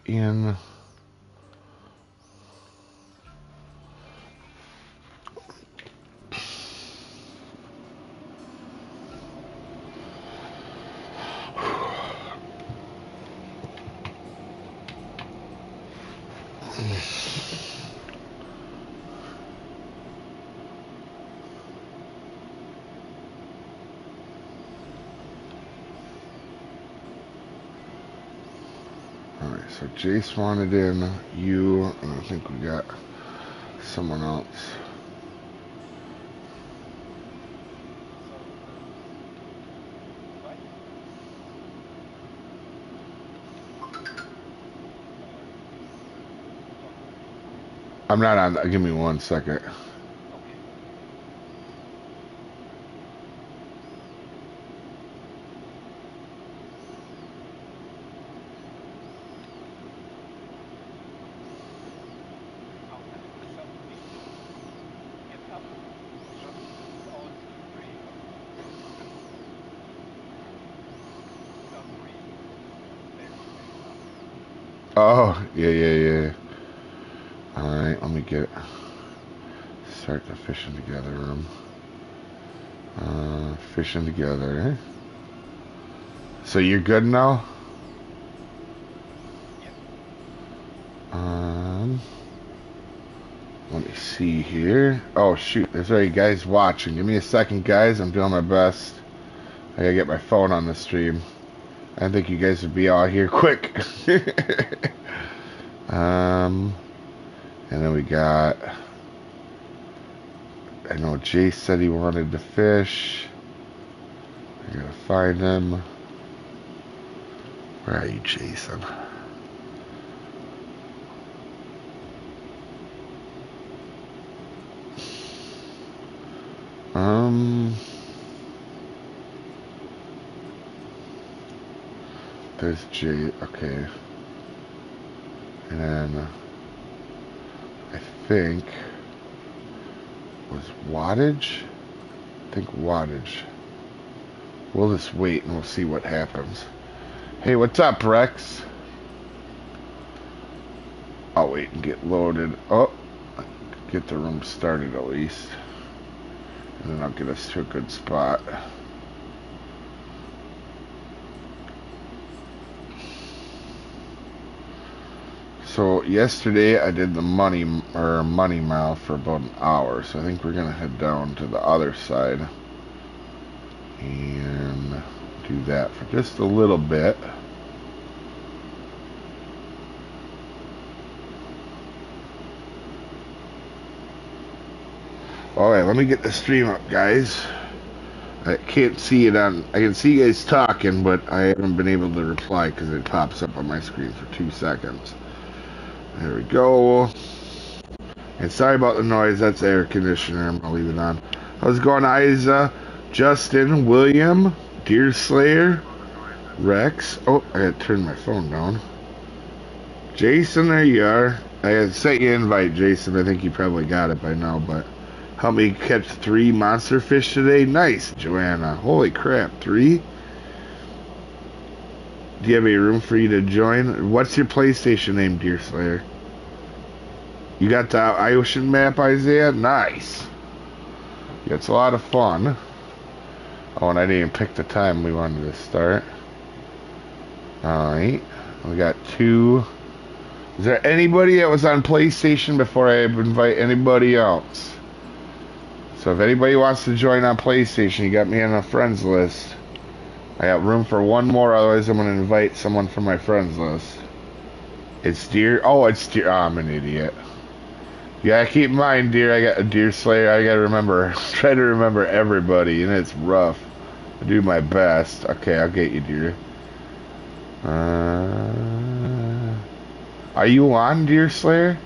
in. Alright, so Jace wanted in, you, and I think we got someone else. I'm not on that. Give me 1 second. Oh, yeah. Alright, let me get start the fishing together room. Fishing together. So you're good now? Let me see here. Oh shoot, there's already guys watching. Give me a second, guys. I'm doing my best. I gotta get my phone on the stream. I think you guys would be all here quick. And then we got, I know Jace said he wanted to fish. I gotta find him. Where are you, Jason? There's Jay. Okay. And then I think was wattage. I think wattage. We'll just wait and we'll see what happens. Hey, what's up, Rex? I'll wait and get loaded. Oh, get the room started at least. And then I'll get us to a good spot. So yesterday I did the money mile for about an hour. So I think we're gonna head down to the other side and do that for just a little bit. Alright, let me get the stream up, guys. I can't see it on, I can see you guys talking, but I haven't been able to reply because it pops up on my screen for 2 seconds. There we go. And sorry about the noise, that's air conditioner, I'm gonna leave it on. How's it going, Isa, Justin, William, Deer Slayer, Rex? Oh, I gotta turn my phone down. Jason, there you are. I had sent you an invite, Jason. I think you probably got it by now, but help me catch 3 monster fish today. Nice, Joanna. Holy crap, 3? Do you have any room for you to join? What's your PlayStation name, Deer Slayer? You got the ocean map, Isaiah? Nice. Yeah, it's a lot of fun. Oh, and I didn't even pick the time we wanted to start. Alright. We got 2. Is there anybody that was on PlayStation before I invite anybody else? So if anybody wants to join on PlayStation, you got me on a friends list. I got room for 1 more, otherwise I'm going to invite someone from my friends list. It's Deer. Oh, it's Deer. Oh, I'm an idiot. Yeah, keep in mind, Deer. I got a Deer Slayer. I got to remember. Try to remember everybody, and it's rough. I do my best. Okay, I'll get you, Deer. Are you on, Deer Slayer?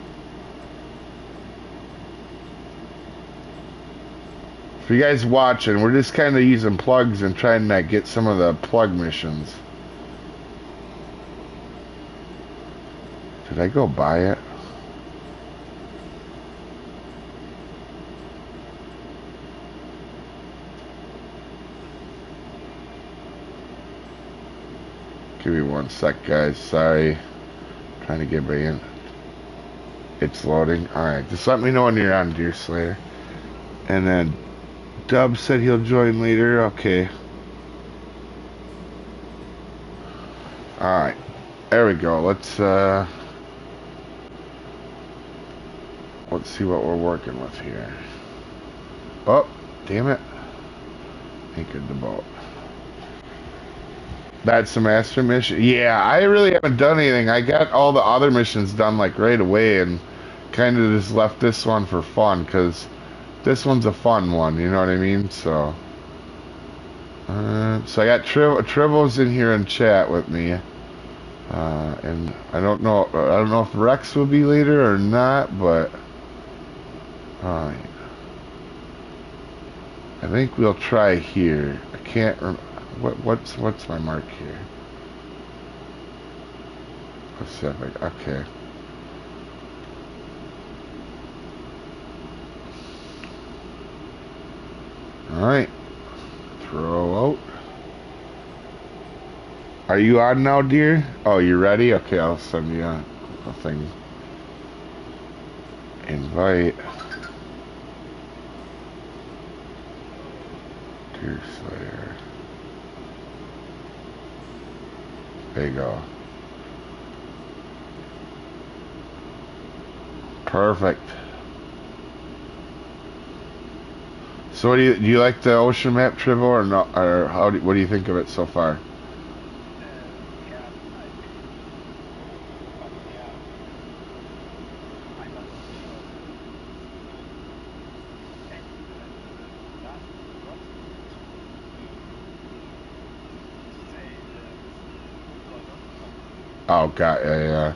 For you guys watching, we're just kind of using plugs and trying to get some of the plug missions. Did I go buy it? Give me 1 sec, guys. Sorry. Trying to get back in. It's loading. Alright, just let me know when you're on, Deer Slayer. And then Dub said he'll join later. Okay. Alright. There we go. Let's see what we're working with here. Oh, damn it. Anchored the boat. That's the master mission. Yeah, I really haven't done anything. I got all the other missions done like right away and kind of just left this one for fun because this one's a fun one, you know what I mean? So so I got Trivo's in here in chat with me. And I don't know if Rex will be later or not, but I think we'll try here. I can't remember. What's my mark here? Pacific. Okay. All right. Throw out. Are you on now, dear? Oh, you ready? Okay, I'll send you a thing. Invite. Deer Slayer. There you go. Perfect. So, do you like the ocean map, Trivo, or not? Or what do you think of it so far? Oh, God, yeah.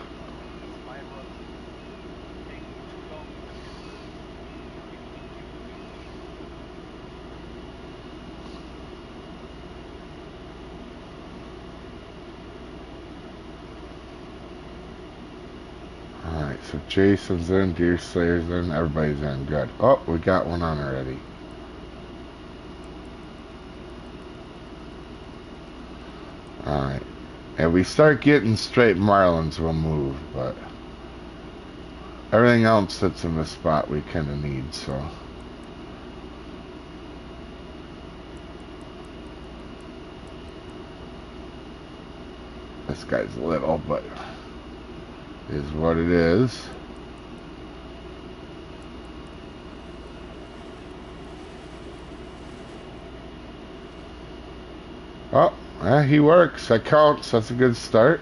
Alright, so Jason's in, Deer Slayer's in, everybody's in. Good. Oh, we got one on already. Alright. And we start getting straight marlins, we'll move, but everything else that's in this spot we kind of need, so. This guy's little, but is what it is. Oh, he works. That counts. That's a good start.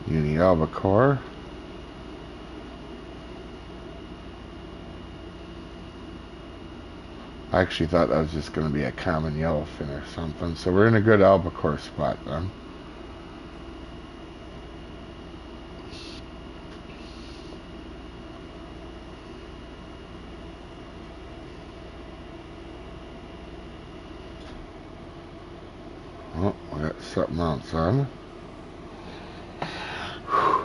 Uni albacore. I actually thought that was just going to be a common yellowfin or something. So we're in a good albacore spot then. Oh, I got something else on.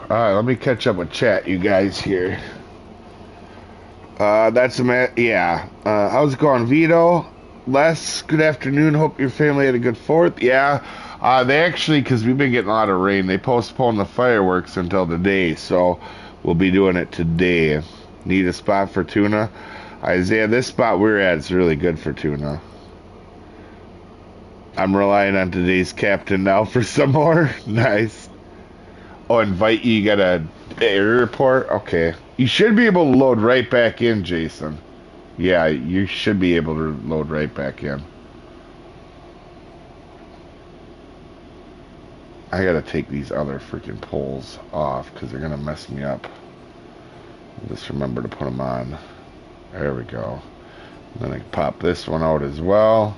Alright, let me catch up with chat, you guys here. That's a yeah. How's it going, Vito? Les, good afternoon. Hope your family had a good 4th. Yeah. They actually, because we've been getting a lot of rain, they postponed the fireworks until today, so we'll be doing it today. Need a spot for tuna? Isaiah, this spot we're at is really good for tuna. I'm relying on today's captain now for some more. Nice. Oh, invite you. You got a air report? Okay. You should be able to load right back in, Jason. Yeah, you should be able to load right back in. I gotta take these other freaking poles off because they're gonna mess me up. Just remember to put them on. There we go. Then I can pop this one out as well.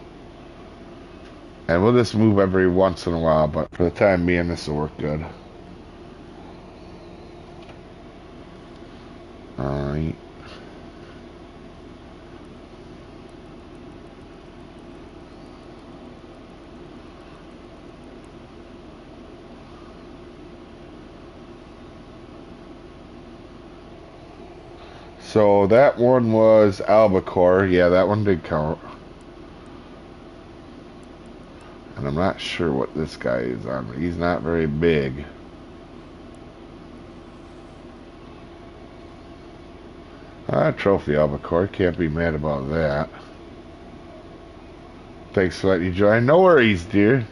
And we'll just move every once in a while, but for the time being, this will work good. Alright. So that one was albacore. Yeah, that one did count. And And I'm not sure what this guy is on. He's not very big. Trophy albacore. Can't be mad about that. Thanks for letting you join. No worries, dear.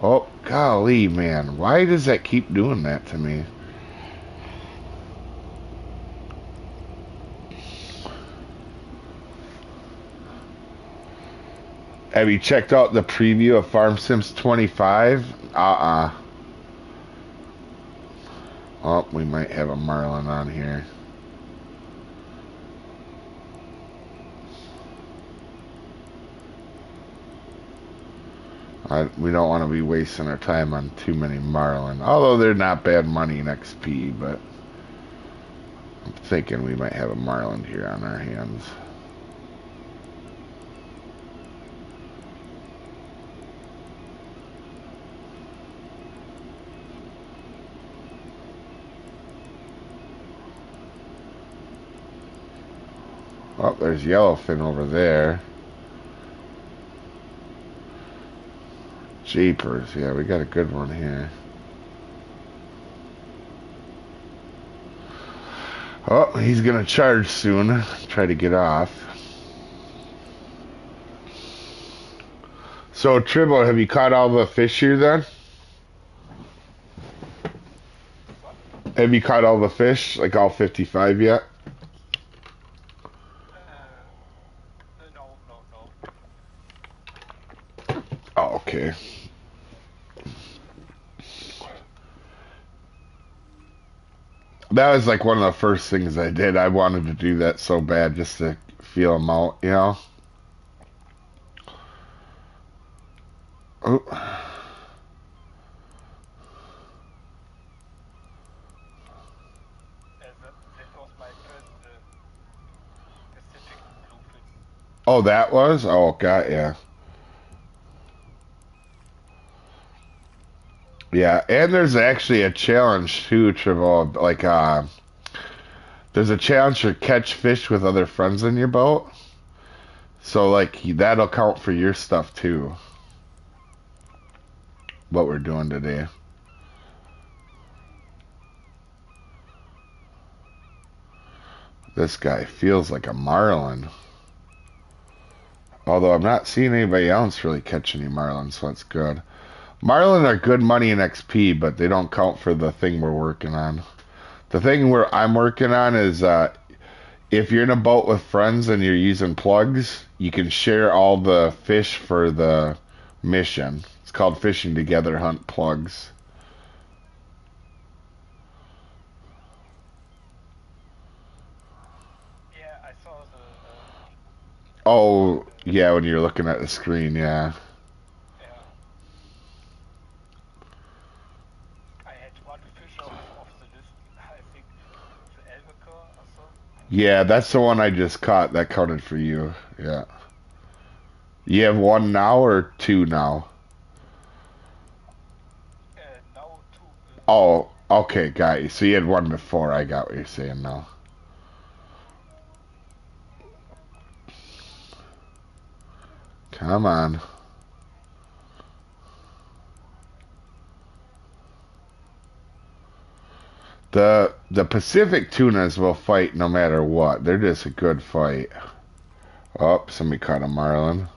Oh, golly, man. Why does that keep doing that to me? Have you checked out the preview of Farm Sims 25? Oh, we might have a marlin on here. We don't want to be wasting our time on too many marlin. Although they're not bad money in XP, but I'm thinking we might have a marlin here on our hands. Oh, there's yellowfin over there. Jeepers, yeah, we got a good one here. Oh, he's gonna charge soon. Try to get off. So, Tribble, have you caught all the fish here then? Have you caught all the fish? Like all 55 yet? No. Oh, okay. That was like one of the first things I did. I wanted to do that so bad just to feel them out, you know? Oh. That was my first Pacific bluefin. Oh, that was? Oh, God, yeah. Yeah, and there's actually a challenge too, Trevor. Like, there's a challenge to catch fish with other friends in your boat. So, like, that'll count for your stuff too. What we're doing today. This guy feels like a marlin. Although I'm not seeing anybody else really catch any marlins, so that's good. Marlin are good money in XP, but they don't count for the thing we're working on. The thing I'm working on is if you're in a boat with friends and you're using plugs, you can share all the fish for the mission. It's called Fishing Together Hunt Plugs. Yeah, I saw the. Oh, yeah, when you're looking at the screen, yeah. Yeah. I had one fish off the list. I think the albacore or so. Yeah, that's the one I just caught. That counted for you. Yeah. You have one now or two now? Now two. Oh, okay, got you. So you had one before. I got what you're saying now. Come on. The Pacific tunas will fight no matter what. They're just a good fight. Oh, somebody caught a marlin.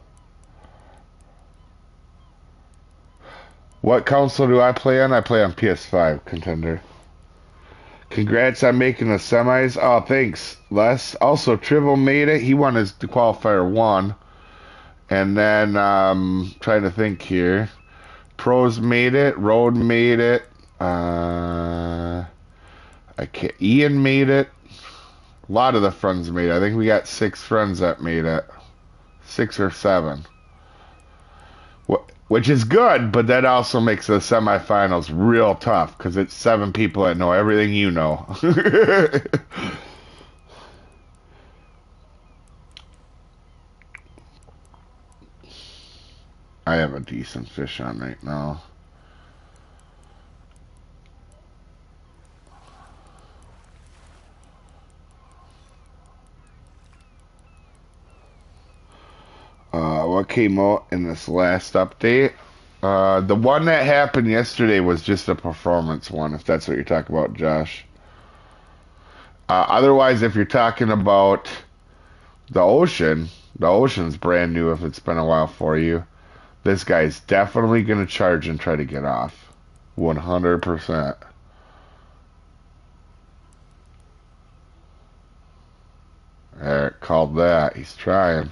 What console do I play on? I play on PS5, Contender. Congrats on making the semis. Oh, thanks, Les. Also, Tribble made it. He won his qualifier 1. And then, trying to think here. Pros made it. Road made it. Ian made it. A lot of the friends made it. I think we got 6 friends that made it. 6 or 7. Which is good, but that also makes the semifinals real tough because it's 7 people that know everything you know. I have a decent fish on right now. What came out in this last update? The one that happened yesterday was just a performance one, if that's what you're talking about, Josh. Otherwise, if you're talking about the ocean's brand new if it's been a while for you. This guy's definitely going to charge and try to get off. 100%. Eric called that. He's trying.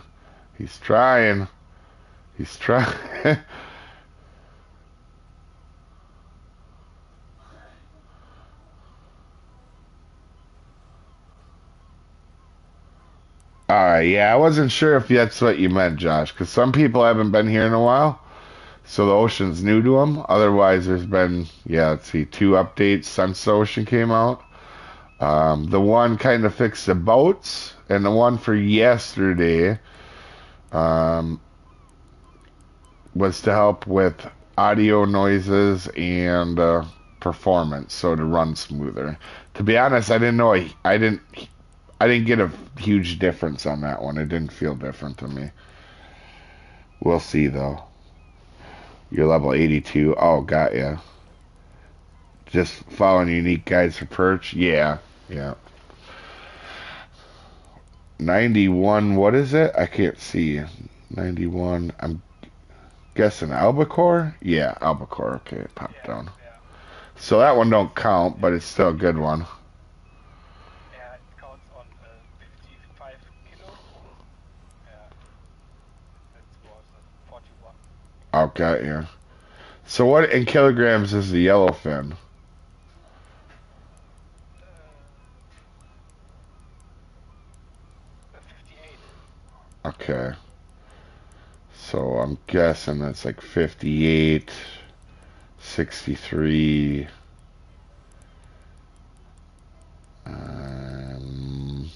He's trying. He's trying. Yeah, I wasn't sure if that's what you meant, Josh, because some people haven't been here in a while, so the ocean's new to them. Otherwise, there's been, yeah, let's see, 2 updates since the ocean came out. The one kind of fixed the boats, and the one for yesterday um, was to help with audio noises and performance, so to run smoother. To be honest, I didn't know I didn't get a huge difference on that one. It didn't feel different to me. We'll see though. You're level 82. Oh, got ya. Just following unique guides for perch. Yeah, yeah. 91. What is it? I can't see. 91. I'm guessing albacore. Yeah, albacore. Okay, it popped Yeah, down. yeah. So that one don't count, but it's still a good one. Yeah, it counts on 55 kilo. Yeah, that was 41. Okay, yeah. So what in kilograms is the yellowfin? Uh, 58. Okay. So I'm guessing that's like 58, 63. Um,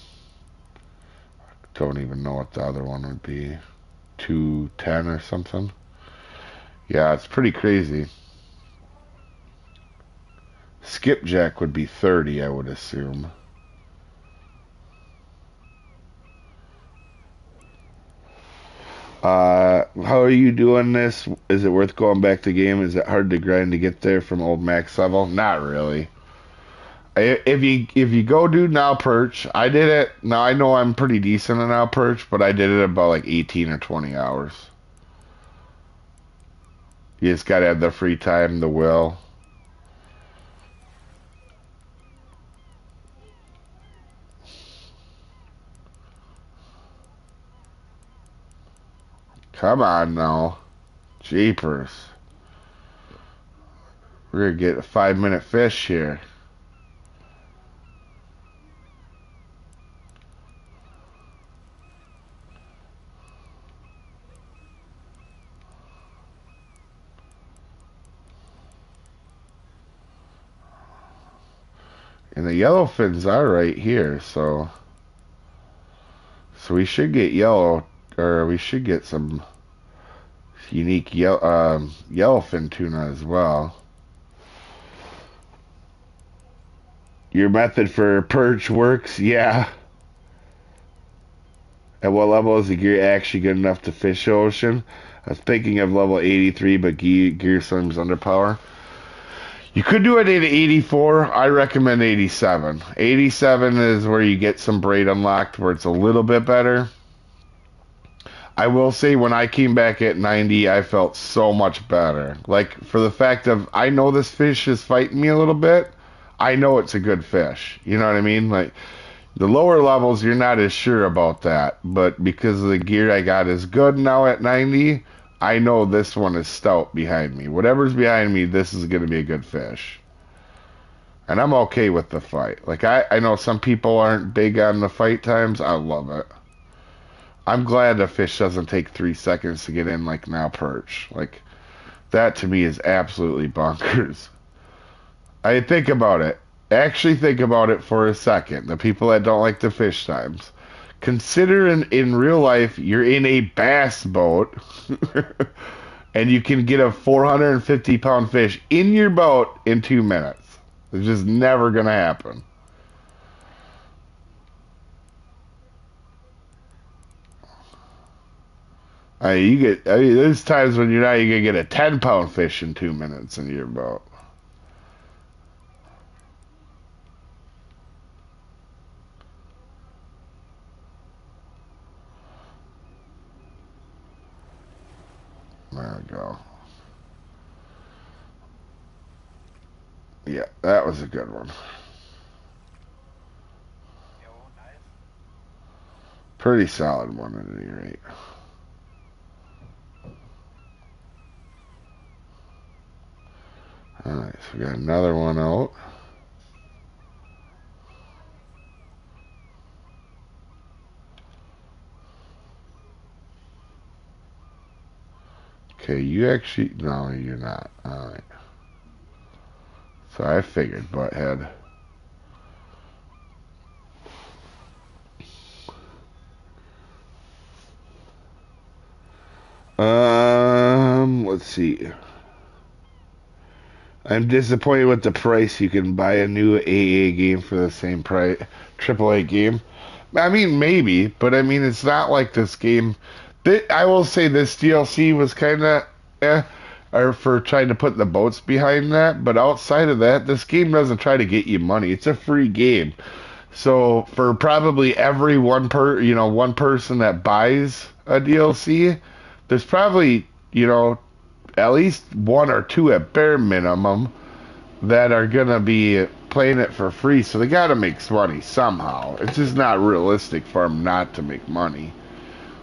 don't even know what the other one would be. 210 or something. Yeah, it's pretty crazy. Skipjack would be 30, I would assume. How are you doing this? Is it worth going back to game? Is it hard to grind to get there from old max level? Not really. If you go do now perch, I did it. Now I know I'm pretty decent in now perch, but I did it about like 18 or 20 hours. You just gotta have the free time, the will. Come on now. Jeepers. We're gonna get a 5-minute fish here. And the yellowfins are right here, so we should get yellow, or we should get some unique yellowfin tuna as well. Your method for perch works, yeah. At what level is the gear actually good enough to fish the ocean? I was thinking of level 83, but gear seems underpower. You could do it at 84. I recommend 87. 87 is where you get some braid unlocked, where it's a little bit better. I will say when I came back at 90, I felt so much better. Like, for the fact of, I know this fish is fighting me a little bit, I know it's a good fish. You know what I mean? Like, the lower levels, you're not as sure about that. But because the gear I got is good now at 90, I know this one is stout behind me. Whatever's behind me, this is going to be a good fish. And I'm okay with the fight. Like, I know some people aren't big on the fight times. I love it. I'm glad the fish doesn't take 3 seconds to get in like now perch. Like, that to me is absolutely bonkers. I think about it. Actually think about it for a second. The people that don't like the fish times. Consider in real life, you're in a bass boat and you can get a 450-pound fish in your boat in 2 minutes. It's just never going to happen. I mean, there's times when you're not even gonna get a 10-pound fish in 2 minutes in your boat. There we go. Yeah, that was a good one. Yo, nice. Pretty solid one at any rate. Alright, so we got another one out. Okay, you actually... No, you're not. Alright. So I figured, butthead. Let's see. I'm disappointed with the price. You can buy a new AA game for the same price, AAA game. I mean, maybe, but I mean, it's not like this game. I will say this DLC was kind of or for trying to put the boats behind that. But outside of that, this game doesn't try to get you money. It's a free game. So for probably every one person that buys a DLC, there's probably, at least one or two at bare minimum that are gonna be playing it for free. So they gotta make money somehow. It's just not realistic for them not to make money.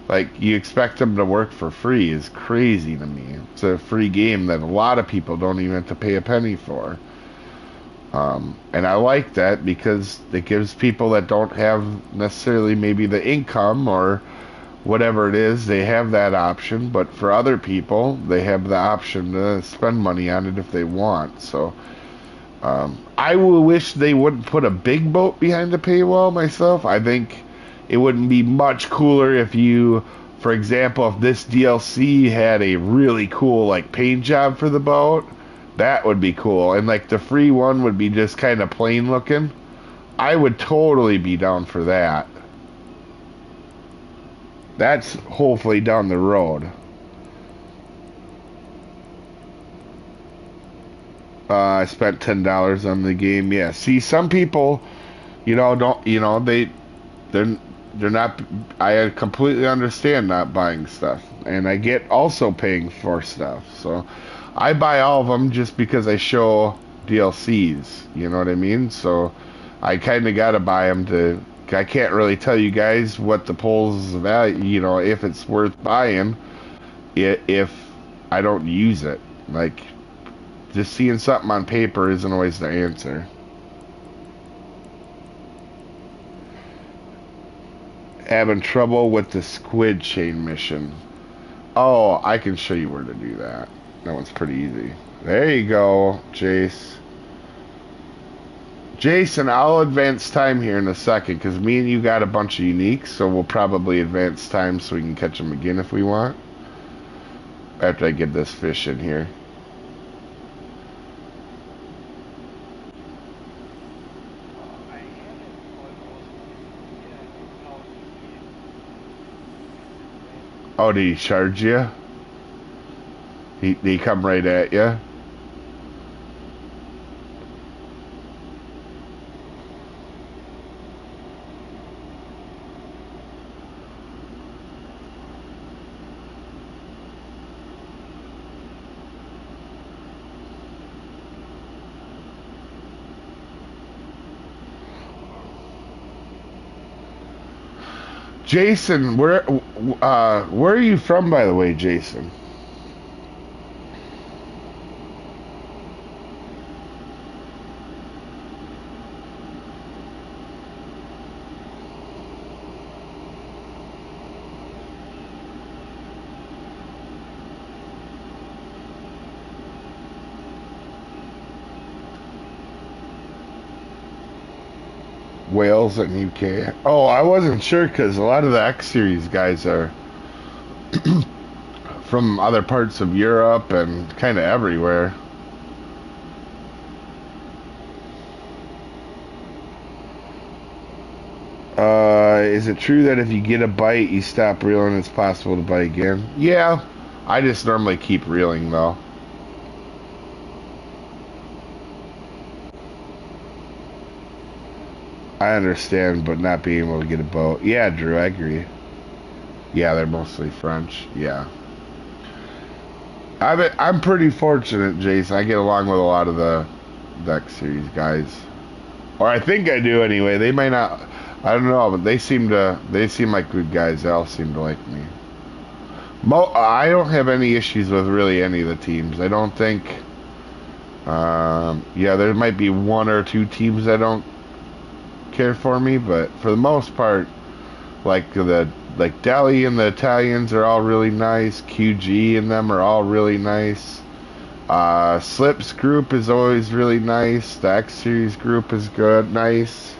Like, you expect them to work for free is crazy to me. It's a free game that a lot of people don't even have to pay a penny for. And I like that because it gives people that don't have necessarily maybe the income or whatever it is, they have that option. But for other people, they have the option to spend money on it if they want. So I wish they wouldn't put a big boat behind the paywall myself. I think it wouldn't be much cooler if you, for example, if this DLC had a really cool like paint job for the boat. That would be cool. And like the free one would be just kind of plain looking. I would totally be down for that. That's hopefully down the road. I spent $10 on the game. Yeah. See, some people, don't, they're not. I completely understand not buying stuff, and I get also paying for stuff. So I buy all of them just because I show DLCs. You know what I mean? So I kind of got to buy them to. I can't really tell you guys what the polls value. If it's worth buying, if I don't use it. Like, just seeing something on paper isn't always the answer. Having trouble with the squid chain mission. Oh, I can show you where to do that. That one's pretty easy. There you go, Jace. Jason, I'll advance time here in a second because me and you got a bunch of uniques, so we'll probably advance time so we can catch them again if we want. After I get this fish in here. Oh, did he charge you? Did he come right at you? Jason, where are you from, by the way, Jason? Wales and UK. Oh, I wasn't sure because a lot of the X Series guys are from other parts of Europe and kind of everywhere. Is it true that if you get a bite, you stop reeling, it's possible to bite again? Yeah, I just normally keep reeling though. I understand, but not being able to get a boat. Yeah, Drew, I agree. Yeah, they're mostly French. Yeah. I'm pretty fortunate, Jason. I get along with a lot of the Deck Series guys. Or I think I do anyway. They might not. I don't know, but they seem like good guys. They all seem to like me. I don't have any issues with really any of the teams. I don't think. Yeah, there might be one or two teams that don't care for me, but for the most part, like Delhi and the Italians are all really nice. QG and them are all really nice. Slip's group is always really nice. The X Series group is good, nice.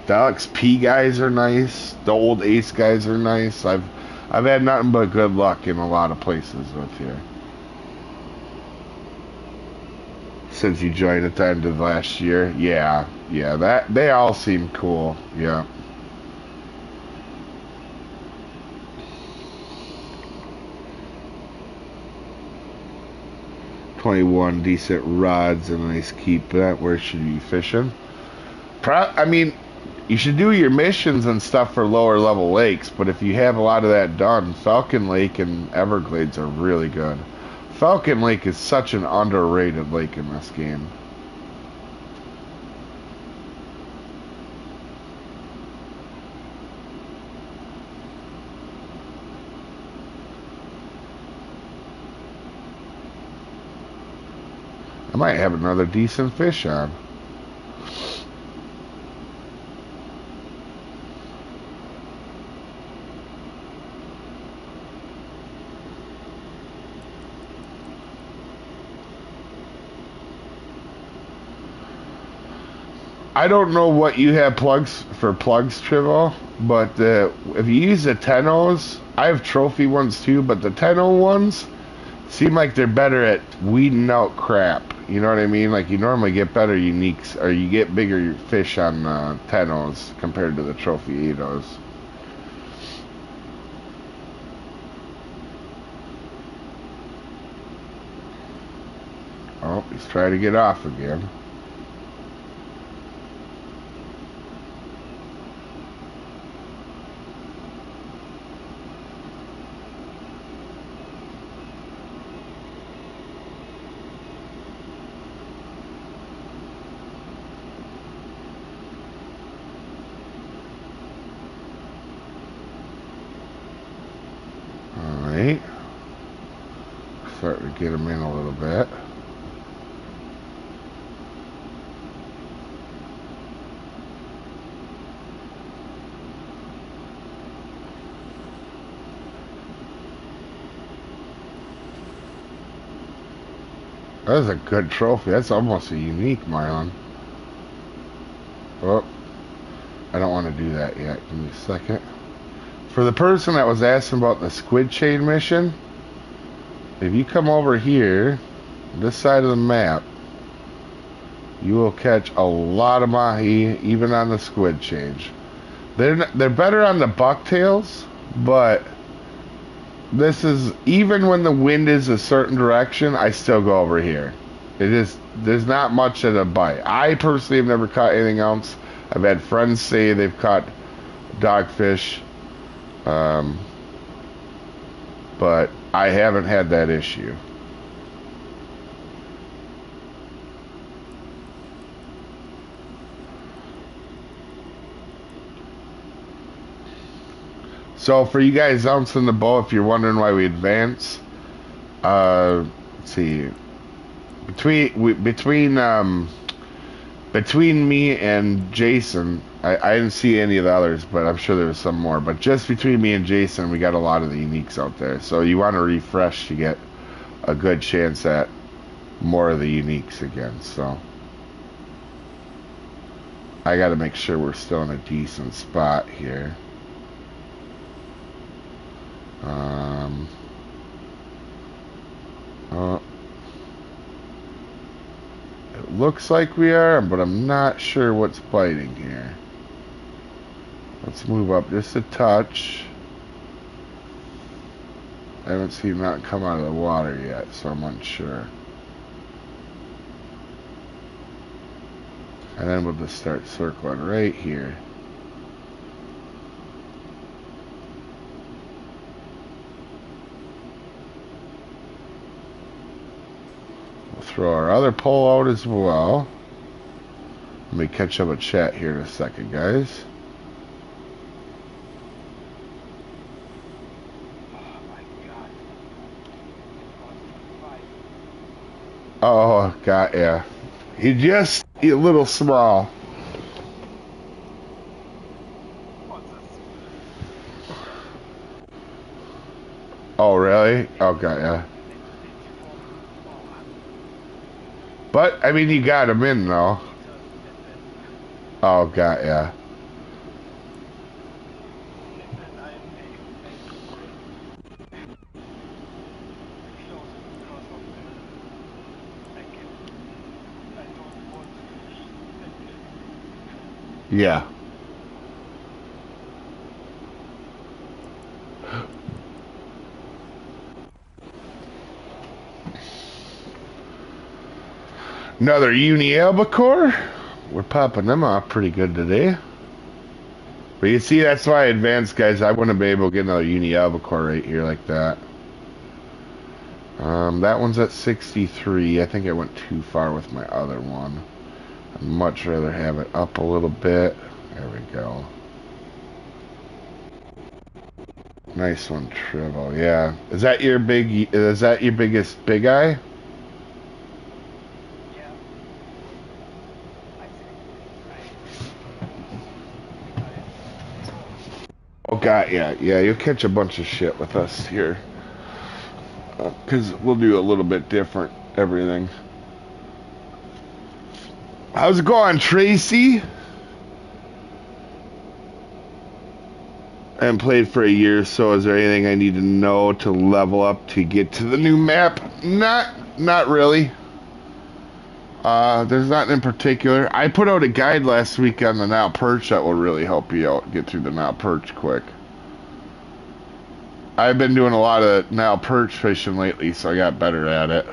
The LXP guys are nice. The old Ace guys are nice. I've had nothing but good luck in a lot of places with you. Since you joined at the end of last year. Yeah, that they all seem cool. Yeah. $21 decent rods and a nice keep. That where should you be fishing? I mean, you should do your missions and stuff for lower level lakes, but if you have a lot of that done, Falcon Lake and Everglades are really good. Falcon Lake is such an underrated lake in this game. I might have another decent fish on. I don't know what you have plugs, Trivo, but if you use the Tenos, I have trophy ones too, but the Teno ones seem like they're better at weeding out crap. You know what I mean? Like you normally get better uniques, or you get bigger fish on Tenos compared to the trophy Eidos. Oh, he's trying to get off again. Starting to get them in a little bit. That's a good trophy. That's almost a unique marlin. Oh, I don't want to do that yet. Give me a second. For the person that was asking about the squid chain mission, if you come over here, this side of the map, you will catch a lot of mahi, even on the squid change. They're better on the bucktails, but this is, even when the wind is a certain direction, I still go over here. There's not much of a bite. I personally have never caught anything else. I've had friends say they've caught dogfish, but I haven't had that issue. So for you guys else in the boat, if you're wondering why we advance, let's see, between me and Jason, I didn't see any of the others, but I'm sure there was some more. But just between me and Jason, we got a lot of the uniques out there. So you want to refresh to get a good chance at more of the uniques again. So I got to make sure we're still in a decent spot here. It looks like we are, but I'm not sure what's biting here. Let's move up just a touch. I haven't seen that come out of the water yet, so I'm unsure. And then we'll just start circling right here. We'll throw our other pole out as well. Let me catch up a chat here in a second, guys. Oh, got ya. He's a little small. Oh, really? Oh, got ya. But, I mean, you got him in, though. Oh, got ya. Yeah. Another uni albacore. We're popping them off pretty good today. But you see, that's why advanced guys, I wouldn't be able to get another uni albacore right here like that. That one's at 63. I think I went too far with my other one. I'd much rather have it up a little bit. There we go. Nice one, Tribble. Yeah. Is that your biggest big eye? Oh, got ya. Yeah, you'll catch a bunch of shit with us here. Because we'll do a little bit different everything. How's it going, Tracy? I haven't played for a year, so is there anything I need to know to level up to get to the new map? Not really. There's nothing in particular. I put out a guide last week on the Nile Perch that will really help you out get through the Nile Perch quick. I've been doing a lot of Nile Perch fishing lately, so I got better at it.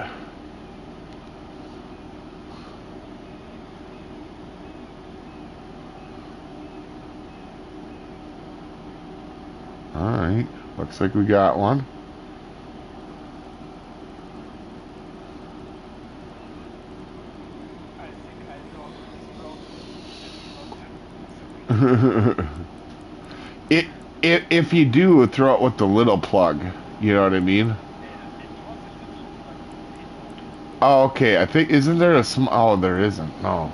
Alright, looks like we got one. If you do, throw it with the little plug. You know what I mean? Oh, okay. I think, isn't there a small... Oh, there isn't. No.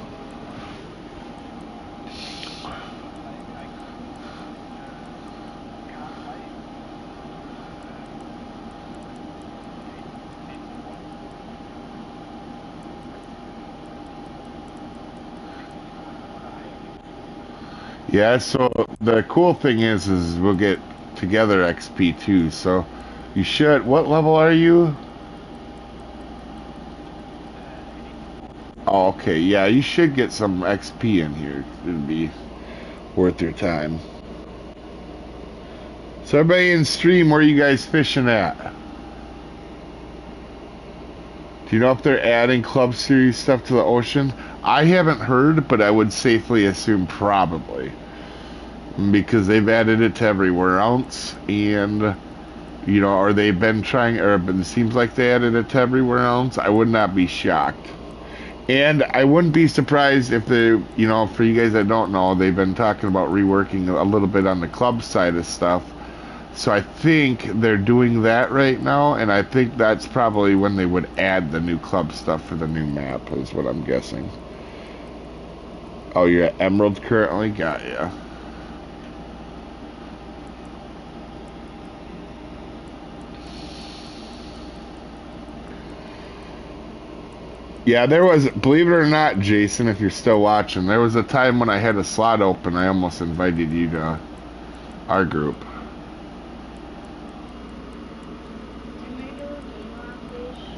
Yeah, so the cool thing is we'll get together XP too, so you should... What level are you? Oh, okay, yeah, you should get some XP in here. It'd be worth your time. So everybody in stream, where are you guys fishing at? Do you know if they're adding Club Series stuff to the ocean? I haven't heard, but I would safely assume probably. Because they've added it to everywhere else, and you know, or they've been trying, or it seems like they added it to everywhere else. I would not be shocked, and I wouldn't be surprised if they, you know, for you guys that don't know, they've been talking about reworking a little bit on the club side of stuff. So I think they're doing that right now, and I think that's probably when they would add the new club stuff for the new map, is what I'm guessing. Oh, you're at Emerald currently? Got ya. Yeah, there was, believe it or not, Jason, if you're still watching, there was a time when I had a slot open, I almost invited you to our group.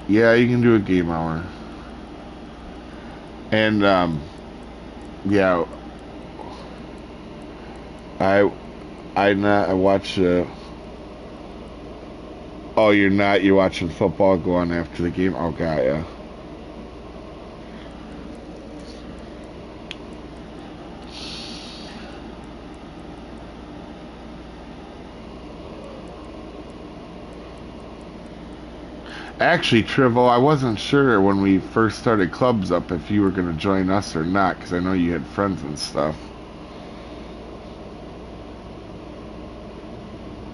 Yeah, you can do a game hour. And, yeah. I I watch. Oh, you're not. You're watching football go on after the game. Oh, got ya. Actually, Trivo, I wasn't sure when we first started clubs up if you were going to join us or not, because I know you had friends and stuff.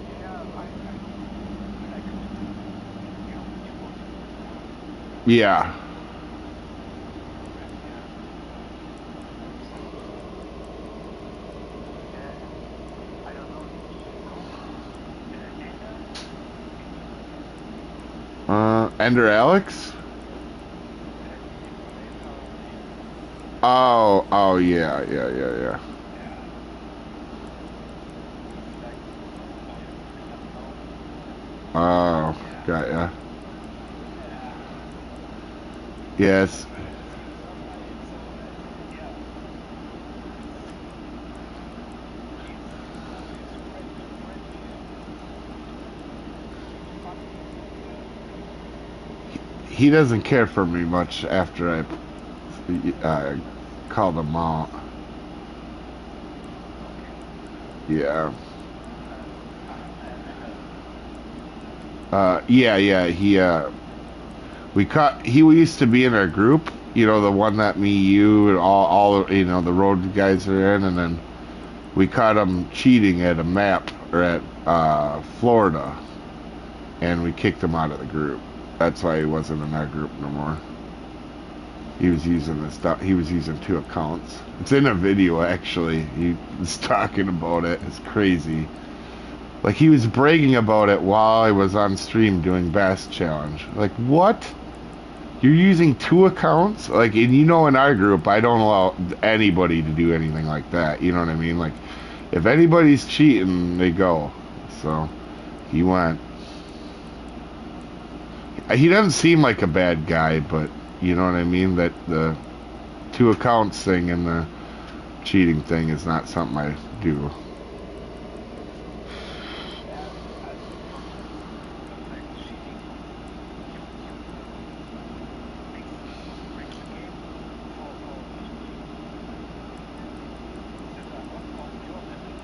Yeah, I could. You was before. Yeah. And yeah, so yeah, and I don't know. Did you know Anna? Maybe Ender Alex? in Malaysia in Oh, oh, yeah, yeah, yeah, yeah. yeah. He's like by the club now. Oh, Yeah, got ya. yeah. Yes. I have seen some so yeah, it's he's friendly and funny and yeah. He doesn't care for me much after I called him out. Okay. Yeah. And Yeah, yeah. He used to be in our group, the one that me, you, and all the road guys are in, and then we caught him cheating at a map or at Florida, and we kicked him out of the group. That's why he wasn't in our group no more. He was using this stuff. He was using two accounts. It's in a video actually. He was talking about it. It's crazy. Like he was bragging about it while I was on stream doing Bass Challenge. Like what? You're using two accounts? Like, and in our group, I don't allow anybody to do anything like that. You know what I mean? Like, if anybody's cheating, they go. So, he went. He doesn't seem like a bad guy, but you know what I mean? That the two accounts thing and the cheating thing is not something I do. yeah, don't like cheating. You makes the game for people that are not on your level,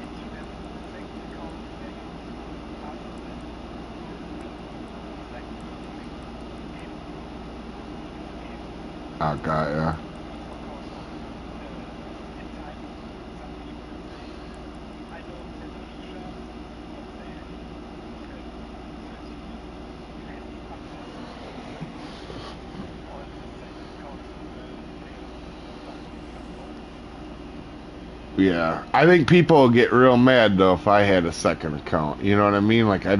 and you have the second account where you are faster than me. It's like it makes the game the game Oh, God, yeah. because of at times some people they I know there's a feature what they have 30 less upvotes and all the second accounts they don't give some votes. Yeah, I think people will get real mad though if I had a second account. You know what I mean? Like I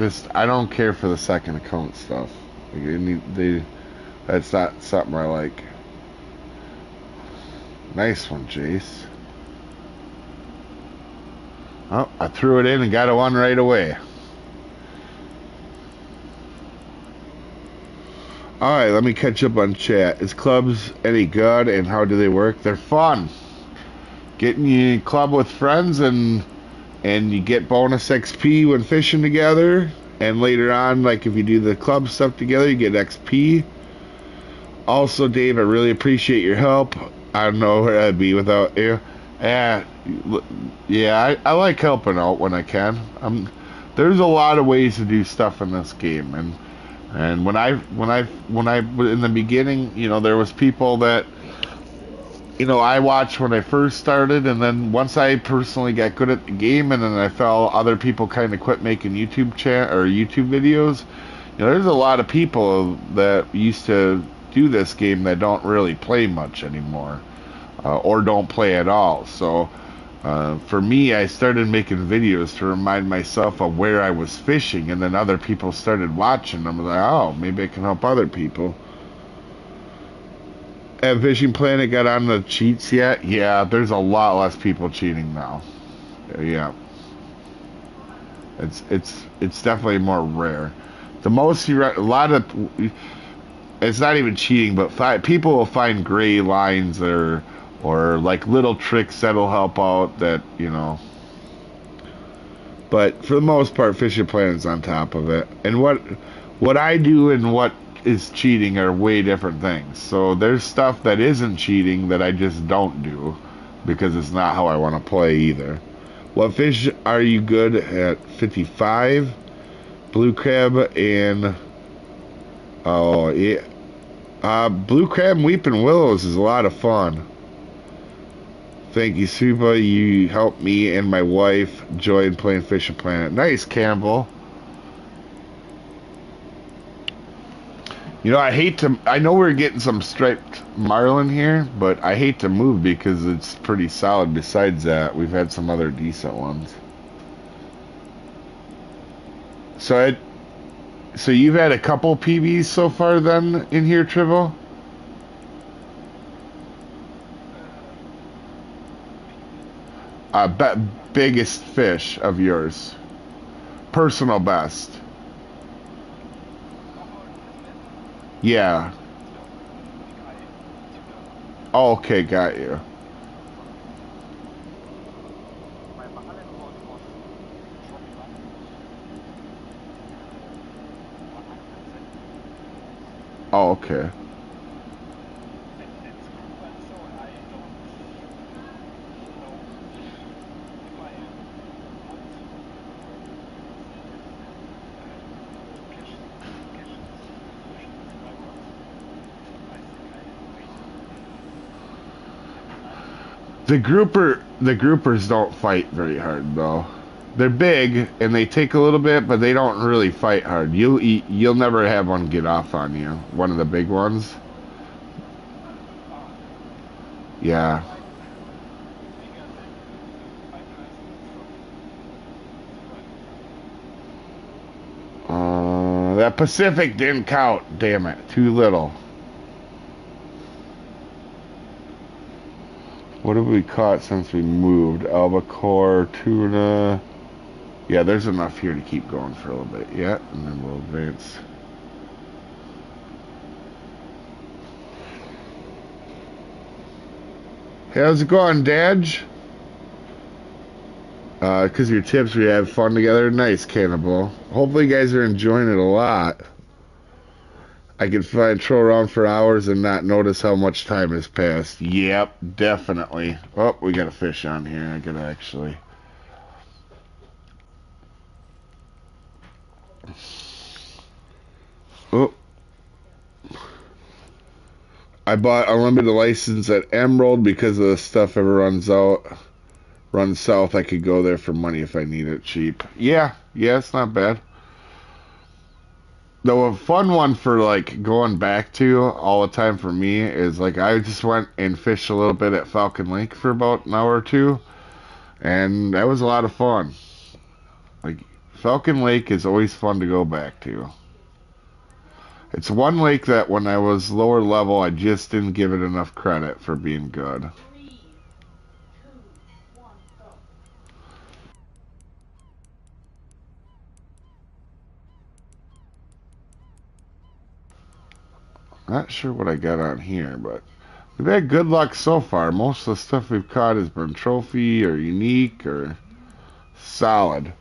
don't care for the second account stuff. Like, that's not something I like. Nice one, Jace. Oh, I threw it in and got a one right away. All right, let me catch up on chat. Is clubs any good, and how do they work? They're fun. Getting you club with friends, and you get bonus XP when fishing together. And later on, like if you do the club stuff together, you get XP. Also, Dave, I really appreciate your help. I don't know where I'd be without you. Yeah, yeah, I like helping out when I can. There's a lot of ways to do stuff in this game, and when I in the beginning, there was people that I watched when I first started, and then once I personally got good at the game, and then I felt other people kind of quit making YouTube videos. There's a lot of people that used to do this game that don't really play much anymore, or don't play at all. So, for me, I started making videos to remind myself of where I was fishing, and then other people started watching. I'm like, oh, maybe I can help other people. Have Fishing Planet got on the cheats yet? Yeah, there's a lot less people cheating now. Yeah, it's definitely more rare. The most a lot of it's not even cheating, but people will find gray lines or like little tricks that'll help out. That. But for the most part, Fishing Planet's on top of it. And what I do and what is cheating are way different things. So there's stuff that isn't cheating that I just don't do because it's not how I want to play either. What fish are you good at? 55, blue crab, and oh yeah, blue crab and weeping willows is a lot of fun. Thank you, Supa. You helped me and my wife join playing Fishing Planet. Nice, Campbell. You know, I know we're getting some striped marlin here, but I hate to move because it's pretty solid. Besides that, we've had some other decent ones. So you've had a couple PBs so far then in here, Tribble? Biggest fish of yours. Personal best. Yeah. Oh, okay, got you. Oh, okay. The groupers don't fight very hard though. They're big and they take a little bit, but they don't really fight hard. You'll never have one get off on you. One of the big ones. Yeah. That Pacific didn't count. Damn it, too little. What have we caught since we moved? Albacore, tuna. Yeah, there's enough here to keep going for a little bit yet, and then we'll advance. Hey, how's it going, Dad? Because your tips, we have fun together. Nice, Cannibal. Hopefully you guys are enjoying it a lot. I can troll around for hours and not notice how much time has passed. Yep, definitely. Oh, we got a fish on here. I gotta actually... Oh. I bought unlimited license at Emerald because of the stuff ever runs south. I could go there for money if I need it cheap. Yeah, it's not bad. Though a fun one for like going back to all the time for me is like I just went and fished a little bit at Falcon Lake for about an hour or two, and that was a lot of fun. Like Falcon Lake is always fun to go back to. It's one lake that when I was lower level I just didn't give it enough credit for being good. Not sure what I got on here, but we've had good luck so far. Most of the stuff we've caught has been trophy or unique or solid.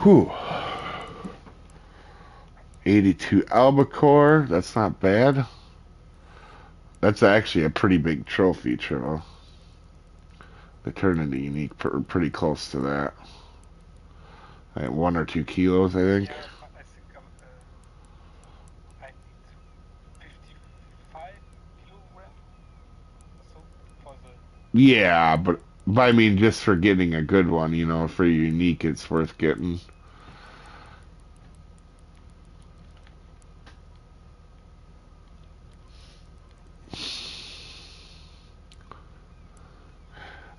Whew. 82 albacore. That's not bad. That's actually a pretty big trophy, Trill. They turn into unique pretty close to that. At 1 or 2 kilos, I think. I need 55 kilograms for the... Yeah, but I mean, just for getting a good one, you know, for unique, it's worth getting.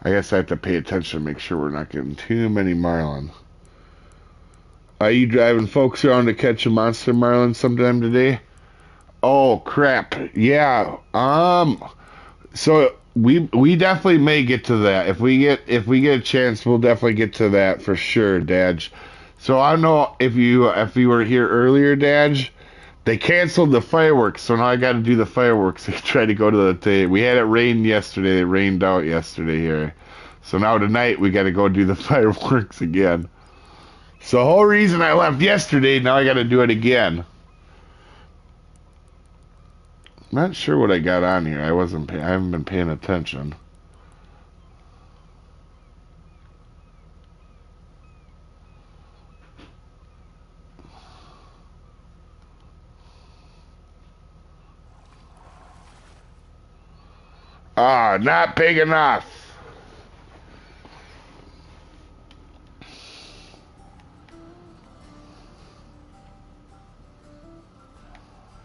I guess I have to pay attention to make sure we're not getting too many marlin. Are you driving folks around to catch a monster marlin sometime today? Oh crap. Yeah. So we definitely may get to that. If we get a chance, we'll definitely get to that for sure, Dad. So I don't know if you were here earlier, Dad. They canceled the fireworks, so now I got to do the fireworks. I tried to go to the day. We had it rain yesterday. It rained out yesterday here. So now tonight we got to go do the fireworks again. So the whole reason I left yesterday, now I got to do it again. Not sure what I got on here. I haven't been paying attention. Ah, not big enough.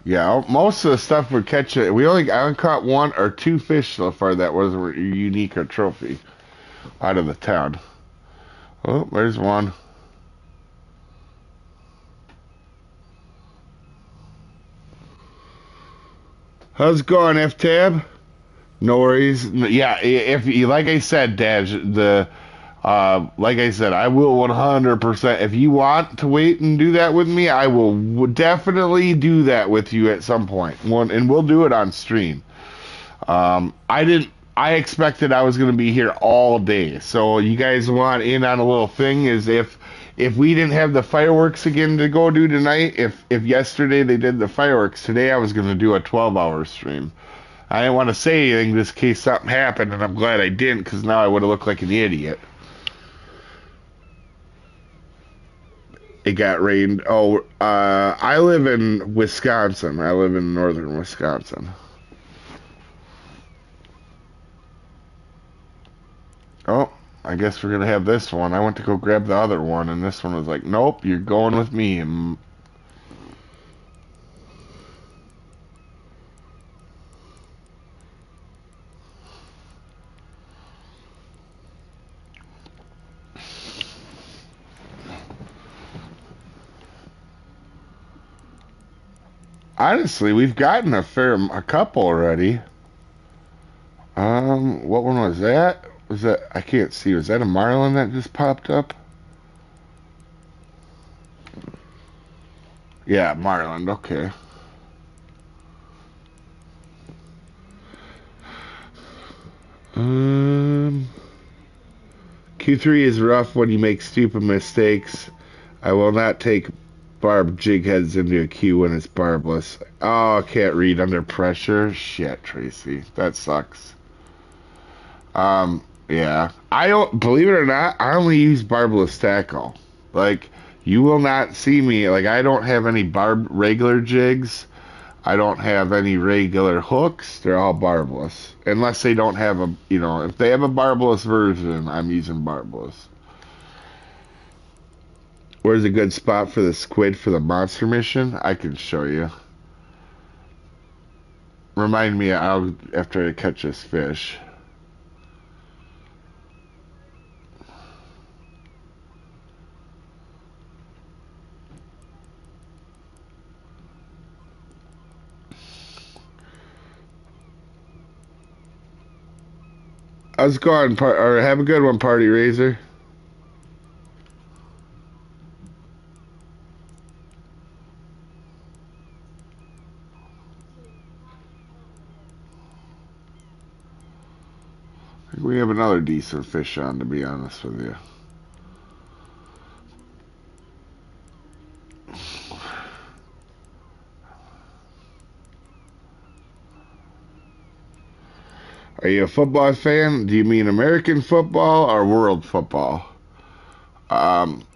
Yeah, most of the stuff we're catching, I only caught one or two fish so far that was a unique or trophy out of the town. Oh, there's one. How's it going, F-Tab? No worries. Yeah, if you, like I said, Dad, like I said, I will 100%. If you want to wait and do that with me, I will definitely do that with you at some point. And we'll do it on stream. I didn't. I expected I was going to be here all day. So you guys want in on a little thing? Is if we didn't have the fireworks again to go do tonight, if yesterday they did the fireworks, today I was going to do a 12-hour stream. I didn't want to say anything just in case something happened, and I'm glad I didn't because now I would have looked like an idiot. It got rained. Oh, I live in Wisconsin. I live in northern Wisconsin. Oh, I guess we're gonna have this one. I went to go grab the other one, and this one was like, "Nope, you're going with me." And honestly, we've gotten a couple already. What one was that? Was that I can't see. Was that a marlin that just popped up? Yeah, marlin. Okay. Um, Q3 is rough when you make stupid mistakes. I will not take barb jig heads into a queue when it's barbless. Oh, I can't read under pressure. Shit, Tracy. That sucks. Yeah. I don't, believe it or not, I only use barbless tackle. Like, you will not see me, like, I don't have any regular jigs. I don't have any regular hooks. They're all barbless. Unless they don't have if they have a barbless version, I'm using barbless. Where's a good spot for the squid for the monster mission? I can show you. Remind me after I catch this fish. How's it going, or have a good one, Party Razor. I think we have another decent fish on, to be honest with you. Are you a football fan? Do you mean American football or world football? Um,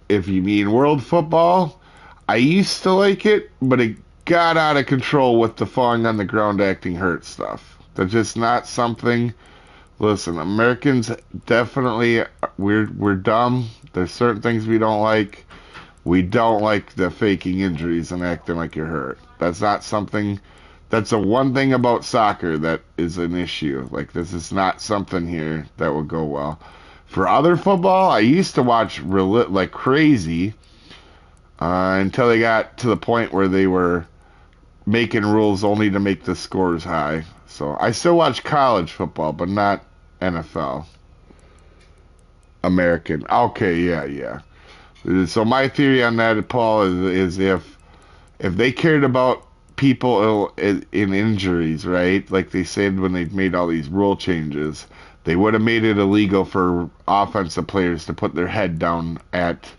if you mean world football, I used to like it, but it got out of control with the falling on the ground acting hurt stuff. That's just not something. Listen, Americans definitely we're dumb. There's certain things we don't like. We don't like the faking injuries and acting like you're hurt. That's not something. That's the one thing about soccer that is an issue. Like this is not something here that would go well. For other football, I used to watch like crazy until they got to the point where they were making rules only to make the scores high. So I still watch college football, but not NFL. American. Okay, yeah, yeah. So my theory on that, Paul, is if they cared about people in injuries, right? Like they said when they made all these rule changes, they would have made it illegal for offensive players to put their head down at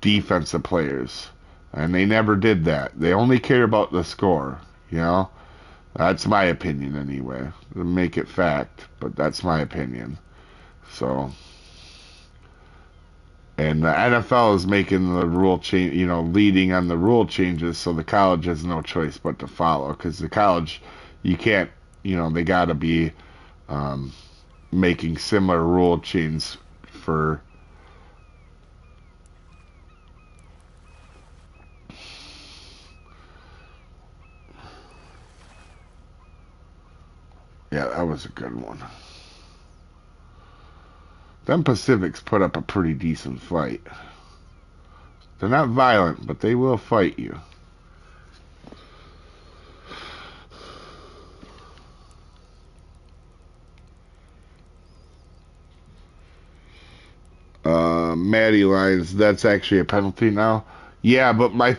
defensive players. And they never did that. They only care about the score, you know? That's my opinion anyway. Doesn't make it fact, but that's my opinion. So, and the NFL is making the rule change, you know, leading on the rule changes, so the college has no choice but to follow. Because the college, you can't, you know, they got to be um, making similar rule changes for. Yeah, that was a good one. Them Pacifics put up a pretty decent fight. They're not violent, but they will fight you. Maddie Lines, that's actually a penalty now. Yeah, but my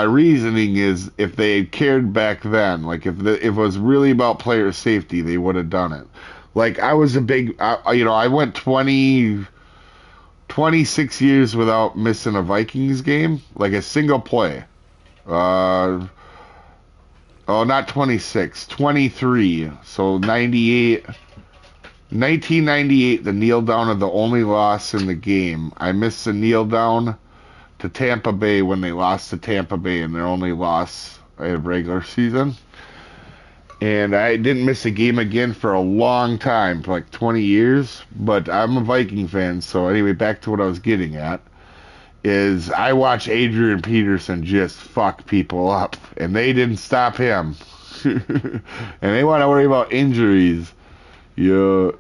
reasoning is if they had cared back then, like if it was really about player safety, they would have done it. Like I was a big, you know, I went 26 years without missing a Vikings game, like a single play. Uh, oh, not 26, 23. So 98. 1998, the kneel down of the only loss in the game. I missed the kneel down to Tampa Bay when they lost to Tampa Bay in their only loss of regular season. And I didn't miss a game again for a long time, for like 20 years. But I'm a Viking fan, so anyway, back to what I was getting at. Is I watch Adrian Peterson just fuck people up, and they didn't stop him. And they want to worry about injuries. Yeah,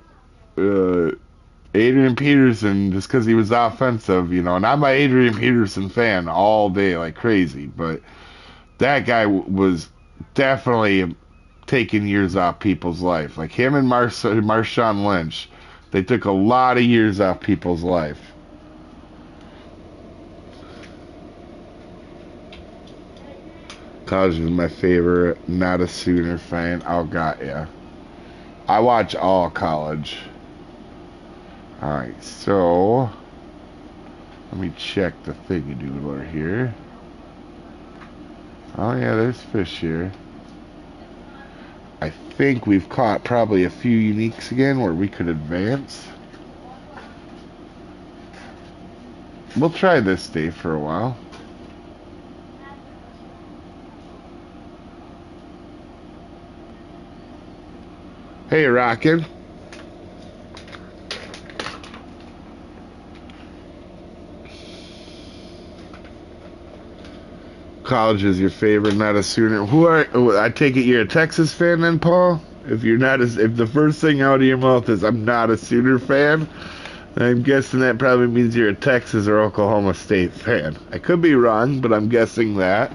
Adrian Peterson, just because he was offensive, you know, and I'm an Adrian Peterson fan all day like crazy, but that guy was definitely taking years off people's life. Like him and Marshawn Lynch, they took a lot of years off people's life. College is my favorite, not a Sooner fan. Oh, got ya. I watch all college. Alright, so let me check the thingy-doodler here. Oh yeah, there's fish here. I think we've caught probably a few uniques again where we could advance. We'll try this day for a while. Hey, Rockin'. College is your favorite, not a Sooner. I take it you're a Texas fan then, Paul? If the first thing out of your mouth is I'm not a Sooner fan, I'm guessing that probably means you're a Texas or Oklahoma State fan. I could be wrong, but I'm guessing that.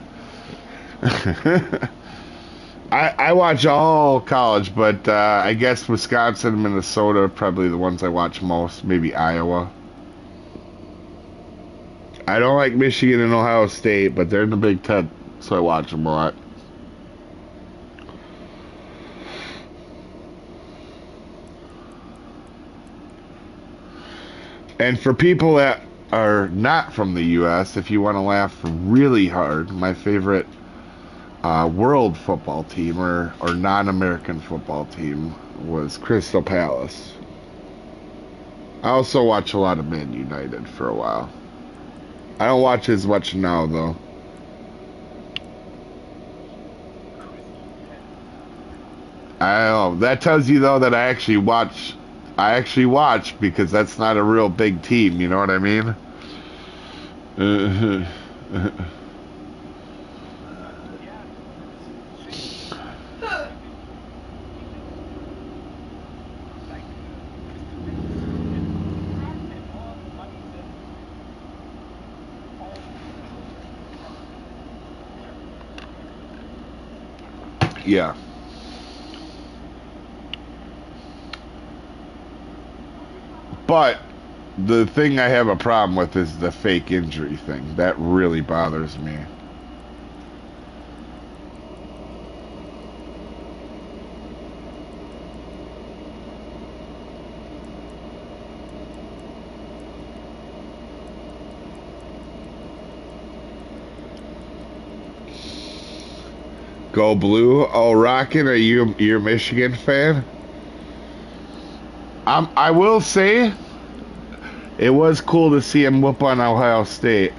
I watch all college, but I guess Wisconsin and Minnesota are probably the ones I watch most. Maybe Iowa. I don't like Michigan and Ohio State, but they're in the Big Ten, so I watch them a lot. And for people that are not from the U.S., if you want to laugh really hard, my favorite world football team or non-American football team was Crystal Palace. I also watch a lot of Man United for a while. I don't watch as much now though. I don't know. That tells you though that I actually watch because that's not a real big team, you know what I mean? Yeah. But the thing I have a problem with is the fake injury thing. That really bothers me. Go Blue. Oh, Rockin', are you a Michigan fan? I will say it was cool to see him whoop on Ohio State.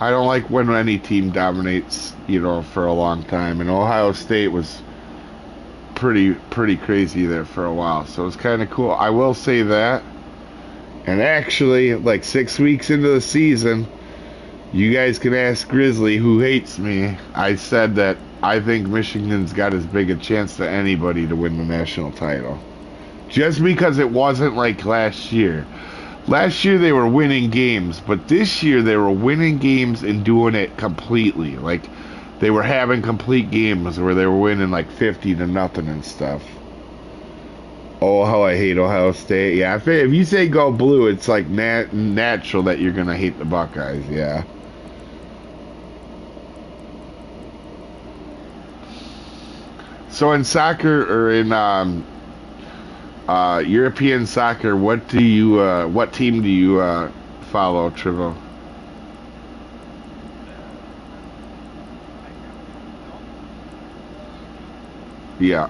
I don't like when any team dominates, for a long time. And Ohio State was pretty crazy there for a while. So it was kind of cool. I will say that. And actually, like 6 weeks into the season, you guys can ask Grizzly, who hates me. I said that I think Michigan's got as big a chance to anybody to win the national title. Just because it wasn't like last year. Last year they were winning games, but this year they were winning games and doing it completely. Like, they were having complete games where they were winning like 50-0 and stuff. Oh, how I hate Ohio State. Yeah, if you say go Blue, it's like natural that you're going to hate the Buckeyes, yeah. So in soccer, or in European soccer, what team do you follow, Trivo? Yeah.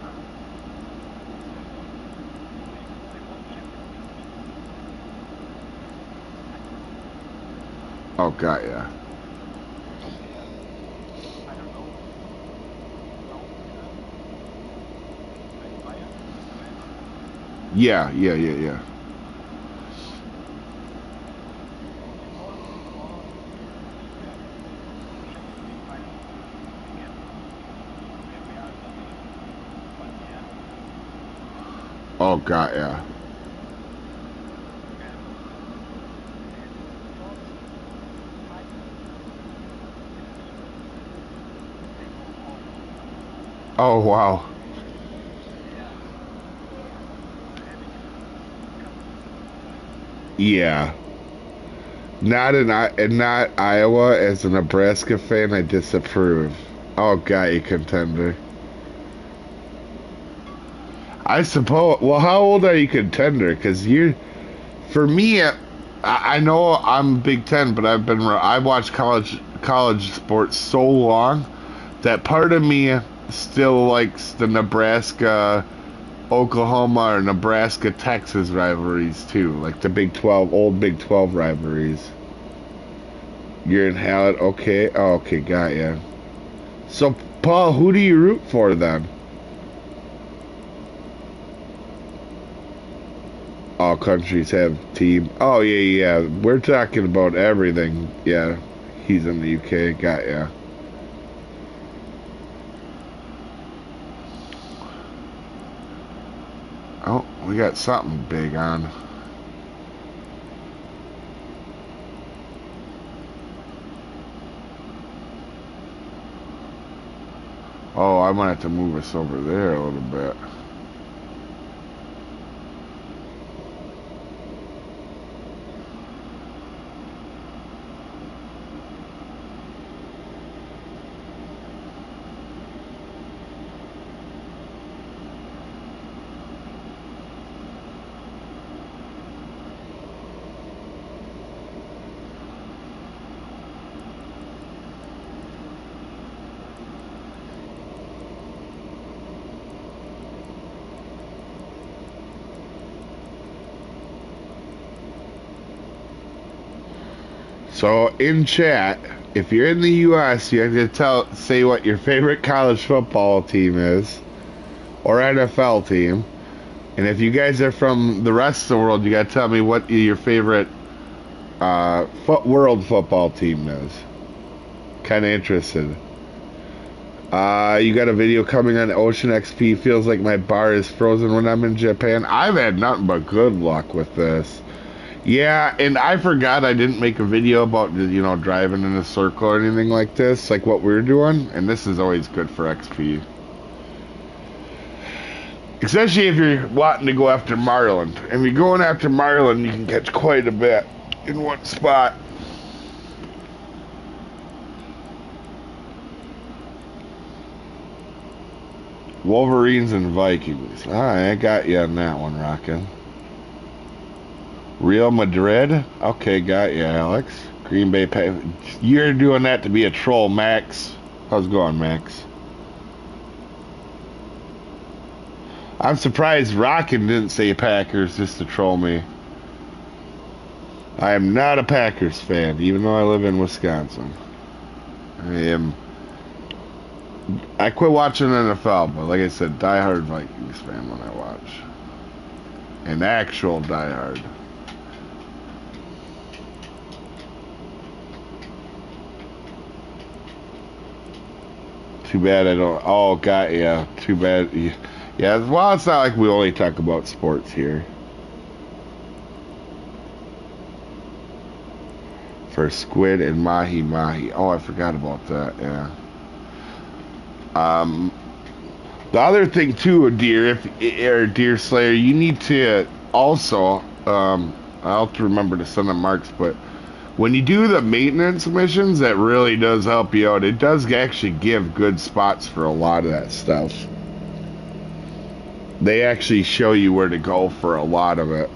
Oh, God, yeah. Yeah. Oh, God, yeah. Oh, wow. Yeah. Not Iowa. As a Nebraska fan, I disapprove. Oh, God, you contender. I suppose. Well, how old are you, contender? Because for me, I know I'm Big Ten, but I've watched college sports so long that part of me still likes the Nebraska, Oklahoma, or Nebraska Texas rivalries too, like the old Big 12 rivalries. You're in Hallett, okay? Oh, okay, got ya. So, Paul, who do you root for then? All countries have team. Oh yeah. We're talking about everything. Yeah, he's in the UK. Got ya. Oh, we got something big on. Oh, I might have to move us over there a little bit. So in chat, if you're in the U.S., you have to say what your favorite college football team is, or NFL team. And if you guys are from the rest of the world, you gotta tell me what your favorite world football team is. Kind of interested. You got a video coming on Ocean XP. Feels like my bar is frozen when I'm in Japan. I've had nothing but good luck with this. Yeah, and I forgot I didn't make a video about, you know, driving in a circle or anything like this, like what we're doing, and this is always good for XP. Especially if you're wanting to go after marlin. If you're going after marlin, you can catch quite a bit in one spot. Wolverines and Vikings. Alright, I got you on that one, Rockin'. Real Madrid? Okay, got you, Alex. Green Bay. You're doing that to be a troll, Max. How's it going, Max? I'm surprised Rockin' didn't say Packers just to troll me. I am not a Packers fan, even though I live in Wisconsin. I quit watching NFL, but like I said, diehard Vikings fan when I watch. An actual diehard. Too bad I don't. Oh, got ya. Too bad. Yeah, well, it's not like we only talk about sports here. For squid and mahi mahi. Oh, I forgot about that. Yeah. The other thing too, deer, or deer slayer, you need to also. I'll have to remember to send them marks, but when you do the maintenance missions, that really does help you out. It does actually give good spots for a lot of that stuff. They actually show you where to go for a lot of it.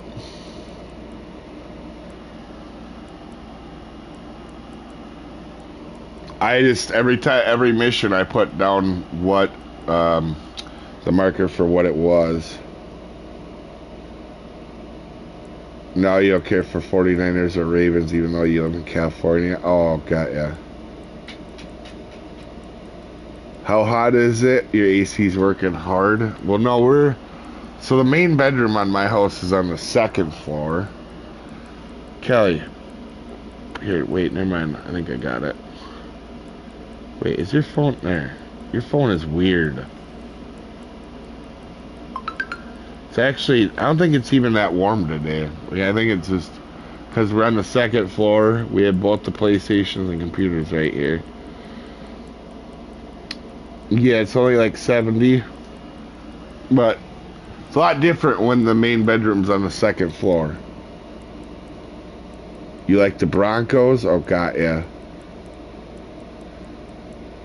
I just every mission I put down what the marker for what it was. Now you don't care for 49ers or Ravens even though you live in California. Oh, got ya. How hot is it? Your AC's working hard? Well, no, so the main bedroom on my house is on the second floor. Kelly. Here, wait, never mind. I think I got it. Wait, is your phone there? Your phone is weird. It's actually, I don't think it's even that warm today. I think it's just because we're on the second floor. We have both the PlayStations and computers right here. Yeah, it's only like 70. But it's a lot different when the main bedroom's on the second floor. You like the Broncos? Oh, got ya.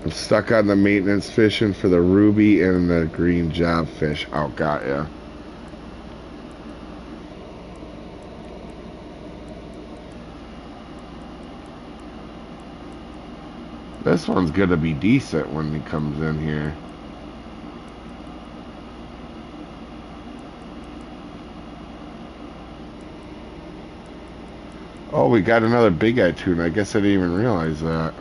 I'm stuck on the maintenance fishing for the ruby and the green job fish. Oh, got ya. This one's gonna be decent when he comes in here. Oh, we got another big eye tuna. I guess I didn't even realize that.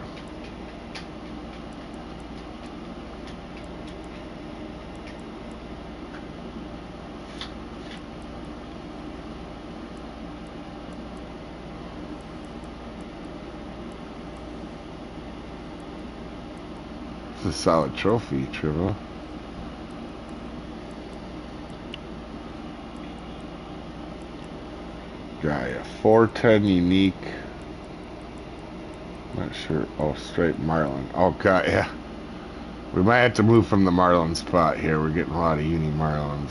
It's a solid trophy, Trevor. Got ya. 410 unique. Not sure. Oh, straight marlin. Oh, got ya. We might have to move from the marlin spot here. We're getting a lot of uni marlins.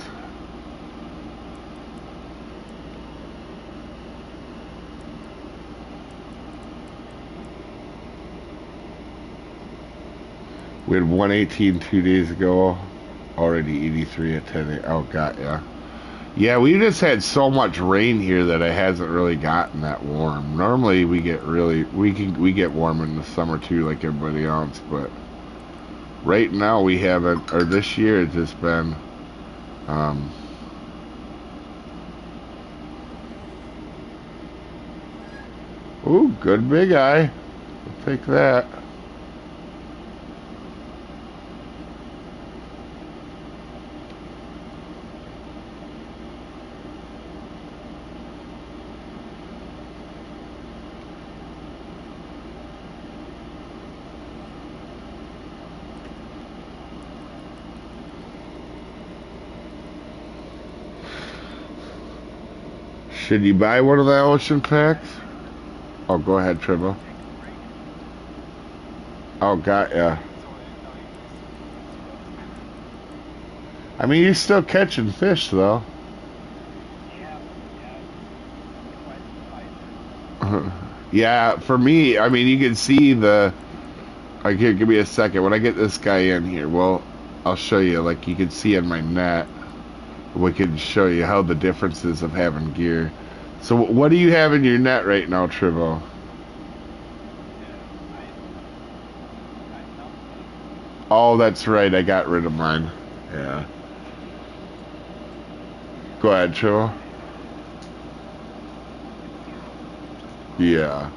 We had 118 2 days ago. Already 83 at 10. Oh, got ya. Yeah, we just had so much rain here that it hasn't really gotten that warm. Normally we get we get warm in the summer too, like everybody else. But right now we haven't. Or this year it's just been. Ooh, good big eye. I'll take that. Should you buy one of the ocean packs? Oh, go ahead, Tribble. Oh, got ya. I mean, you're still catching fish, though. Yeah, for me, I mean, you can see the... Like, here, give me a second. When I get this guy in here, well, I'll show you. Like, you can see in my net, we can show you how the differences of having gear. So, what do you have in your net right now, Tribble? Oh, that's right. I got rid of mine. Yeah. Go ahead, Tribble. Yeah.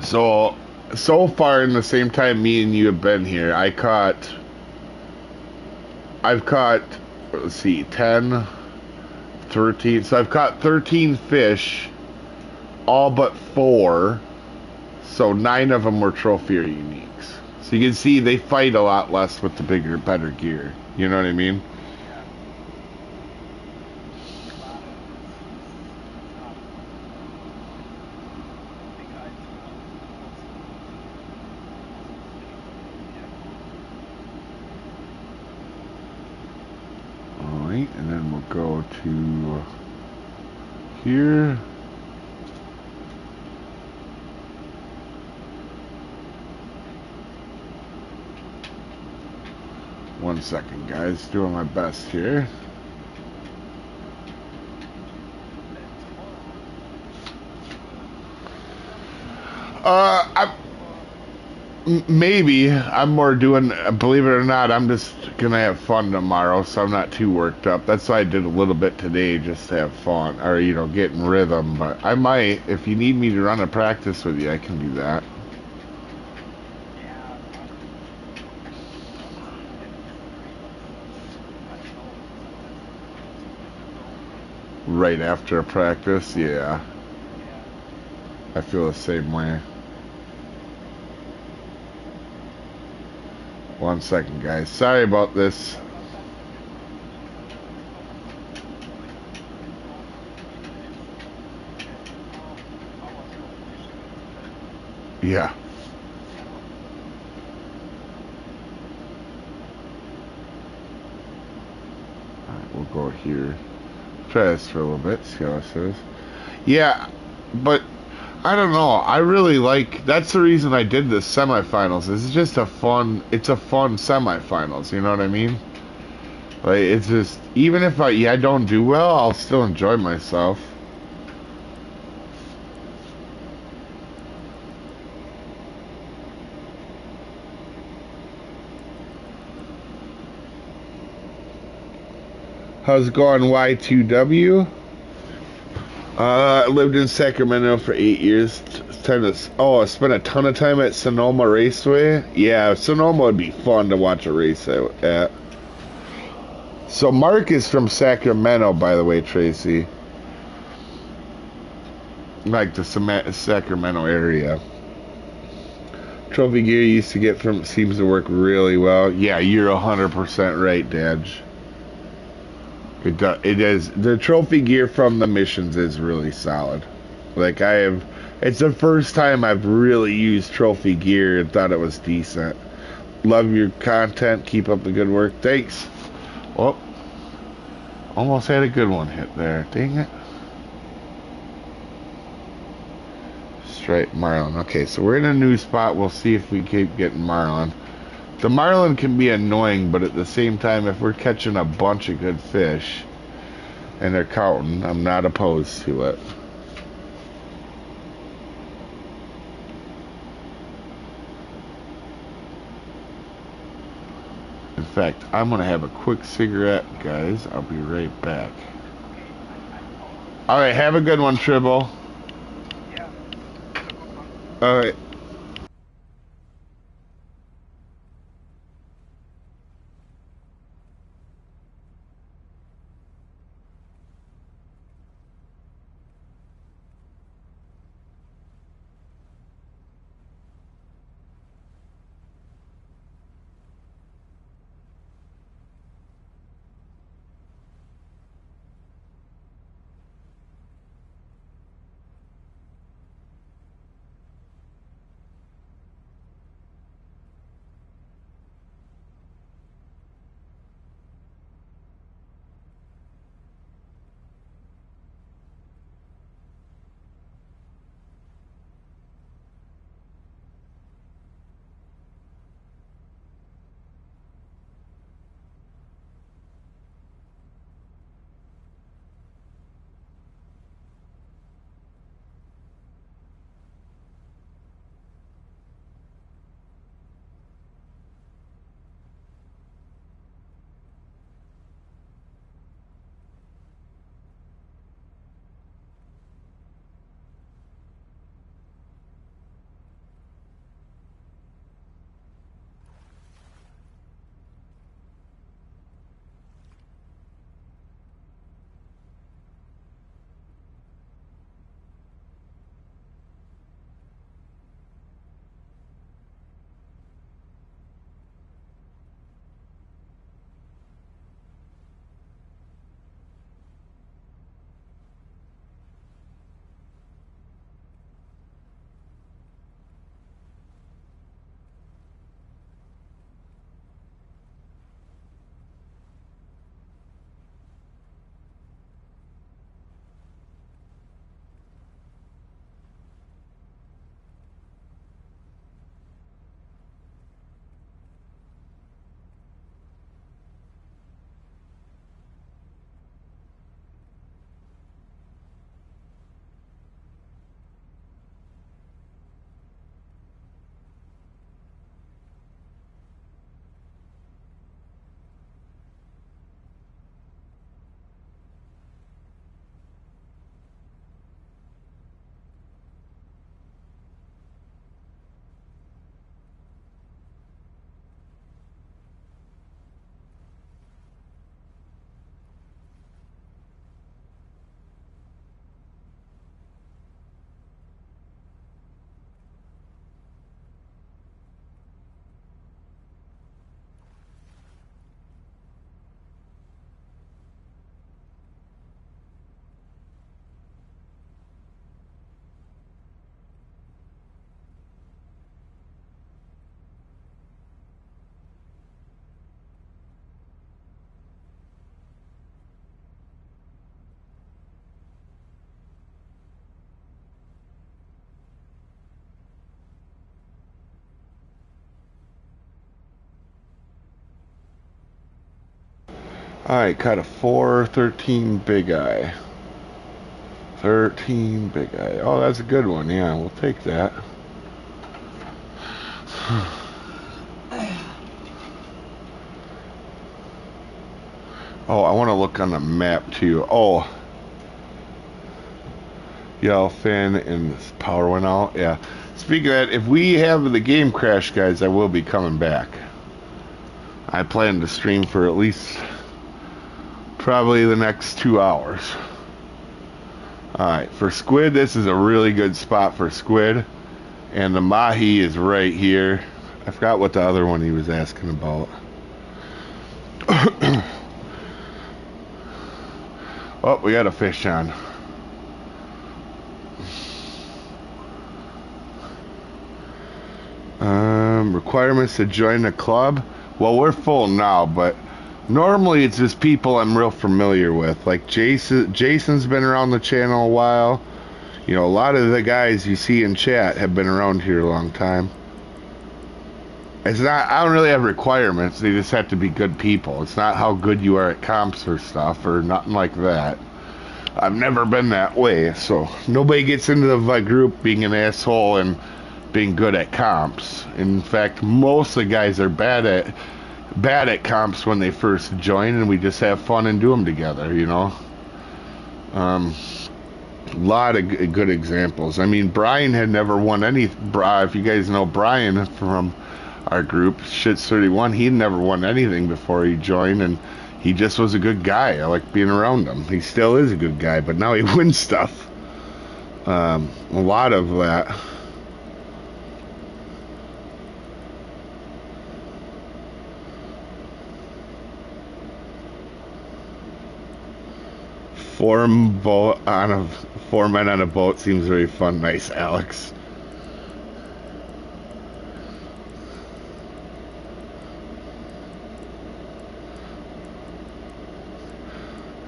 So far in the same time me and you have been here, I've caught, let's see, 10, 13. So I've caught 13 fish, all but 4. So 9 of them were trophy or uniques. So you can see they fight a lot less with the bigger, better gear. You know what I mean? Alright, and then we'll go to here. One second, guys. Doing my best here. Maybe. I'm more doing, believe it or not, I'm just gonna have fun tomorrow, so I'm not too worked up. That's why I did a little bit today, just to have fun, or, you know, get in rhythm. But I might, if you need me to run a practice with you, I can do that. Right after a practice, yeah. I feel the same way. One second, guys. Sorry about this. Yeah. Alright, we'll go here. Try this for a little bit, see how it says. Yeah, but I don't know. I really like. That's the reason I did this semifinals. It's just a fun. It's a fun semifinals. You know what I mean? Like, it's just, even if I don't do well, I'll still enjoy myself. How's it going, Y2W? I lived in Sacramento for 8 years. I spent a ton of time at Sonoma Raceway. Yeah, Sonoma would be fun to watch a race at. So Mark is from Sacramento, by the way, Tracy. Like the Sacramento area. Trophy gear you used to get from seems to work really well. Yeah, you're 100% right, Dadge. It does. It is. The trophy gear from the missions is really solid. Like, it's the first time I've really used trophy gear and thought it was decent. Love your content. Keep up the good work. Thanks. Oh, almost had a good one hit there. Dang it. Straight marlin. Okay, so we're in a new spot. We'll see if we keep getting marlin. The marlin can be annoying, but at the same time, if we're catching a bunch of good fish and they're counting, I'm not opposed to it. In fact, I'm going to have a quick cigarette, guys. I'll be right back. Alright, have a good one, Tribble. Alright. Alright, caught a 413 big eye. 13 big eye. Oh, that's a good one. Yeah, we'll take that. Oh, I want to look on the map too. Oh, yellowfin and this power went out. Yeah. Speaking of that, if we have the game crash, guys, I will be coming back. I plan to stream for at least probably the next 2 hours. Alright, for squid, this is a really good spot for squid. And the mahi is right here. I forgot what the other one he was asking about. Oh, we got a fish on. Requirements to join the club. Well, we're full now, but normally it's just people I'm real familiar with. Like Jason's been around the channel a while. You know, a lot of the guys you see in chat have been around here a long time. It's not, I don't really have requirements. They just have to be good people. It's not how good you are at comps or stuff or nothing like that. I've never been that way, so nobody gets into the group being an asshole and being good at comps. In fact, most of the guys are bad at comps when they first join, and we just have fun and do them together, you know. A lot of good examples. I mean, Brian had never won any. If you guys know Brian from our group, Shits 31, he'd never won anything before he joined, and he just was a good guy. I like being around him. He still is a good guy, but now he wins stuff. A lot of that. Four men on a boat seems very fun. Nice, Alex.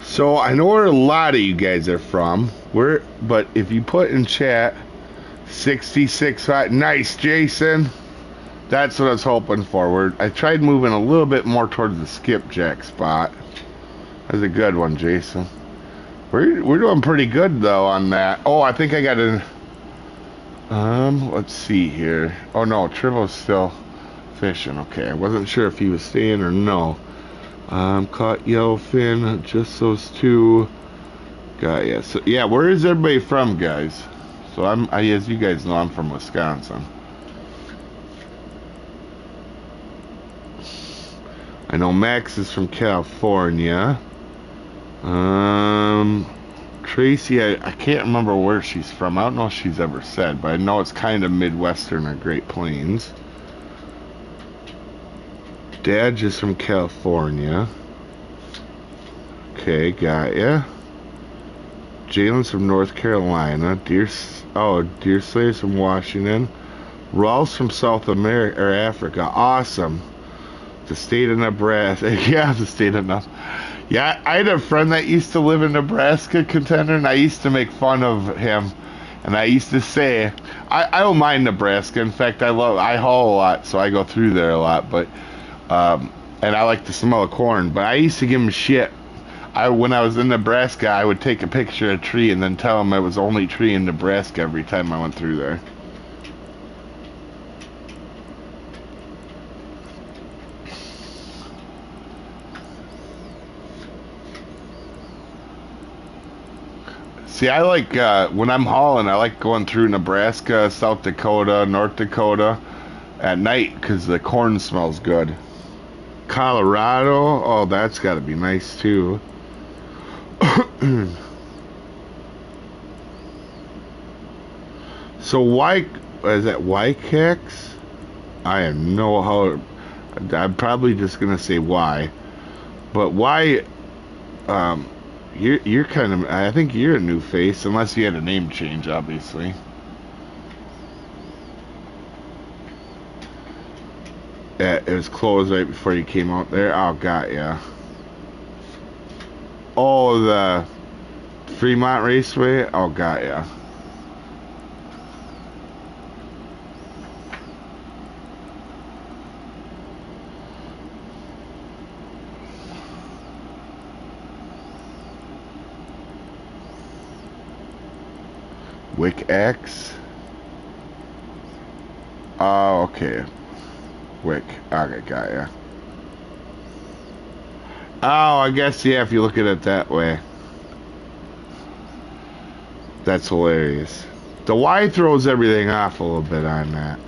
So I know where a lot of you guys are from. But if you put in chat 66, nice, Jason. That's what I was hoping for. I tried moving a little bit more towards the skipjack spot. That's a good one, Jason. We're doing pretty good though on that. Oh, I think I got a. Let's see here. Oh no, Trivo's still fishing. Okay, I wasn't sure if he was staying or no. Caught yellowfin. Just those two. Got yeah. So yeah, where is everybody from, guys? So as you guys know, I'm from Wisconsin. I know Max is from California. Tracy, I can't remember where she's from. I don't know if she's ever said, but I know it's kind of Midwestern or Great Plains. Dad just from California. Okay, got ya. Jalen's from North Carolina. Deerslayer's from Washington. Ralph's from South America or Africa. Awesome. The state of Nebraska. Yeah, the state of Nebraska. Yeah, I had a friend that used to live in Nebraska, Contender, and I used to make fun of him. And I used to say, I don't mind Nebraska. In fact, I haul a lot, so I go through there a lot. But and I like the smell of corn. But I used to give him shit. When I was in Nebraska, I would take a picture of a tree and then tell him it was the only tree in Nebraska every time I went through there. See, I like, when I'm hauling, I like going through Nebraska, South Dakota, North Dakota at night because the corn smells good. Colorado, oh, that's got to be nice too. So why, is that Wykex? I have no how, I'm probably just going to say why. But why, You're kind of, I think you're a new face, unless you had a name change, obviously. Yeah, it was closed right before you came out there. Oh, got ya. Oh, the Fremont Raceway? Oh, got ya. Wick X. Oh, okay. Wick. Okay, got ya. Oh, I guess, yeah, if you look at it that way. That's hilarious. The Y throws everything off a little bit on that.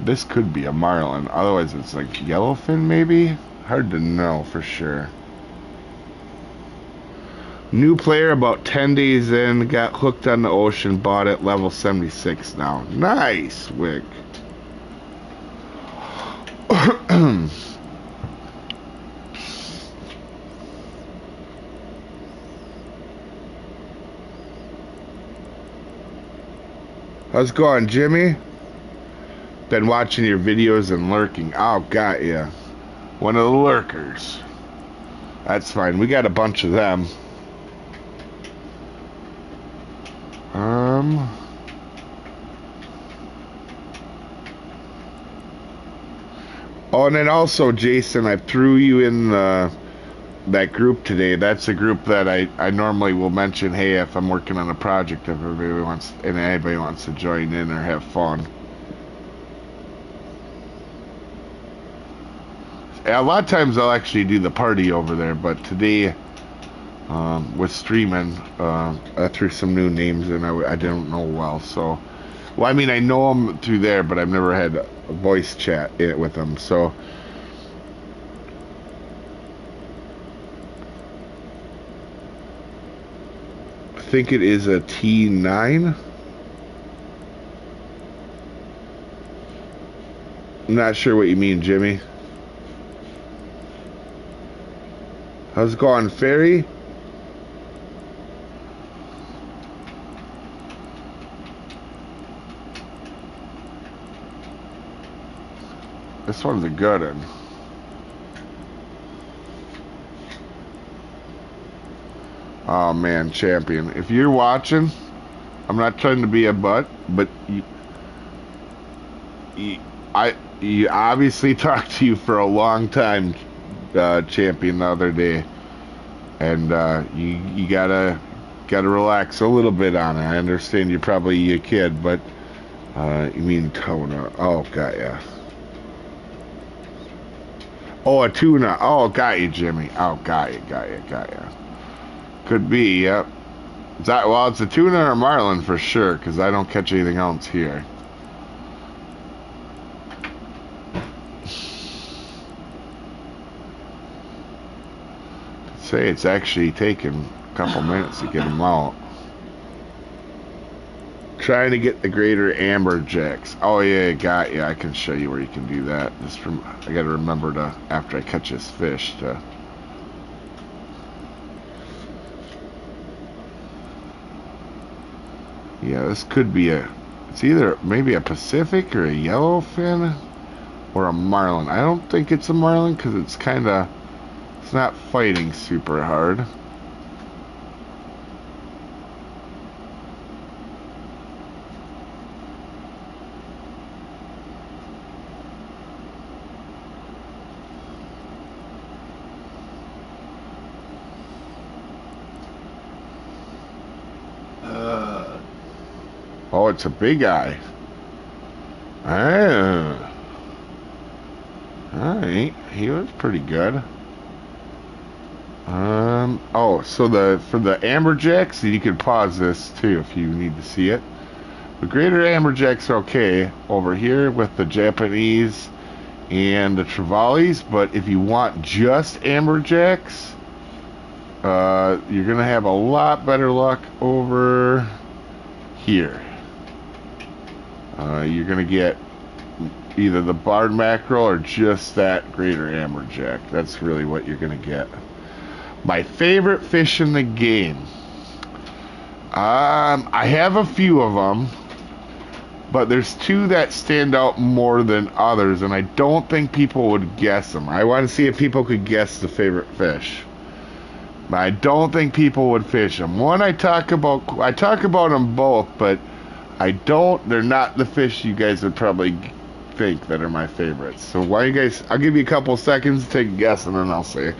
This could be a marlin. Otherwise, it's like yellowfin, maybe? Hard to know for sure. New player about 10 days in, got hooked on the ocean, bought it, level 76 now. Nice, Wick. How's it going, Jimmy? Been watching your videos and lurking. Oh, got ya. One of the lurkers. That's fine. We got a bunch of them. Oh, and then also, Jason, I threw you in that group today. That's a group that I normally will mention, hey, if I'm working on a project, if anybody wants to join in or have fun. A lot of times I'll actually do the party over there, but today, with streaming, I threw some new names in I didn't know well, so... Well, I mean, I know them through there, but I've never had a voice chat with them, so... I think it is a T9. I'm not sure what you mean, Jimmy. How's it going, Ferry? This one's a good one. Oh man, champion. If you're watching, I'm not trying to be a butt, but you obviously talked to you for a long time, champion, the other day, and you gotta relax a little bit on it. I understand you're probably a kid, but you mean tuna? Oh, got ya. Oh, a tuna. Oh, got you, Jimmy. Oh, got you. Could be, yep. Well, it's a tuna or a marlin for sure, because I don't catch anything else here. Say it's actually taken a couple minutes to get them out. Trying to get the greater amberjacks. Oh yeah, got you. I can show you where you can do that. I gotta remember to, after I catch this fish, to... Yeah, this could be it's either maybe a Pacific or a yellowfin or a marlin. I don't think it's a marlin because it's not fighting super hard. Oh, it's a big eye. Alright, he was pretty good. Oh, so for the amberjacks, you can pause this too if you need to see it. The greater amberjacks are okay over here with the Japanese and the trevallies, but if you want just amberjacks, you're gonna have a lot better luck over here. You're gonna get either the barred mackerel or just that greater amberjack. That's really what you're gonna get. My favorite fish in the game. I have a few of them, but there's two that stand out more than others, and I don't think people would guess them. I want to see if people could guess the favorite fish. But I don't think people would fish them. One I talk about them both, but they're not the fish you guys would probably think that are my favorites. So why you guys, I'll give you a couple seconds to take a guess and then I'll say.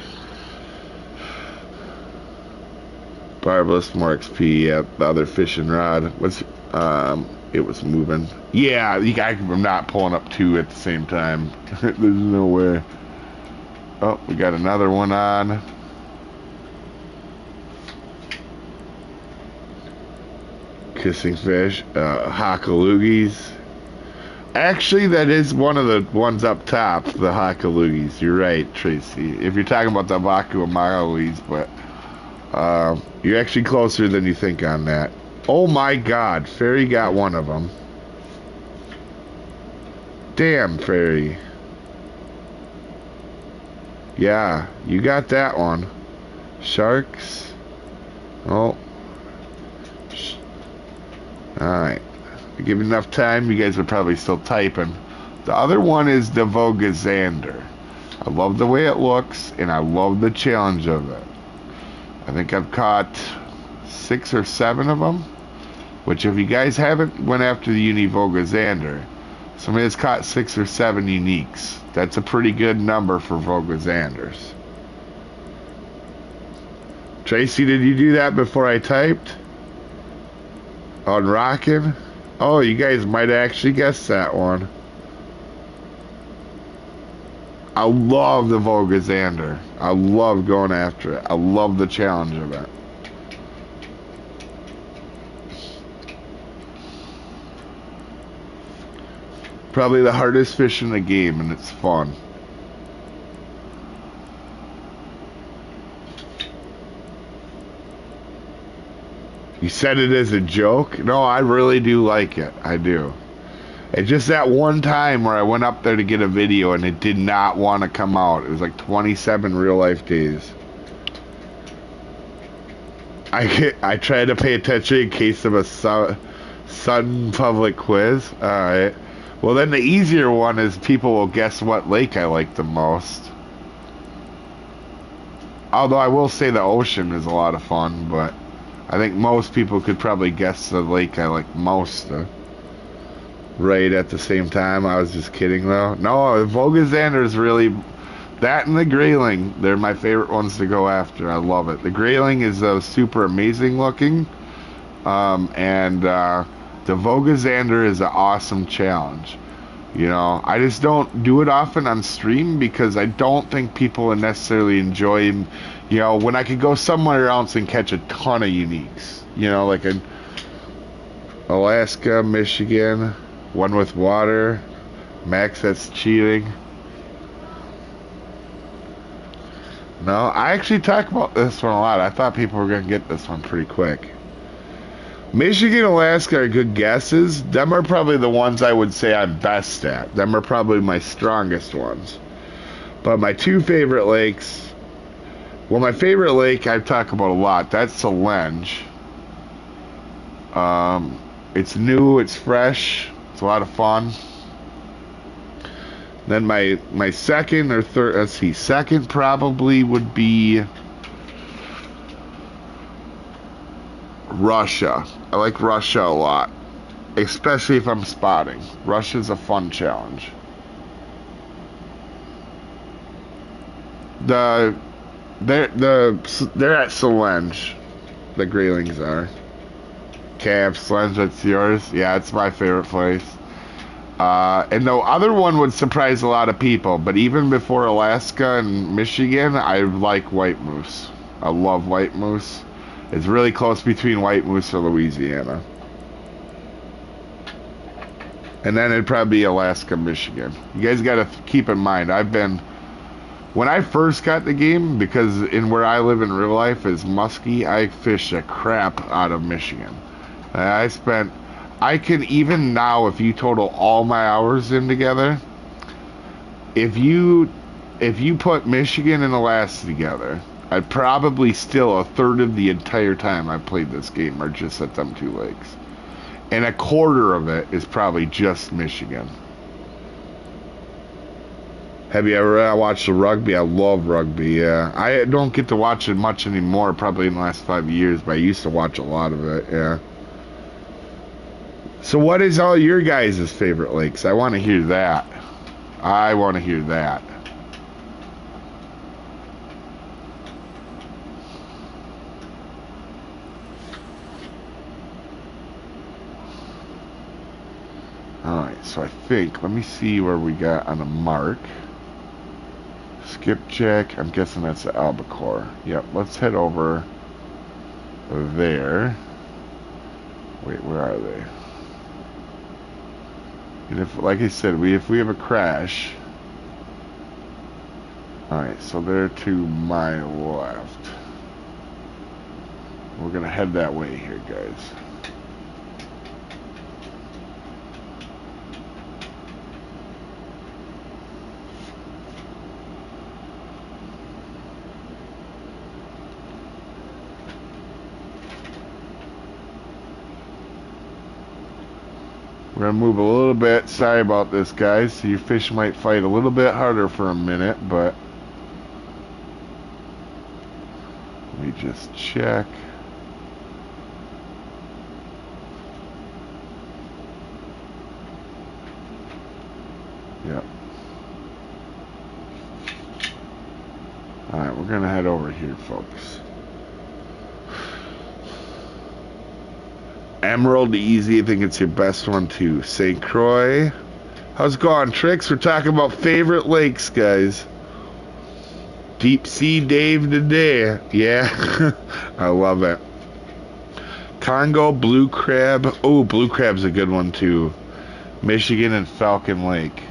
Barbless, more XP, yeah, the other fishing rod. It was moving. Yeah, I'm not pulling up two at the same time. There's no way. Oh, we got another one on. Kissing fish, hockaloogies. Actually, that is one of the ones up top, the hockaloogies. You're right, Tracy. If you're talking about the vacu amalis, but you're actually closer than you think on that. Oh my God, Fairy got one of them. Damn, Fairy. Yeah, you got that one. Sharks. Oh. Alright. Give it enough time, you guys are probably still typing. The other one is the Vogazander. I love the way it looks, and I love the challenge of it. I think I've caught 6 or 7 of them. Which, if you guys haven't went after the Uni Vogazander, somebody has caught 6 or 7 uniques. That's a pretty good number for Vogazanders. Tracy, did you do that before I typed? On Rockin'? Oh, you guys might actually guess that one. I love the Vogazander. I love going after it. I love the challenge of it. Probably the hardest fish in the game, and it's fun. You said it as a joke? No, I really do like it. I do. It's just that one time where I went up there to get a video and it did not want to come out. It was like 27 real life days. I tried to pay attention in case of a sudden public quiz. Alright. Well, then the easier one is people will guess what lake I like the most. Although I will say the ocean is a lot of fun, but I think most people could probably guess the lake I like most. Right at the same time. I was just kidding though. No, Vogazander is really... That and the grayling, they're my favorite ones to go after. I love it. The grayling is super amazing looking. The Vogazander is an awesome challenge. You know, I just don't do it often on stream because I don't think people would necessarily enjoy, you know, when I could go somewhere else and catch a ton of uniques. You know, like in Alaska, Michigan, one with water. Max, that's cheating. No, I actually talk about this one a lot. I thought people were going to get this one pretty quick. Michigan, Alaska are good guesses. Them are probably the ones I would say I'm best at. Them are probably my strongest ones. But my two favorite lakes... Well, my favorite lake I've talked about a lot. That's Solenge. It's new, it's fresh, it's a lot of fun. Then my second or third... Let's see. Second probably would be... Russia. I like Russia a lot, especially if I'm spotting. Russia's a fun challenge. They're at Solenge. The graylings are. Cab, Solenge, that's yours. Yeah, it's my favorite place. And the other one would surprise a lot of people, but even before Alaska and Michigan, I like white moose. I love white moose. It's really close between white moose or Louisiana. And then it'd probably be Alaska, Michigan. You guys got to keep in mind, when I first got the game, because in where I live in real life is musky, I fished a crap out of Michigan. I can even now, if you total all my hours in together, if you put Michigan and Alaska together, I'd probably still a third of the entire time I played this game are just at them two lakes. And a quarter of it is probably just Michigan. Have you ever watched the rugby? I love rugby, yeah. I don't get to watch it much anymore, probably in the last 5 years, but I used to watch a lot of it, yeah. So what is all your guys' favorite lakes? I want to hear that. I want to hear that. Alright, so I think, let me see where we got on a mark. Skipjack, I'm guessing that's the albacore. Yep, let's head over there. Wait, where are they? And if, like I said, if we have a crash. Alright, so they're to my left. We're gonna head that way here, guys. We're gonna move a little bit. Sorry about this, guys. So your fish might fight a little bit harder for a minute, but let me just check. Yep. Alright, we're gonna head over here, folks. Emerald Easy, I think it's your best one too. St. Croix. How's it going, Tricks? We're talking about favorite lakes, guys. Deep Sea Dave today. Yeah. I love it. Congo, Blue Crab. Oh, Blue Crab's a good one too. Michigan and Falcon Lake.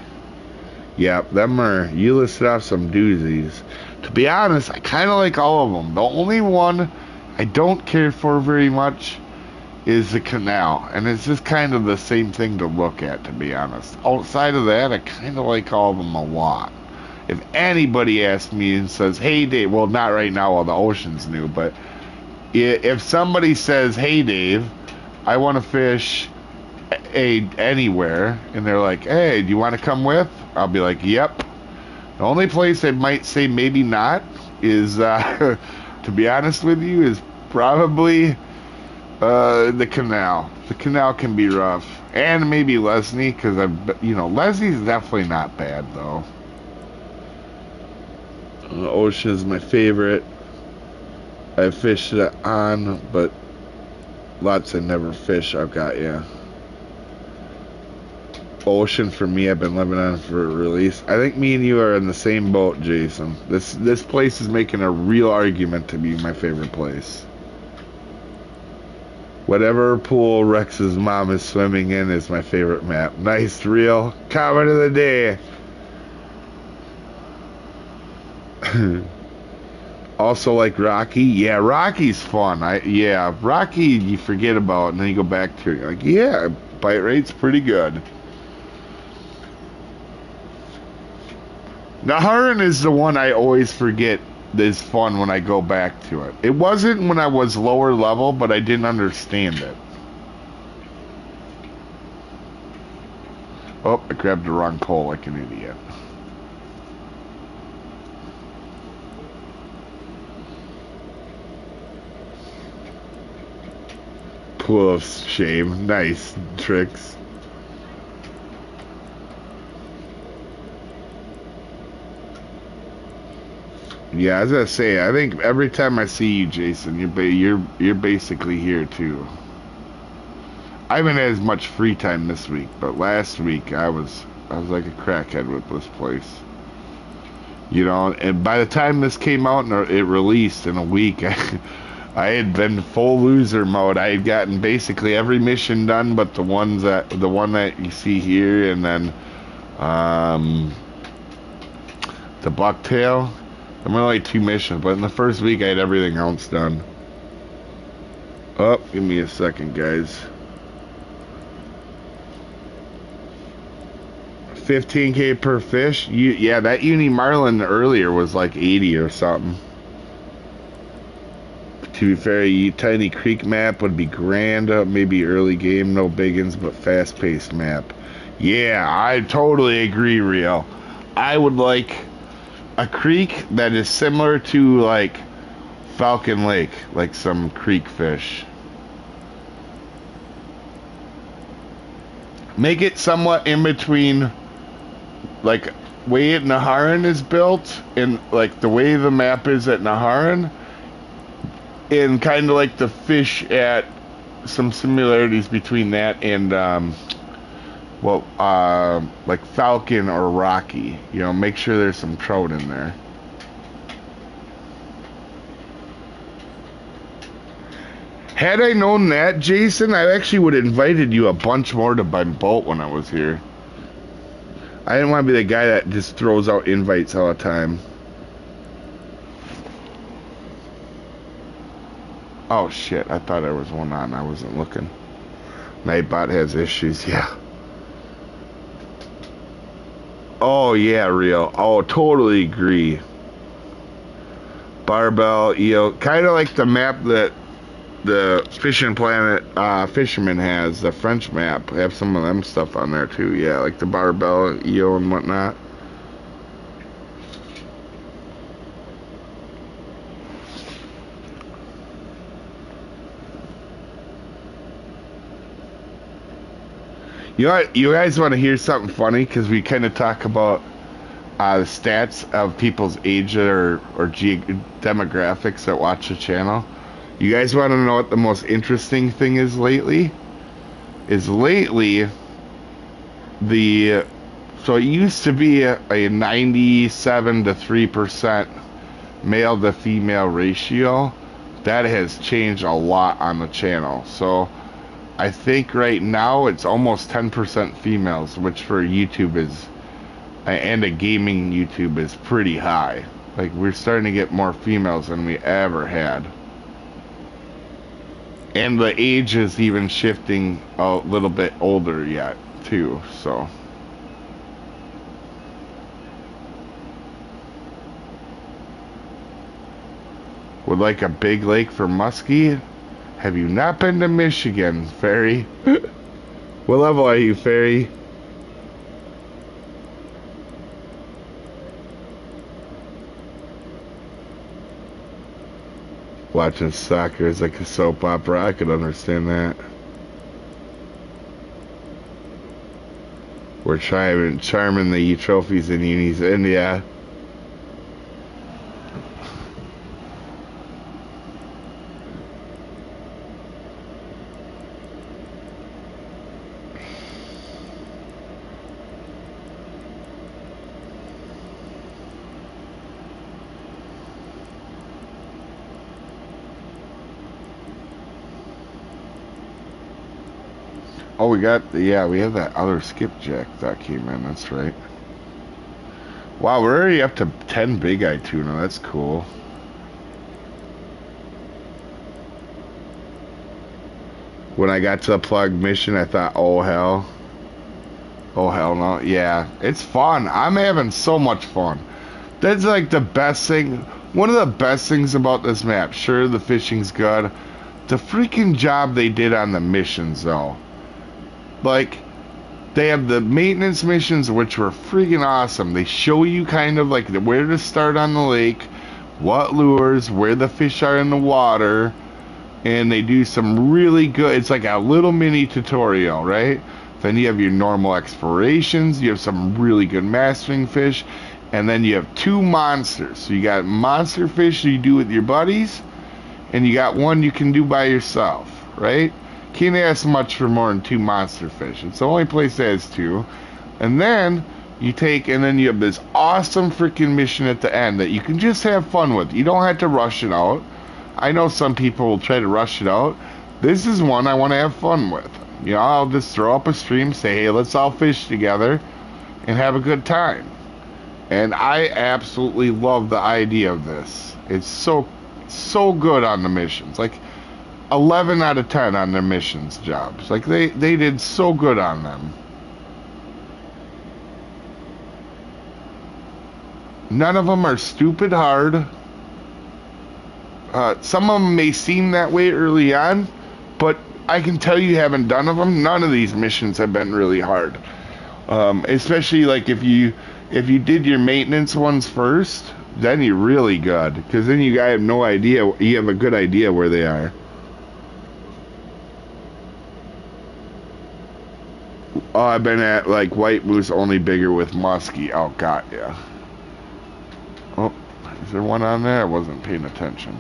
Yep, them are, you listed off some doozies. To be honest, I kind of like all of them. The only one I don't care for very much is the canal, and it's just kind of the same thing to look at, to be honest. Outside of that, I kind of like all of them a lot. If anybody asks me and says, hey Dave, well, not right now while the ocean's new, but if somebody says, hey Dave, I want to fish anywhere, and they're like, hey, do you want to come with? I'll be like, yep. The only place I might say maybe not is, to be honest with you, is probably the canal. The canal can be rough. And maybe Leslie, because Leslie's definitely not bad, though. The ocean is my favorite. I fished it on, but lots I never fish. I've got, yeah. Ocean for me, I've been living on for a release. I think me and you are in the same boat, Jason. This place is making a real argument to be my favorite place. Whatever pool Rex's mom is swimming in is my favorite map. Nice, real comment of the day. Also like Rocky. Yeah, Rocky's fun. Rocky you forget about and then you go back to it. You're like, yeah, bite rate's pretty good. Naharan is the one I always forget is fun when I go back to it. It wasn't when I was lower level, but I didn't understand it. Oh, I grabbed the wrong pole like an idiot. Pool of shame. Nice, Tricks. Yeah, I was gonna say, I think every time I see you, Jason, you're basically here too. I haven't had as much free time this week, but last week I was like a crackhead with this place. You know, and by the time this came out and it released in a week, I had been full loser mode. I had gotten basically every mission done, but the one that you see here, and then the bucktail. I'm only like 2 missions, but in the first week I had everything else done. Oh, give me a second, guys. 15K per fish? Yeah, that uni marlin earlier was like 80 or something. To be fair, tiny creek map would be grand. Maybe early game, no biggins, but fast-paced map. Yeah, I totally agree, Real. I would like a creek that is similar to like Falcon Lake, like some creek fish. make it somewhat in between, like, way Naharan is built and like the way the map is at Naharan, and kind of like the fish at some similarities between that and like Falcon or Rocky. You know, make sure there's some trout in there. Had I known that, Jason, I actually would have invited you a bunch more to my boat when I was here. I didn't want to be the guy that just throws out invites all the time. Oh shit, I thought there was one on. I wasn't looking. Nightbot has issues, yeah. Oh yeah, real. Oh, totally agree. Barbell, eel, kind of like the map that the Fishing Planet fisherman has, the French map. Have some of them stuff on there too, yeah, like the barbell, eel, and whatnot. You know what, you guys want to hear something funny? Because we kind of talk about the stats of people's age or demographics that watch the channel. You guys want to know what the most interesting thing is lately? So it used to be a 97 to 3% male to female ratio. That has changed a lot on the channel. So I think right now it's almost 10% females, which for YouTube is, and a gaming YouTube is pretty high. Like, we're starting to get more females than we ever had. And the age is even shifting a little bit older yet, too, so. Would like a big lake for muskie? Have you not been to Michigan, Fairy? What level are you, Fairy? Watching soccer is like a soap opera. I could understand that. We're charming the trophies in unis, and yeah. Oh, we have that other skipjack that came in, that's right. Wow, we're already up to 10 big eye tuna, that's cool. When I got to the plug mission, I thought, oh hell. Oh hell no, yeah, it's fun. I'm having so much fun. That's like the best thing, one of the best things about this map. Sure, the fishing's good. The freaking job they did on the missions, though. Like, they have the maintenance missions, which were freaking awesome. They show you kind of like where to start on the lake, what lures, where the fish are in the water, and they do some really good, it's like a little mini tutorial, right? Then you have your normal explorations, you have some really good mastering fish, and then you have two monsters. So you got monster fish you do with your buddies, and you got one you can do by yourself, right? Can't ask much for more than two monster fish. It's the only place that has two. And then you have this awesome freaking mission at the end that you can just have fun with. You don't have to rush it out. I know some people will try to rush it out. This is one I want to have fun with. You know, I'll just throw up a stream, say, hey, let's all fish together and have a good time. And I absolutely love the idea of this. It's so good on the missions. Like, 11 out of 10 on their missions jobs. Like, they did so good on them. None of them are stupid hard. Some of them may seem that way early on, but I can tell you, having done of them, none of these missions have been really hard. Especially like if you did your maintenance ones first, then you're really good, because then you have no idea. You have a good idea where they are. Oh, I've been at like white moose, only bigger with muskie. Oh, got ya. Oh, is there one on there? I wasn't paying attention.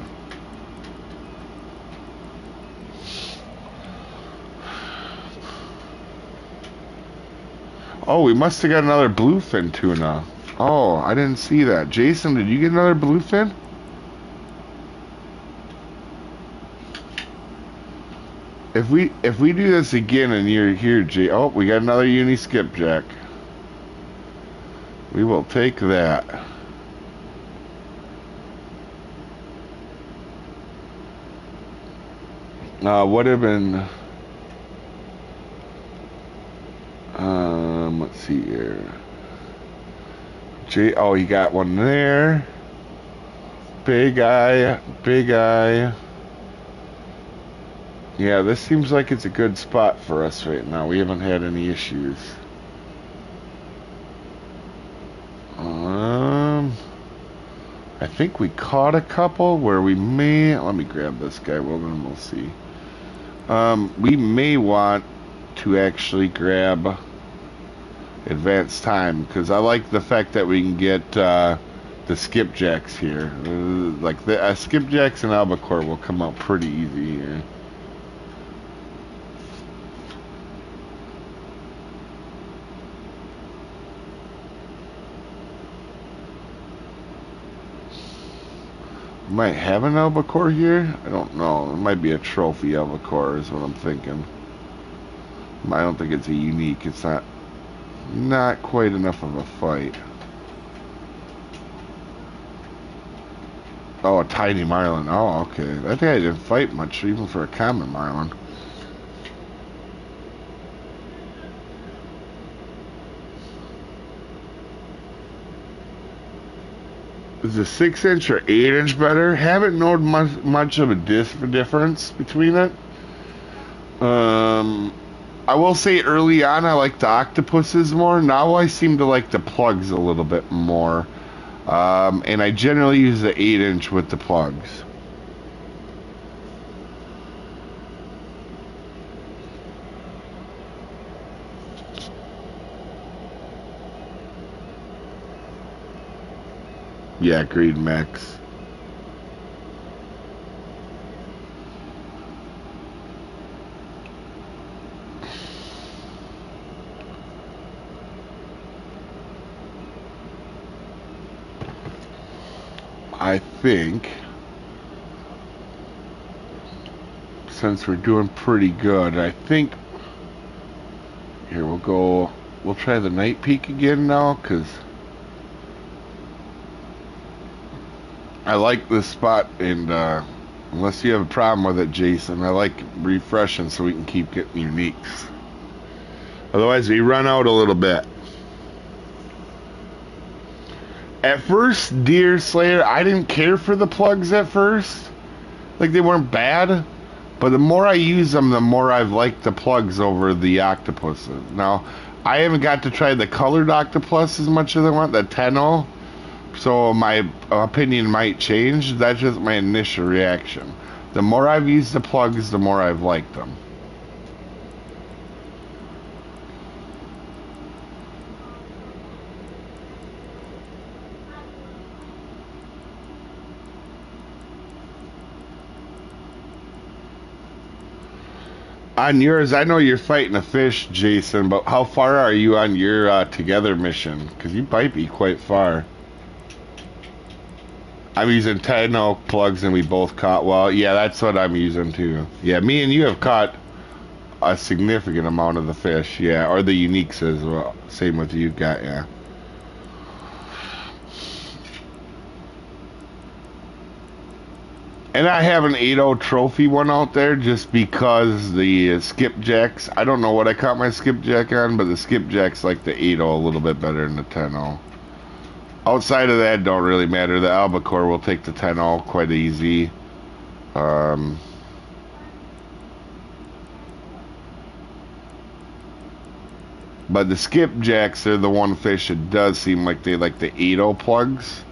Oh, we must have got another bluefin tuna. Oh, I didn't see that. Jason, did you get another bluefin? If we do this again and you're here, Jay. Oh, we got another uni skipjack. We will take that. Would have been. Let's see here. Jay. Oh, you got one there. Big eye, big eye. Yeah, this seems like it's a good spot for us right now. We haven't had any issues. I think we caught a couple where we may... Let me grab this guy, well then we'll see. We may want to actually grab advanced time, because I like the fact that we can get the skipjacks here. Like the skipjacks and albacore will come out pretty easy here. Might have an albacore here. I don't know. It might be a trophy albacore is what I'm thinking. I don't think it's a unique. It's not quite enough of a fight. Oh, a tiny marlin. Oh, okay. I think I didn't fight much, even for a common marlin. Is the 6-inch or 8-inch better? Haven't known much of a difference between it. I will say early on I like the octopuses more. Now I seem to like the plugs a little bit more. And I generally use the 8-inch with the plugs. Yeah, agreed, Max. I think since we're doing pretty good, I think here we'll try the night peak again now, because I like this spot, and unless you have a problem with it, Jason, I like refreshing so we can keep getting uniques. Otherwise we run out a little bit. At first, Deer Slayer, I didn't care for the plugs at first. Like, they weren't bad. But the more I use them, the more I've liked the plugs over the octopuses. Now, I haven't got to try the colored octopus as much as I want, the Tenno. So my opinion might change. That's just my initial reaction. The more I've used the plugs, the more I've liked them. On yours, I know you're fighting a fish, Jason, but how far are you on your together mission? Because you might be quite far. I'm using 10 plugs and we both caught. Well, yeah, that's what I'm using too. Yeah, me and you have caught a significant amount of the fish. Yeah, or the uniques as well. Same with you, got yeah. And I have an 8.0 trophy one out there just because the skipjacks, I don't know what I caught my skipjack on, but the skipjacks like the 8.0 a little bit better than the 10.0. Outside of that, don't really matter. The albacore will take the 10.0 quite easy. But the skipjacks are the one fish that does seem like they like the 8.0 plugs.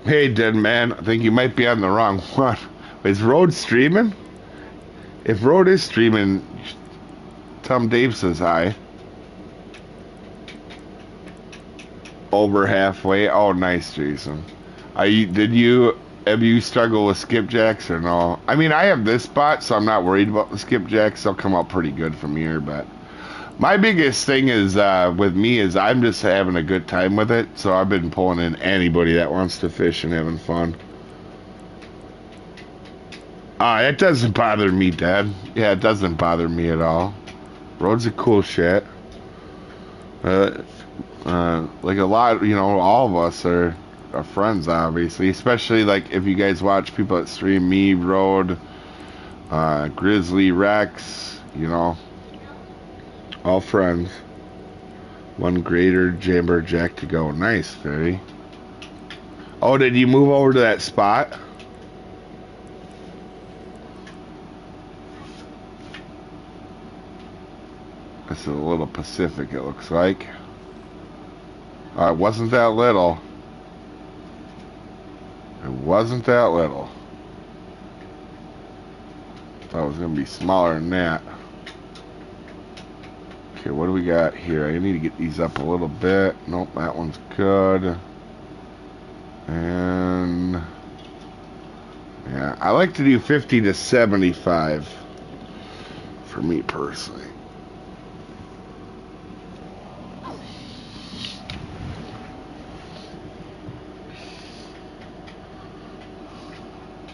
Hey, dead man, I think you might be on the wrong one. Is Road streaming? If Road is streaming, tell him Dave says hi. Over halfway. Oh, nice, Jason. Have you struggled with skipjacks or no? I mean, I have this spot, so I'm not worried about the skipjacks. They'll come out pretty good from here, but my biggest thing is with me is I'm just having a good time with it. So I've been pulling in anybody that wants to fish and having fun. It doesn't bother me, Dad. Yeah, it doesn't bother me at all. Road's a cool shit. Like a lot, all of us are friends, obviously. Especially like if you guys watch people that stream me, Road, Grizzly, Rex, all friends. One greater Jamberjack to go. Nice, Ferry. Oh, did you move over to that spot? This is a little Pacific, it looks like. It wasn't that little. It wasn't that little. Thought it was going to be smaller than that. Okay, what do we got here? I need to get these up a little bit. Nope, that one's good. And yeah, I like to do 50 to 75 for me personally.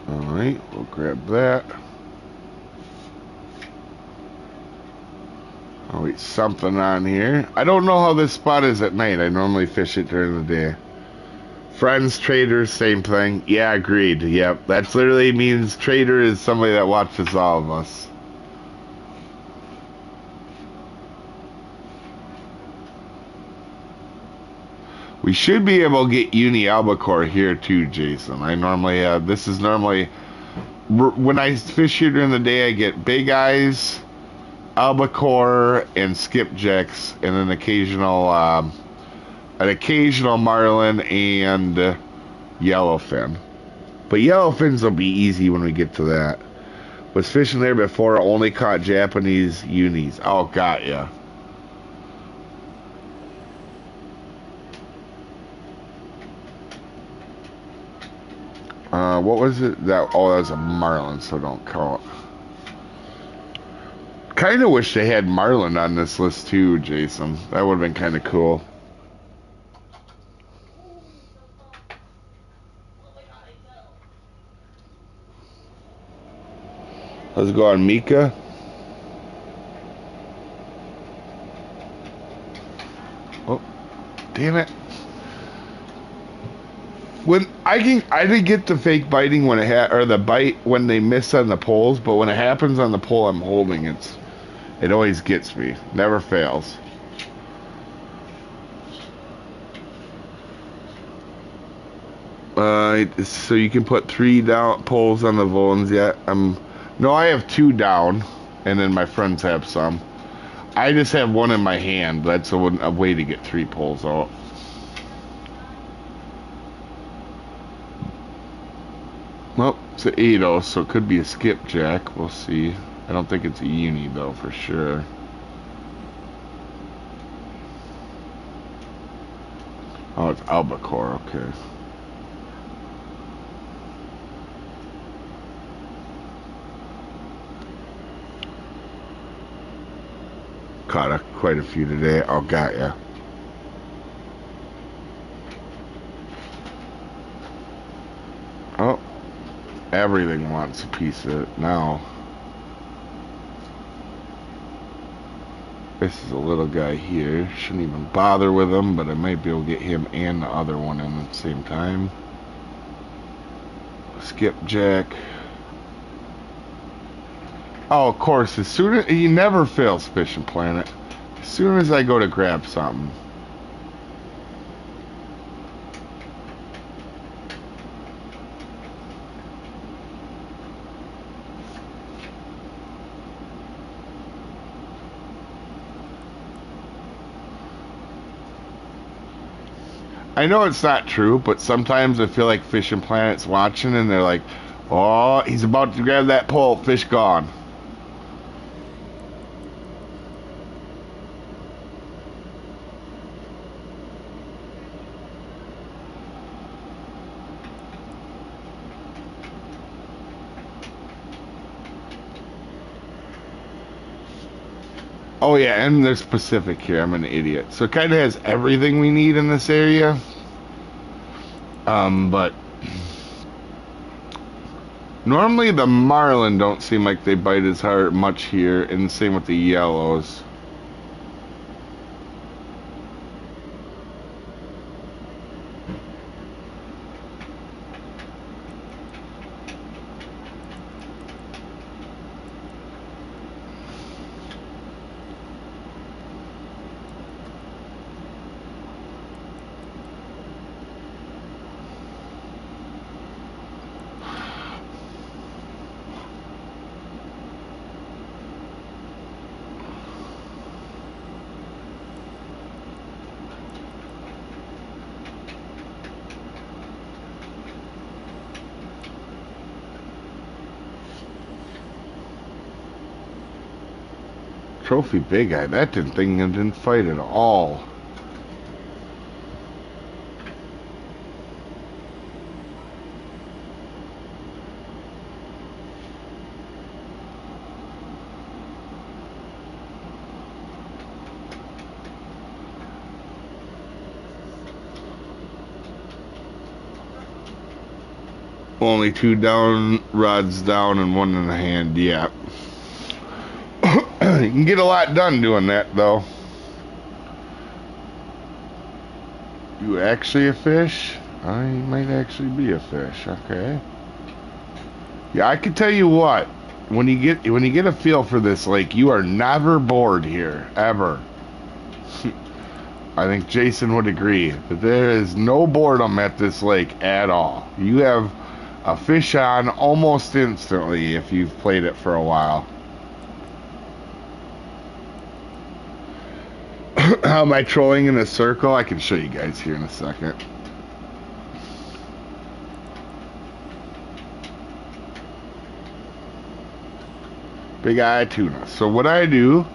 Alright, we'll grab that. Oh, wait, something on here. I don't know how this spot is at night. I normally fish it during the day. Friends, traders, same thing. Yeah, agreed. Yep, that literally means trader is somebody that watches all of us. We should be able to get uni albacore here too, Jason. I normally this is normally when I fish here during the day. I get big eyes, albacore, and skipjacks, and an occasional marlin and yellowfin. But yellowfins will be easy when we get to that. Was fishing there before, only caught Japanese unis. Oh, got ya. What was it? That was a marlin, so don't call it. Kind of wish they had marlin on this list too, Jason. That would have been kind of cool. Let's go on Mika. Oh, damn it. When I did get the fake biting when or the bite when they miss on the poles, but when it happens on the pole I'm holding, it always gets me. Never fails. So you can put 3 down poles on the Volans yet? No, I have 2 down, and then my friends have some. I just have 1 in my hand. That's a way to get 3 poles out. Well, it's an 8-0, so it could be a skipjack. We'll see. I don't think it's a uni, though, for sure. Oh, it's albacore, okay. Caught quite a few today. Oh, got ya. Oh. Everything wants a piece of it now. This is a little guy here. Shouldn't even bother with him, but I might be able to get him and the other one in at the same time. Skipjack. Oh, of course, as soon as he never fails, Fishing Planet. As soon as I go to grab something. I know it's not true, but sometimes I feel like Fishing Planet's watching and they're like, Oh, he's about to grab that pole. Fish gone. Oh yeah, and there's Pacific here. I'm an idiot. So it kind of has everything we need in this area. But normally the marlin don't seem like they bite as hard much here, and the same with the yellows. Trophy big eye. That thing didn't fight at all. Only 2 down, rods down, and 1 in the hand. Yeah. You can get a lot done doing that, though. You actually a fish? I might actually be a fish. Okay. Yeah, I can tell you what. When you get a feel for this lake, you are never bored here ever. I think Jason would agree that there is no boredom at this lake at all. You have a fish on almost instantly if you've played it for a while. How am I trolling in a circle? I can show you guys here in a second. Big eye tuna. So what I do,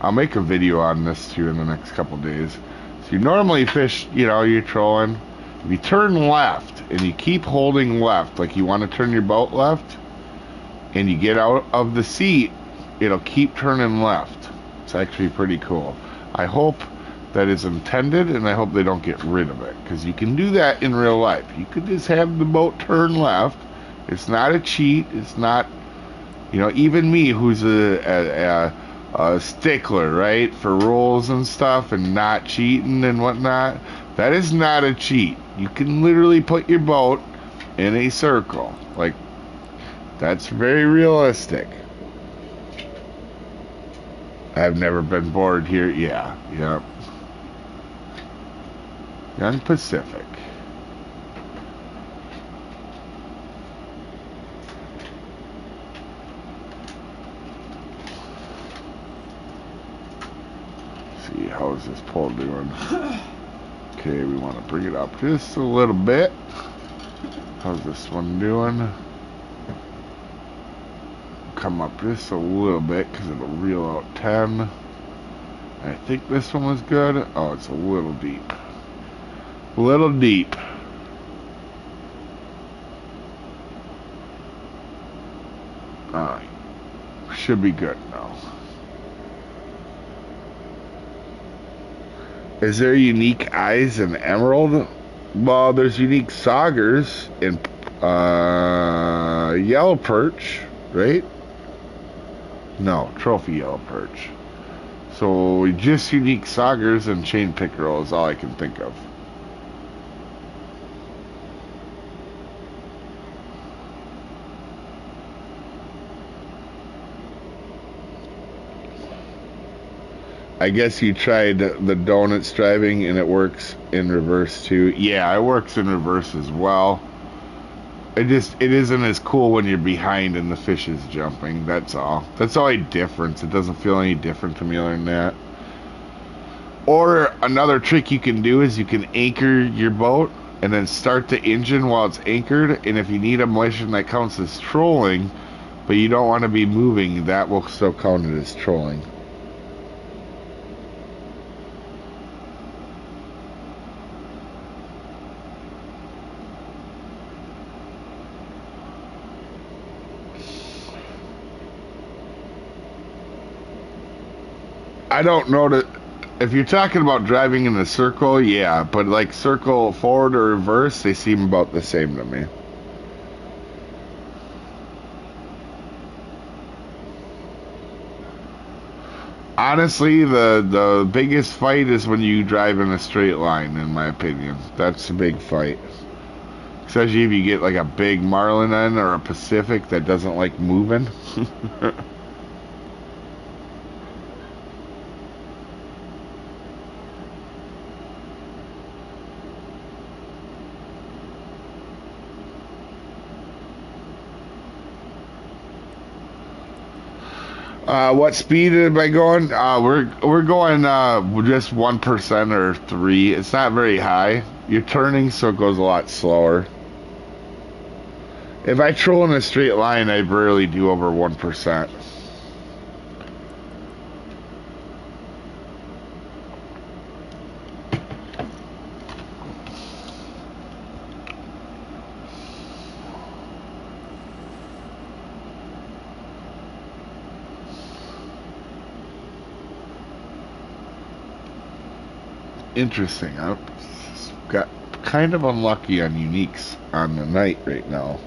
I'll make a video on this too in the next couple days. So you normally fish, you're trolling. If you turn left and you keep holding left, like you want to turn your boat left, and you get out of the seat, it'll keep turning left. It's actually pretty cool. I hope that is intended, and I hope they don't get rid of it, because you can do that in real life. You could just have the boat turn left. It's not a cheat. It's not, even me, who's a stickler, right, for rules and stuff and not cheating and whatnot. That is not a cheat. You can literally put your boat in a circle. Like, that's very realistic. I've never been bored here. Yeah. Young Pacific. Let's see, how is this pole doing? Okay, we want to bring it up just a little bit. How's this one doing? Come up just a little bit because it'll reel out 10. I think this one was good. Oh, it's a little deep. A little deep. Alright. Should be good now. Is there unique eyes in emerald? Well, there's unique saugers in yellow perch, right? No, trophy yellow perch. So just unique saugers and chain pickerel is all I can think of. I guess you tried the donuts driving and it works in reverse too. Yeah, it works in reverse as well. It isn't as cool when you're behind and the fish is jumping. That's all. That's the only difference. It doesn't feel any different to me other than that. Or another trick you can do is you can anchor your boat and then start the engine while it's anchored. And if you need a mission that counts as trolling, but you don't want to be moving, that will still count it as trolling. I don't know that if you're talking about driving in a circle, yeah, but like circle forward or reverse, they seem about the same to me. Honestly, the biggest fight is when you drive in a straight line, in my opinion. That's the big fight. Especially if you get like a big marlin in or a Pacific that doesn't like moving. What speed am I going? We're going just 1% or 3. It's not very high. You're turning, so it goes a lot slower. If I troll in a straight line, I rarely do over 1%. Interesting. I got kind of unlucky on uniques on the night right now.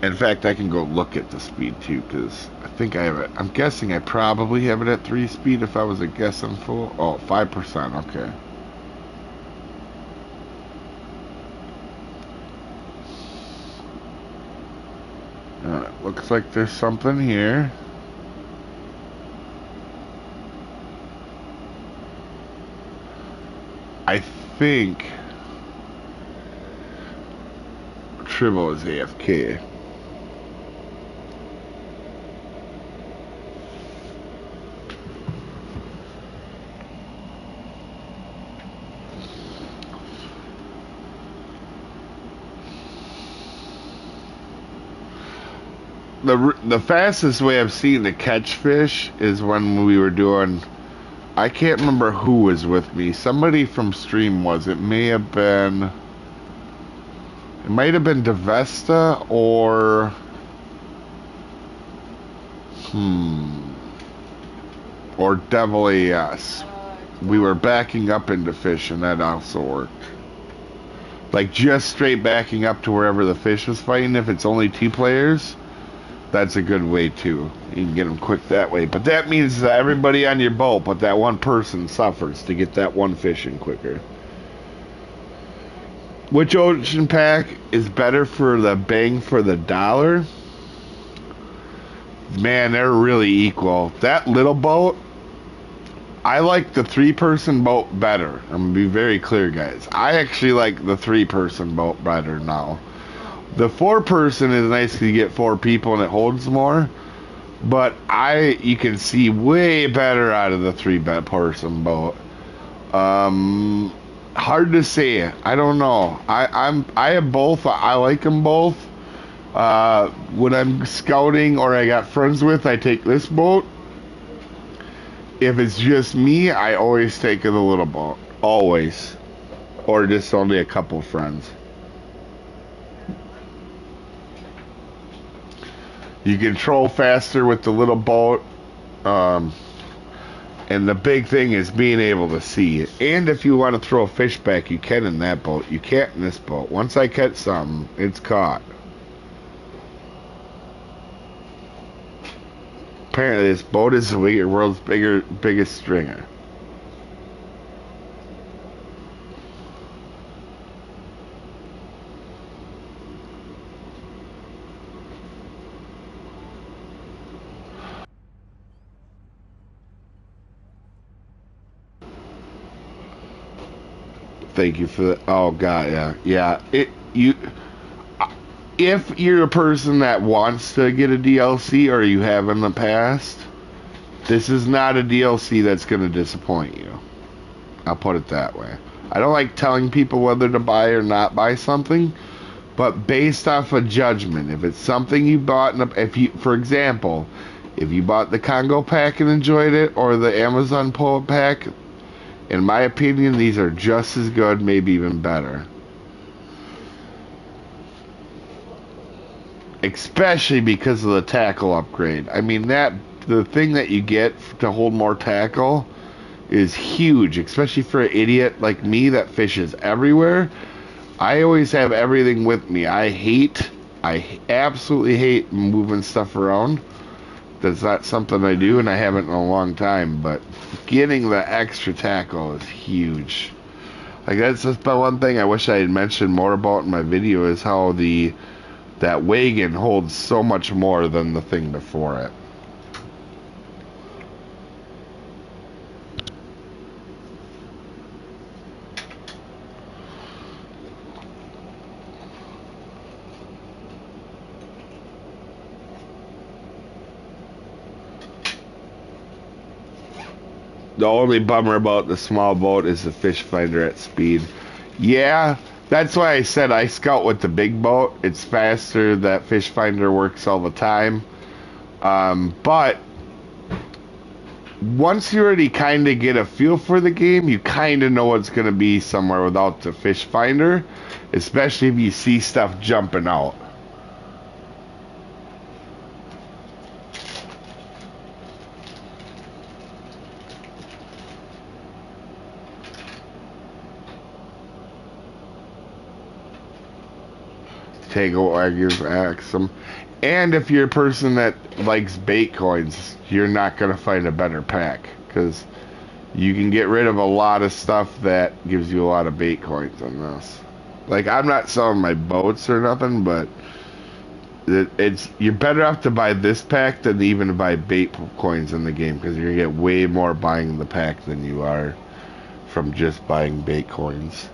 In fact, I can go look at the speed too, because I think I have it. I'm guessing I probably have it at 3 speed if I was a guessing full. Oh, 5%. Okay. Looks like there's something here. I think Tribble is AFK. The fastest way I've seen to catch fish is when we were doing, I can't remember who was with me. Somebody from stream was. It might have been DeVesta or or Devil AS. We were backing up into fish, and that also worked. Like just straight backing up to wherever the fish was fighting. If it's only 2 players, that's a good way too. You can get them quick that way. But that means that everybody on your boat, but that one person suffers to get that one fish in quicker. Which ocean pack is better for the bang for the dollar? Man, they're really equal. That little boat, I like the 3-person boat better. I'm going to be very clear, guys. I actually like the 3-person boat better now. The 4-person is nice because you get 4 people and it holds more. But you can see way better out of the 3-person boat. Hard to say. I don't know. I have both. I like them both. When I'm scouting or I got friends with, I take this boat. If it's just me, I always take the little boat. Always. Or just only a couple friends. You can troll faster with the little boat. And the big thing is being able to see it. And if you want to throw a fish back, you can in that boat. You can't in this boat. Once I catch something, it's caught. Apparently this boat is the world's biggest stringer. Thank you for that. Oh god, yeah. If you're a person that wants to get a DLC or you have in the past, this is not a DLC that's going to disappoint you. I'll put it that way. I don't like telling people whether to buy or not buy something, but based off a judgment. If it's something you bought, if you, for example, if you bought the Congo pack and enjoyed it, or the Amazon Pull pack, in my opinion, these are just as good, maybe even better. Especially because of the tackle upgrade. I mean, the thing that you get to hold more tackle is huge, especially for an idiot like me that fishes everywhere. I always have everything with me. I absolutely hate moving stuff around. That's not something I do, and I haven't in a long time, but getting the extra tackle is huge. Like, that's just the one thing I wish I had mentioned more about in my video, is how that wagon holds so much more than the thing before it. The only bummer about the small boat is the fish finder at speed. Yeah, that's why I said I scout with the big boat. It's faster. That fish finder works all the time. But once you already kind of get a feel for the game, you kind of know what's going to be somewhere without the fish finder, especially if you see stuff jumping out. Tego argues, ask them. And if you're a person that likes bait coins, you're not going to find a better pack, because you can get rid of a lot of stuff that gives you a lot of bait coins on this. Like, I'm not selling my boats or nothing, but you're better off to buy this pack than even to buy bait coins in the game, because you're going to get way more buying the pack than you are from just buying bait coins.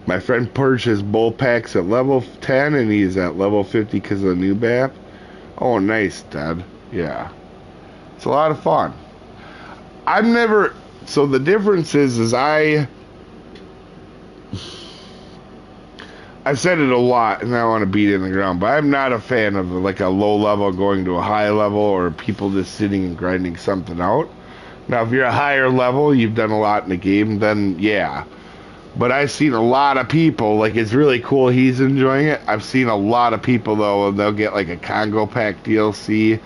My friend purchased bull packs at level 10, and he's at level 50 because of the new map. Oh, nice, Dad. Yeah. It's a lot of fun. So the difference is I've said it a lot, and I don't want to beat it in the ground, but I'm not a fan of like a low level going to a high level, or people just sitting and grinding something out. Now, if you're a higher level, you've done a lot in the game, then yeah. But I've seen a lot of people, like, it's really cool he's enjoying it. I've seen a lot of people, though, they'll get, like, a Congo Pack DLC.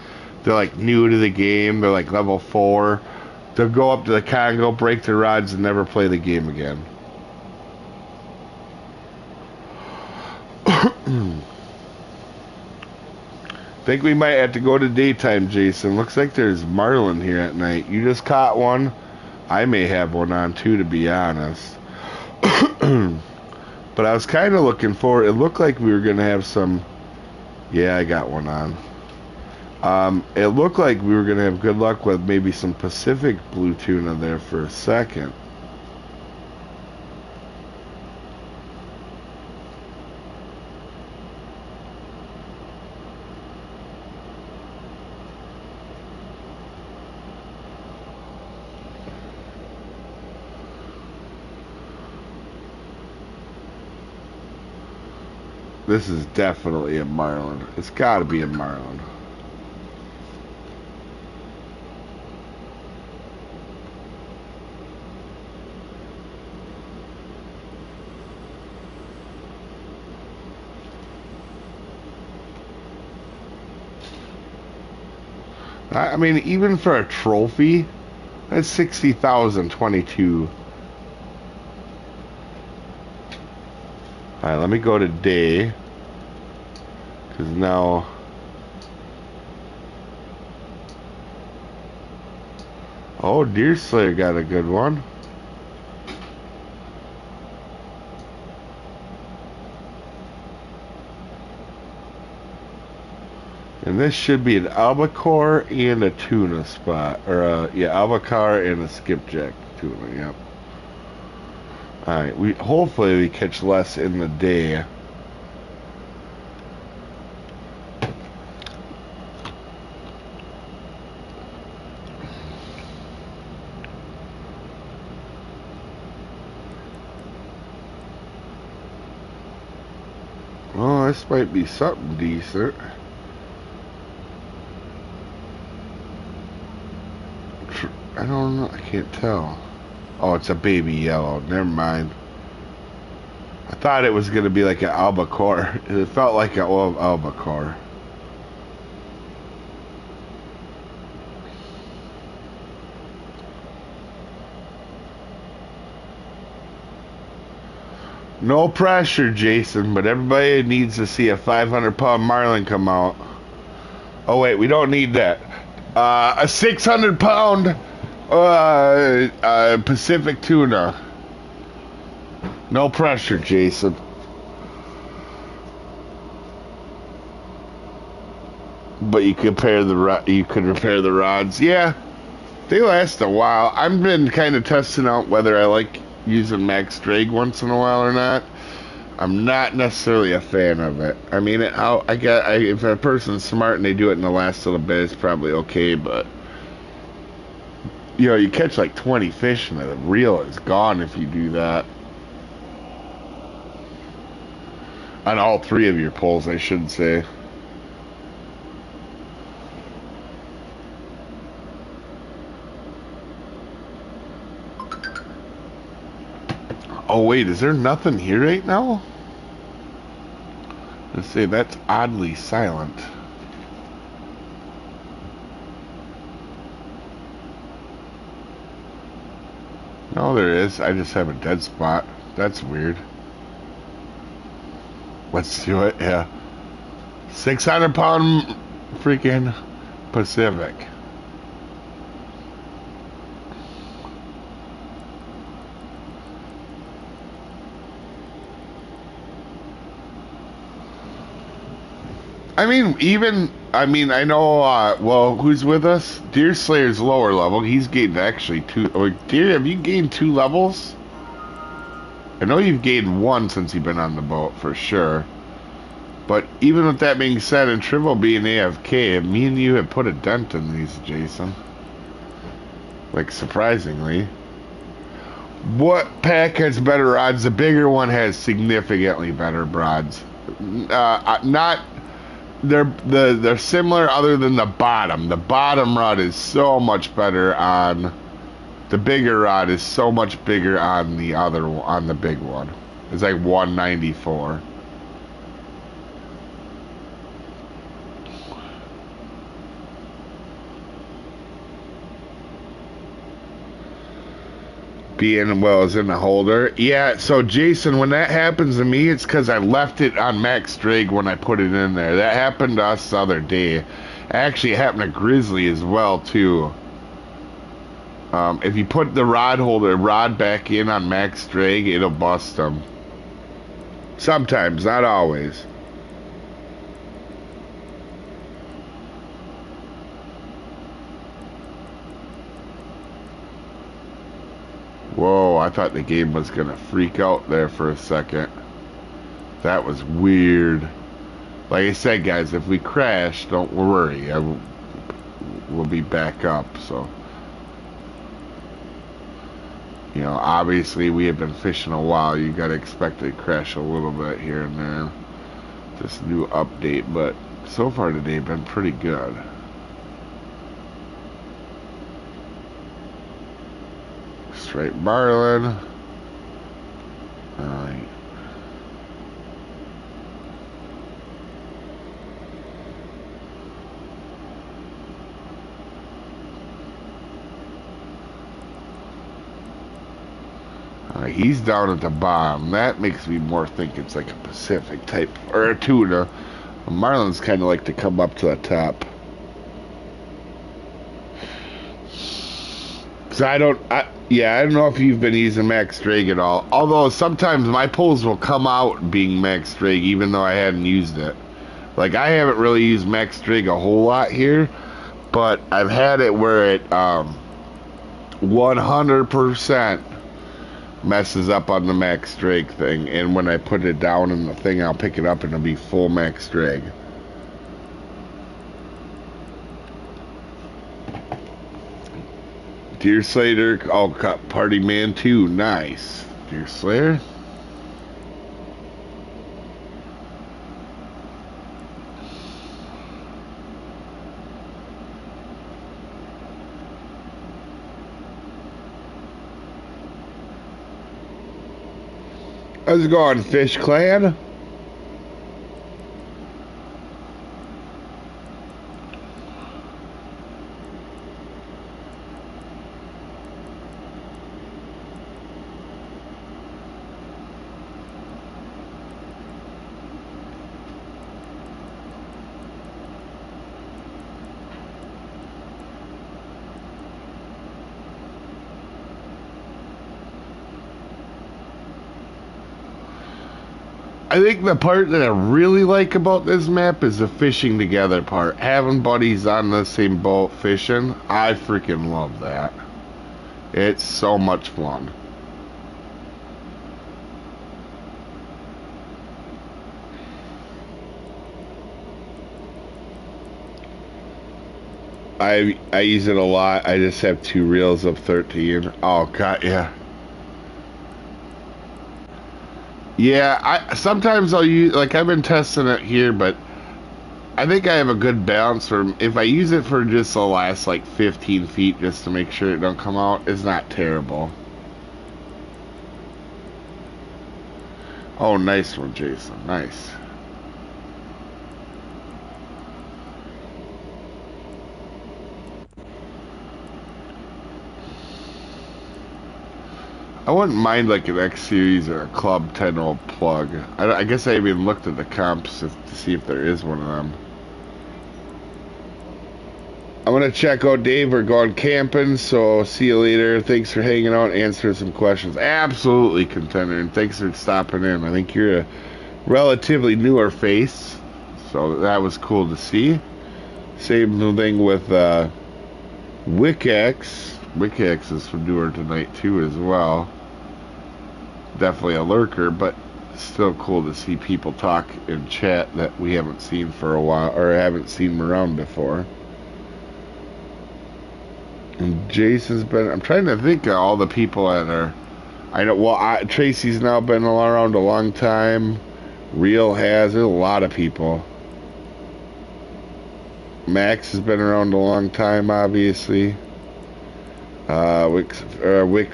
They're, like, new to the game. They're, like, level 4. They'll go up to the Congo, break their rods, and never play the game again. Think we might have to go to daytime, Jason. Looks like there's marlin here at night. You just caught one. I may have one on, too, to be honest. But I was kind of looking forward. It looked like we were going to have some. Yeah, I got one on. It looked like we were going to have good luck with maybe some Pacific blue tuna there for a second. This is definitely a marlin. It's got to be a marlin. I mean, even for a trophy, that's 60,022. Alright, let me go to day. Because now... Oh, Deer Slayer got a good one. And this should be an albacore and a tuna spot. Or, yeah, albacore and a skipjack tuna, yep. Alright, hopefully we catch less in the day. Oh, this might be something decent. I don't know. I can't tell. Oh, it's a baby yellow. Never mind. I thought it was going to be like an albacore. It felt like an albacore. No pressure, Jason, but everybody needs to see a 500-pound marlin come out. Oh, wait, we don't need that. A 600-pound Pacific tuna. No pressure, Jason. But you could repair the rods. Yeah, they last a while. I've been kind of testing out whether I like using max drag once in a while or not. I'm not necessarily a fan of it. I mean, if a person's smart and they do it in the last little bit, it's probably okay. But you know, you catch like 20 fish and the reel is gone if you do that. On all three of your poles, I should say. Oh wait, is there nothing here right now? Let's say that's oddly silent. No, there is. I just have a dead spot. That's weird. Let's do it, yeah. 600-pound freaking Pacific. I mean, I know, well, who's with us? Deer Slayer's lower level. He's gained actually two. Oh, Deer, have you gained 2 levels? I know you've gained 1 since you've been on the boat, for sure. But even with that being said, and Triple being AFK, me and you have put a dent in these, Jason. Like, surprisingly. What pack has better rods? The bigger one has significantly better rods. They're similar other than the bottom. The bottom rod is so much better on the bigger rod is so much bigger on the big one. It's like 194. Being well is in the holder. Yeah, so Jason, when that happens to me, it's because I left it on max drag when I put it in there. That happened to us the other day. Actually, it happened to Grizzly as well too. If you put the rod back in on max drag, it'll bust them. Sometimes, not always. Whoa, I thought the game was gonna freak out there for a second. That was weird. Like I said, guys, if we crash, don't worry. We'll be back up, so. You know, obviously we have been fishing a while. You gotta expect to crash a little bit here and there. This new update, but so far today been pretty good. Straight marlin. Alright. He's down at the bottom. That makes me more think it's like a Pacific type or a tuna. Marlins kind of like to come up to the top. So I don't know if you've been using max drag at all. Although sometimes my pulls will come out being max drag even though I hadn't used it. Like I haven't really used max drag a whole lot here, but I've had it where it 100% messes up on the max drag thing, and when I put it down in the thing, I'll pick it up and it'll be full max drag. Deer Slayer, oh, Party Man 2, nice. Deer Slayer. How's it going, Fish Clan? I think the part that I really like about this map is the fishing together part. Having buddies on the same boat fishing, I freaking love that. It's so much fun. I use it a lot. I just have 2 reels of 13. Oh god, yeah. Yeah, sometimes I'll use, like, I've been testing it here, but I think I have a good balance for, if I use it for just the last like 15 feet just to make sure it don't come out, it's not terrible. Oh, nice one, Jason. Nice. I wouldn't mind like an X Series or a Club 10 plug. I guess I even looked at the comps to see if there is one of them. I'm gonna check out Dave. We're going camping, so see you later. Thanks for hanging out and answering some questions. Absolutely, Contender, and thanks for stopping in. I think you're a relatively newer face, so that was cool to see. Same thing with Wickex. Wickex is newer tonight too as well. Definitely a lurker, but still cool to see people talk in chat that we haven't seen for a while, or haven't seen around before. And Jason's been, I'm trying to think of all the people that are, I know, well, Tracy's now been around a long time. Real has, there's a lot of people. Max has been around a long time, obviously.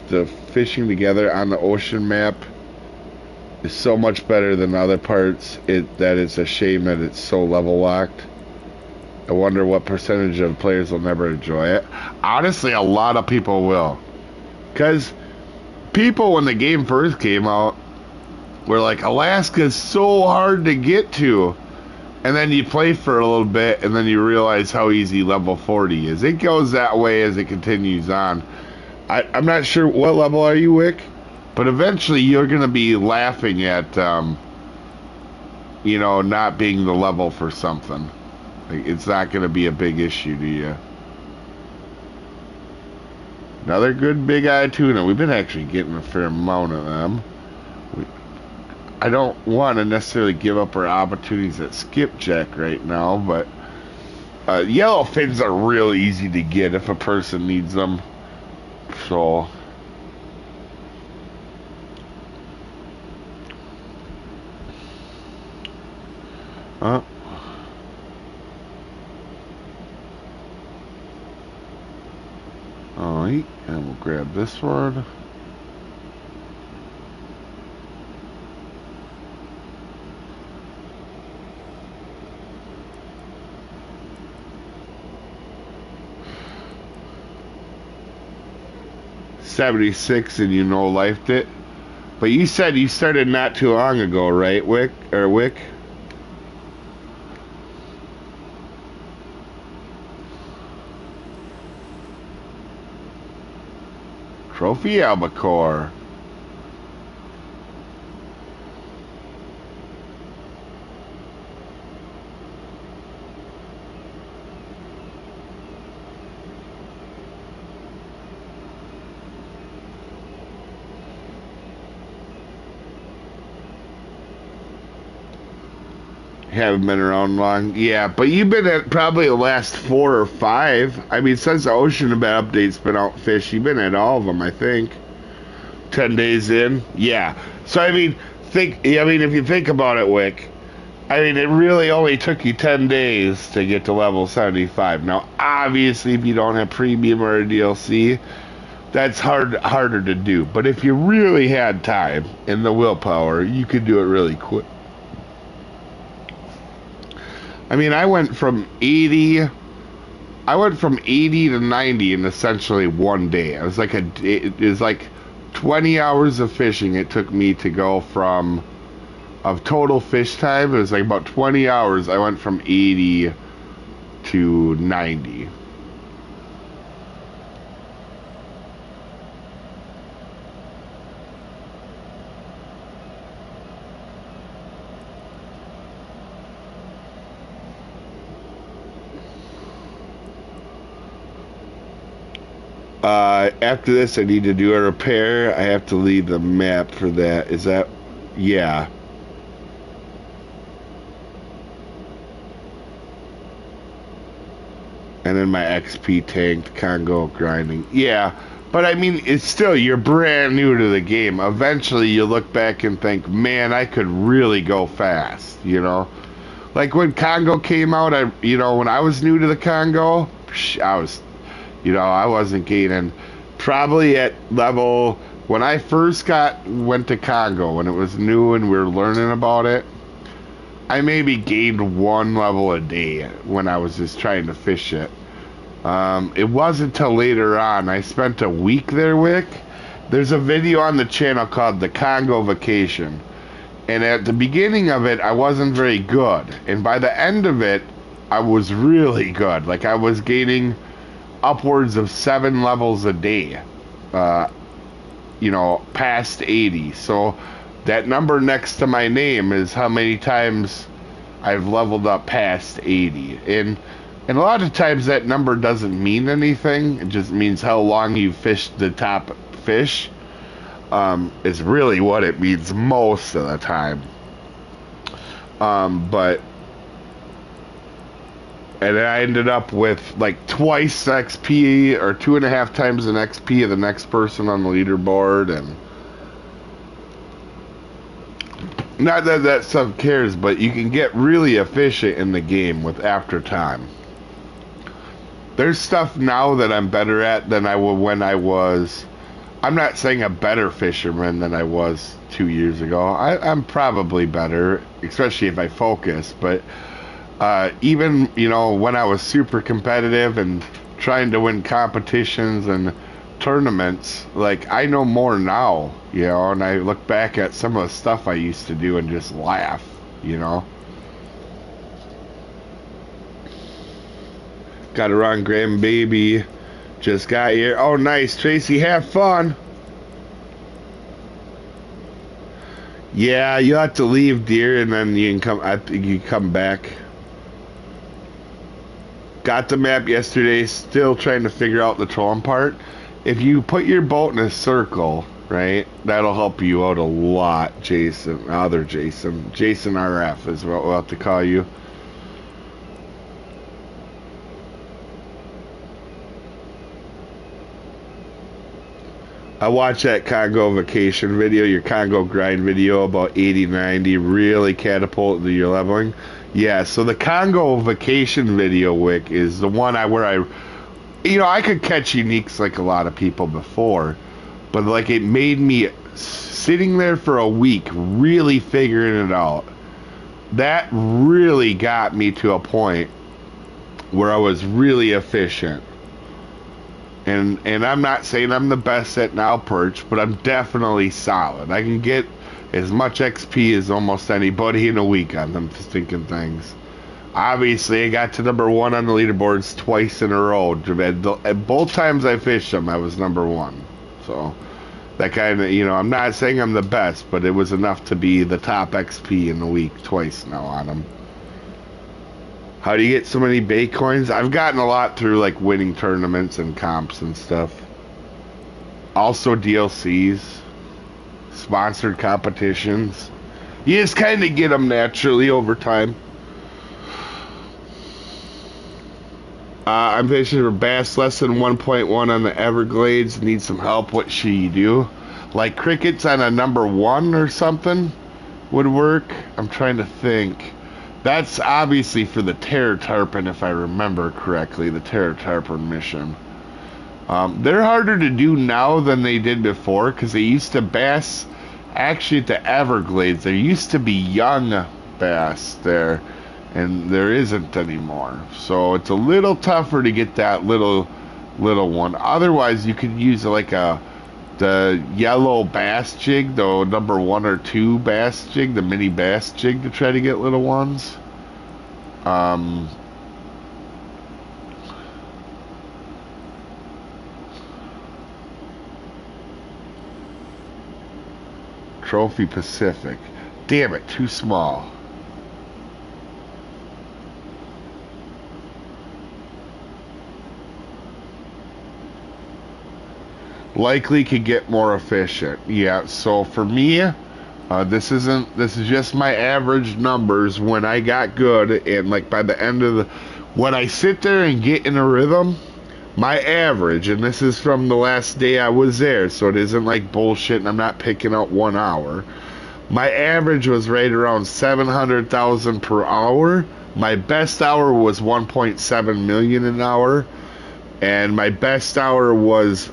The fishing together on the ocean map is so much better than other parts. That it's a shame that it's so level locked. I wonder what percentage of players will never enjoy it. Honestly, a lot of people will. Because people, when the game first came out, were like, Alaska's so hard to get to. And then you play for a little bit, and then you realize how easy level 40 is. It goes that way as it continues on. I'm not sure what level are you, Wick? But eventually you're going to be laughing at, not being the level for something. Like, it's not going to be a big issue to you. Another good big eye tuna. We've been actually getting a fair amount of them. I don't want to necessarily give up our opportunities at skipjack right now, but yellowfins are real easy to get if a person needs them. So, alright, and we'll grab this one. $76 and lifed it. But you said you started not too long ago, right, Wick? Trophy albacore. Haven't been around long. Yeah, but you've been at probably the last 4 or 5. I mean, since the Ocean update's been out fish, you've been at all of them, I think. 10 days in. Yeah. So, I mean, if you think about it, Wick, I mean, it really only took you 10 days to get to level 75. Now, obviously, if you don't have premium or a DLC, that's harder to do. But if you really had time and the willpower, you could do it really quick. I mean, I went from 80 to 90 in essentially one day. It was like 20 hours of fishing it took me to go from, of total fish time, it was like about 20 hours. I went from 80 to 90. After this, I need to do a repair. I have to leave the map for that. Is that... Yeah. And then my XP tanked, Congo grinding. Yeah, but I mean, it's still, you're brand new to the game. Eventually, you look back and think, man, I could really go fast, you know? Like when Congo came out, when I was new to the Congo, I wasn't gaining. Probably at level, when I first went to Congo, when it was new and we were learning about it, I maybe gained 1 level a day when I was just trying to fish it. It wasn't until later on. I spent a week there, Wick. There's a video on the channel called The Congo Vacation. And at the beginning of it, I wasn't very good. And by the end of it, I was really good. Like, I was gaining upwards of 7 levels a day. Past 80. So that number next to my name is how many times I've leveled up past 80. And a lot of times that number doesn't mean anything. It just means how long you fished the top fish. Is really what it means most of the time. And I ended up with like twice XP or 2.5 times an XP of the next person on the leaderboard. And not that stuff cares, but you can get really efficient in the game with after time. There's stuff now that I'm better at than I was when I was... I'm not saying a better fisherman than I was 2 years ago. I'm probably better, especially if I focus. But even, when I was super competitive and trying to win competitions and tournaments, like, I know more now, and I look back at some of the stuff I used to do and just laugh, Got it wrong, grandbaby. Just got here. Oh, nice, Tracy. Have fun. Yeah, you have to leave, dear, and then you can come. I think you come back. Got the map yesterday. Still trying to figure out the trolling part. If you put your boat in a circle, right, that'll help you out a lot, Jason. Jason RF is what we'll have to call you. I watched that Congo vacation video, your Congo grind video about 80, 90, really catapulted your leveling. Yeah, so the Congo vacation video, Wick, is the one where I could catch uniques like a lot of people before, but like it made me sitting there for a week really figuring it out. That really got me to a point where I was really efficient. And I'm not saying I'm the best at now perch, but I'm definitely solid. I can get as much XP as almost anybody in a week on them stinking things. Obviously, I got to number 1 on the leaderboards twice in a row. At both times I fished them, I was number 1. So, that kind of, I'm not saying I'm the best, but it was enough to be the top XP in the week twice now on them. How do you get so many bait coins? I've gotten a lot through like winning tournaments and comps and stuff. Also DLCs, sponsored competitions. You just kind of get them naturally over time. I'm fishing for bass less than 1.1 on the Everglades. Need some help. What should you do? Like crickets on a number 1 or something would work. I'm trying to think. That's obviously for the terror tarpon, if I remember correctly, the terror tarpon mission. They're harder to do now than they did before because they used to bass. Actually, at the Everglades, there used to be young bass there, and there isn't anymore. So it's a little tougher to get that little one. Otherwise, you could use like the yellow bass jig, the number 1 or 2 bass jig, the mini bass jig to try to get little ones. Trophy Pacific. Damn it, too small. Likely could get more efficient. Yeah, so for me, this is just my average numbers when I got good, and like by the end of when I sit there and get in a rhythm, my average, and this is from the last day I was there, so it isn't like bullshit and I'm not picking out 1 hour. My average was right around 700,000 per hour. My best hour was 1.7 million an hour, and my best hour was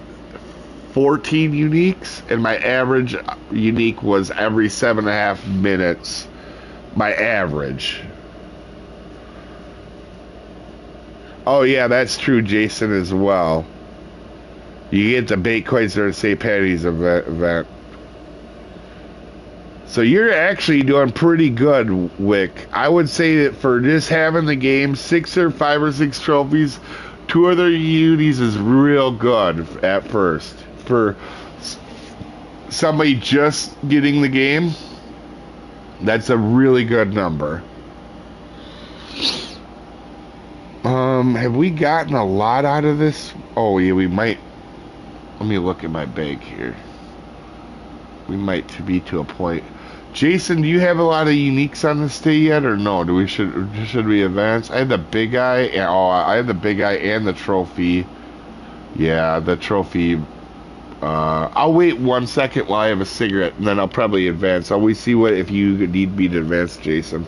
14 uniques, and my average unique was every 7.5 minutes. My average. Oh yeah, that's true, Jason, as well. You get the bait coins during St. Patty's event. So you're actually doing pretty good, Wick. I would say that for just having the game, 5 or 6 trophies, 2 other unis is real good at first. For somebody just getting the game, that's a really good number. Have we gotten a lot out of this? Oh yeah, we might. Let me look at my bag here. We might be to a point. Jason, do you have a lot of uniques on this day yet, or no? Should we advance? I have the big eye. Oh, I have the big eye and the trophy. Yeah, the trophy. I'll wait 1 second while I have a cigarette, and then I'll probably advance. Always see what if you need me to advance, Jason.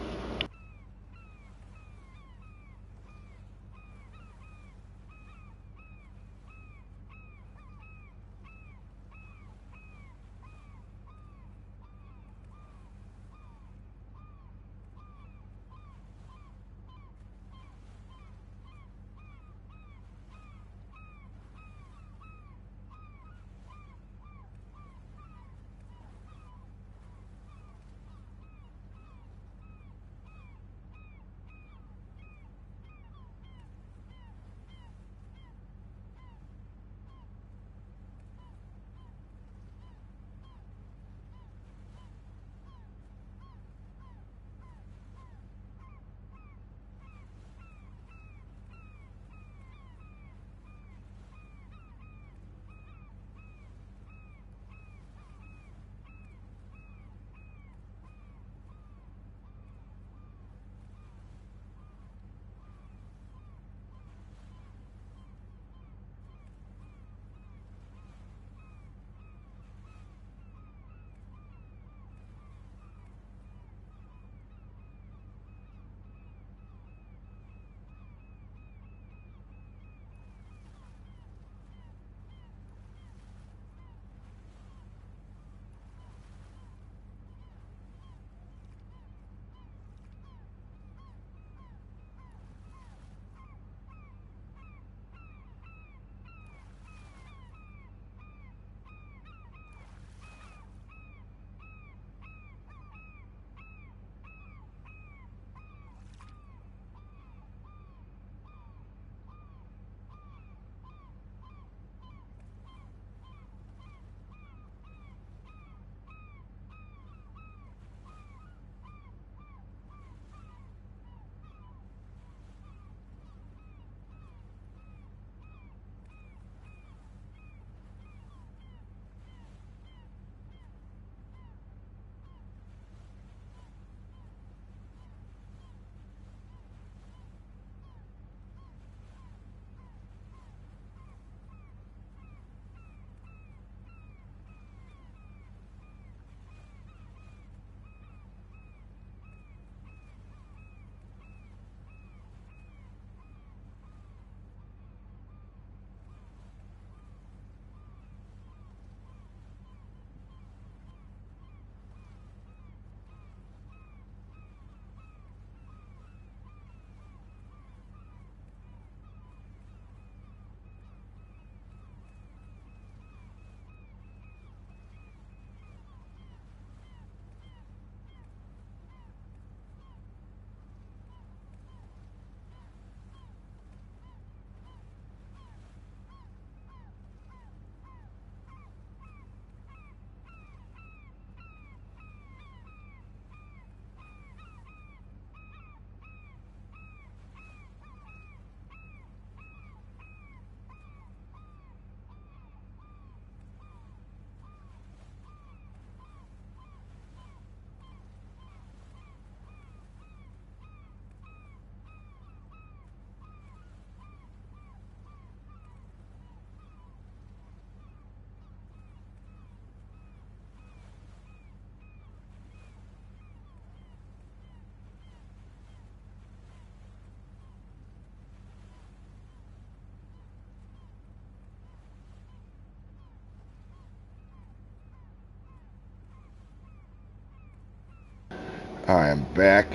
I am back.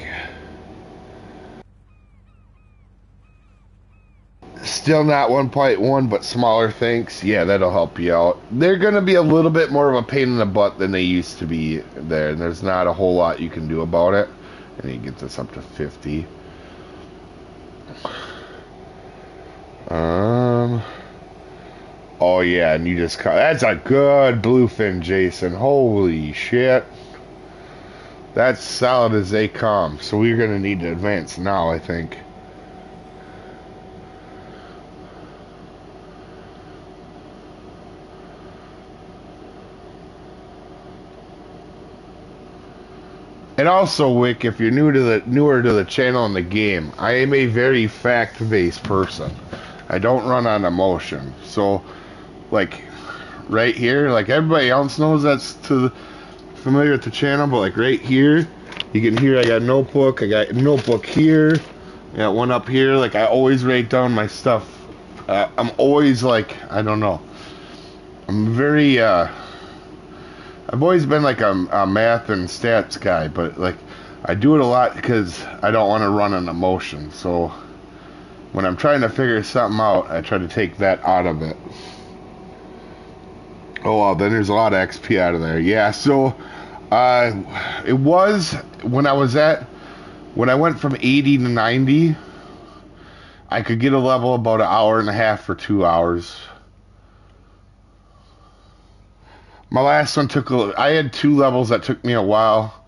Still not 1.1, but smaller things. Yeah, that'll help you out. They're going to be a little bit more of a pain in the butt than they used to be there, and there's not a whole lot you can do about it. And you get this up to 50. Oh yeah, and you just caught. That's a good bluefin, Jason. Holy shit. That's solid as they come. So we're going to need to advance now, I think. And also, Wick, if you're newer to the channel and the game, I am a very fact-based person. I don't run on emotion. So, like, right here, like everybody else knows that's familiar with the channel, but like right here, you can hear I got a notebook. I got a notebook here. I got one up here. Like I always write down my stuff. I'm always like, I don't know. I'm very. I've always been like a math and stats guy, but like I do it a lot because I don't want to run on emotion. So when I'm trying to figure something out, I try to take that out of it. Oh, well, then there's a lot of XP out of there. Yeah, so it was when I went from 80 to 90, I could get a level about an hour and a half for 2 hours. My last one I had 2 levels that took me a while.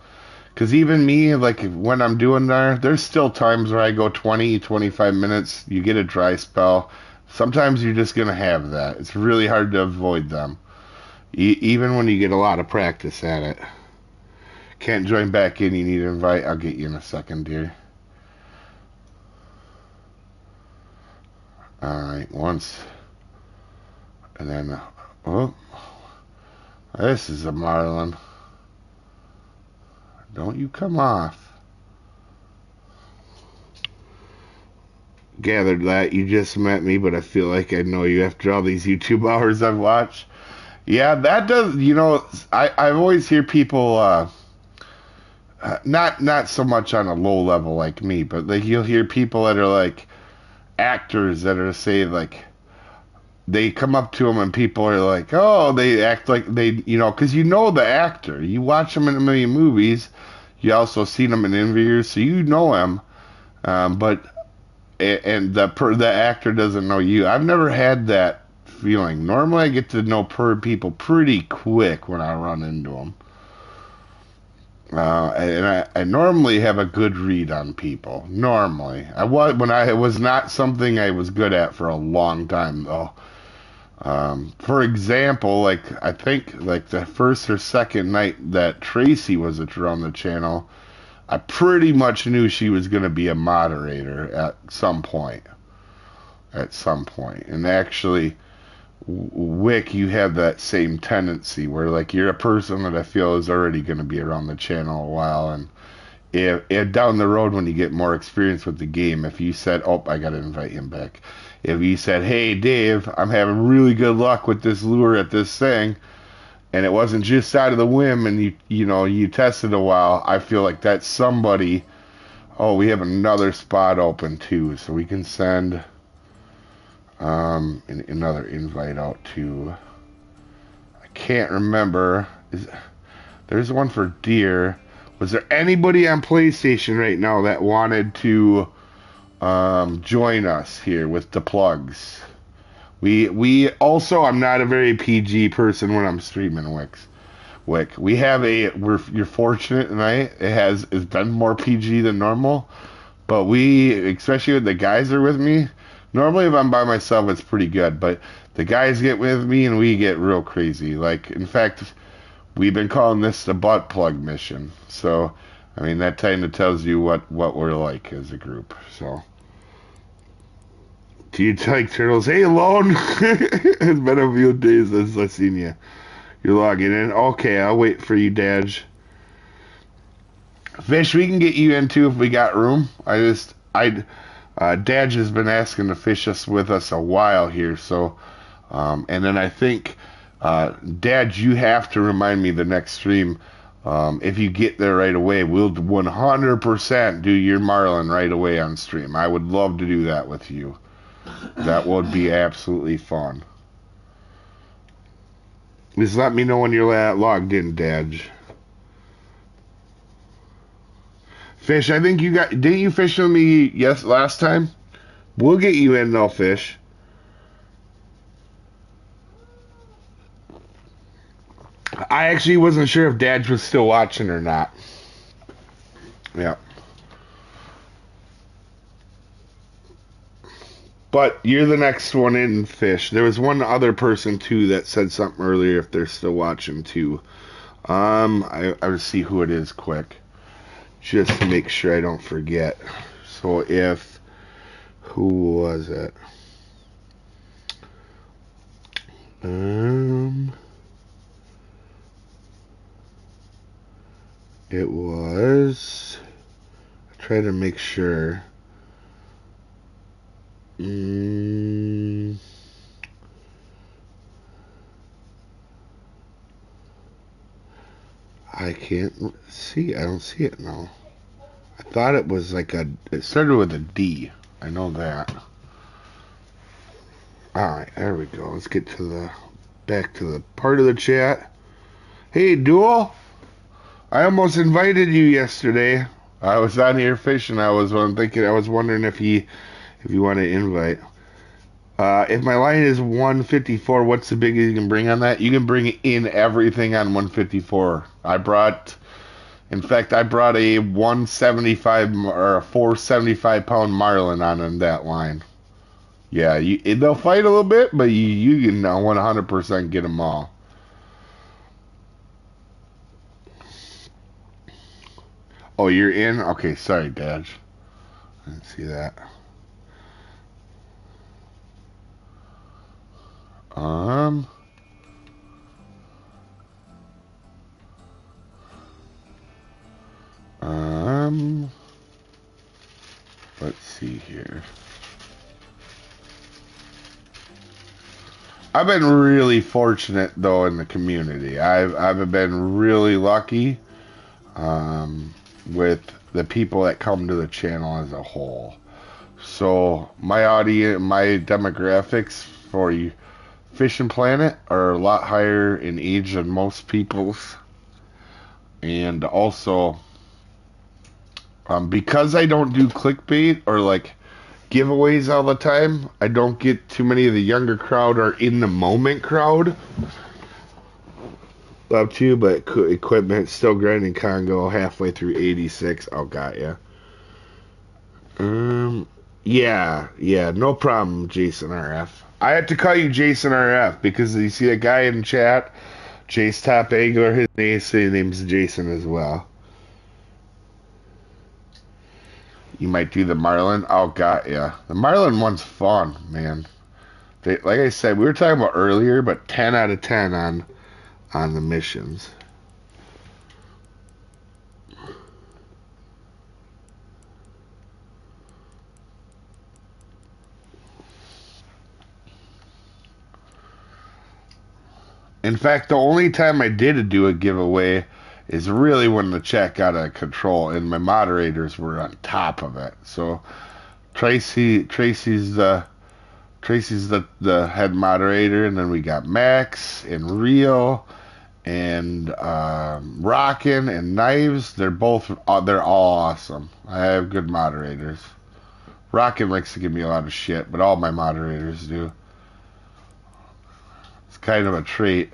Because even me, like when I'm doing there's still times where I go 20, 25 minutes, you get a dry spell. Sometimes you're just going to have that. It's really hard to avoid them. Even when you get a lot of practice at it. Can't join back in, you need an invite. I'll get you in a second, dear. Alright, once. And then, oh. This is a marlin. Don't you come off. Gathered that you just met me, but I feel like I know you after all these YouTube hours I've watched. Yeah, that does, you know, I've always hear people, not so much on a low level like me, but like you'll hear people that are like actors that are say like, they come up to them and people are like, oh, they act like they, you know, because you know the actor. You watch them in a million movies. You also see them in interviews, so you know him. But the actor doesn't know you. I've never had that feeling. Normally, I get to know people pretty quick when I run into them. And I normally have a good read on people. Normally, when I was not something I was good at for a long time though. For example, like I think like the first or second night that Tracy was on the channel, I pretty much knew she was going to be a moderator at some point. And actually, Wick, you have that same tendency where like you're a person that I feel is already going to be around the channel a while, and if down the road when you get more experience with the game, if you said, oh, I got to invite him back. If you said, hey, Dave, I'm having really good luck with this lure at this thing, and it wasn't just out of the whim, and you tested a while, I feel like that's somebody. Oh, we have another spot open too, so we can send another invite out to. I can't remember. There's one for deer. Was there anybody on PlayStation right now that wanted to join us here with the plugs? We also, I'm not a very PG person when I'm streaming Wick. You're fortunate tonight. It's been more PG than normal, but especially when the guys are with me. Normally, if I'm by myself, it's pretty good, but the guys get with me and we get real crazy. Like, in fact, we've been calling this the butt plug mission. So, I mean, that kind of tells you what we're like as a group. So, do you like turtles? Hey, Lone! It's been a few days since I've seen you. You're logging in. Okay, I'll wait for you, Daj. Fish, we can get you in too if we got room. Daj has been asking to fish us with us a while here, so, and then I think, Dad, you have to remind me the next stream, If you get there right away, we'll 100% do your marlin right away on stream. I would love to do that with you. That would be absolutely fun. Just let me know when you're logged in, Dad. Fish, I think you got... Didn't you fish with me last time? We'll get you in, though, Fish. I actually wasn't sure if Dad was still watching or not. Yeah. But you're the next one in, Fish. There was one other person, too, that said something earlier if they're still watching, too. I'll see who it is quick. Just to make sure I don't forget. So if... Who was it? It was... I try to make sure... I can't see. I don't see it now. I thought it was like a... It started with a D. I know that. Alright, there we go. Let's get to the... Back to the part of the chat. Hey, Duel! I almost invited you yesterday. I was on here fishing. I was wondering if you want to invite. If my line is 154, what's the biggest you can bring on that? You can bring in everything on 154. I brought a 175 or a 475 pound marlin on that line. Yeah, they'll fight a little bit, but you can 100% get them all. Oh, you're in? Okay, sorry, Dad. I didn't see that. Let's see here. I've been really fortunate though in the community. I've been really lucky with the people that come to the channel as a whole. So my audience, my demographics for you Fishing Planet are a lot higher in age than most people's. And also, because I don't do clickbait or like giveaways all the time, I don't get too many of the younger crowd or in the moment crowd. Love to, but equipment still grinding Congo halfway through 86. Oh, got ya. Yeah, no problem, Jason RF. I had to call you Jason RF because you see a guy in chat, Jace Top Angler, his name's Jason as well. You might do the Marlin. Oh, got ya. The Marlin one's fun, man. Like I said, we were talking about earlier, but 10 out of 10 on the missions. In fact, the only time I did do a giveaway is really when the chat got out of control and my moderators were on top of it. So Tracy's the head moderator, and then we got Max and Rio and Rockin' and Knives. They're all awesome. I have good moderators. Rockin' likes to give me a lot of shit, but all my moderators do. It's kind of a trait.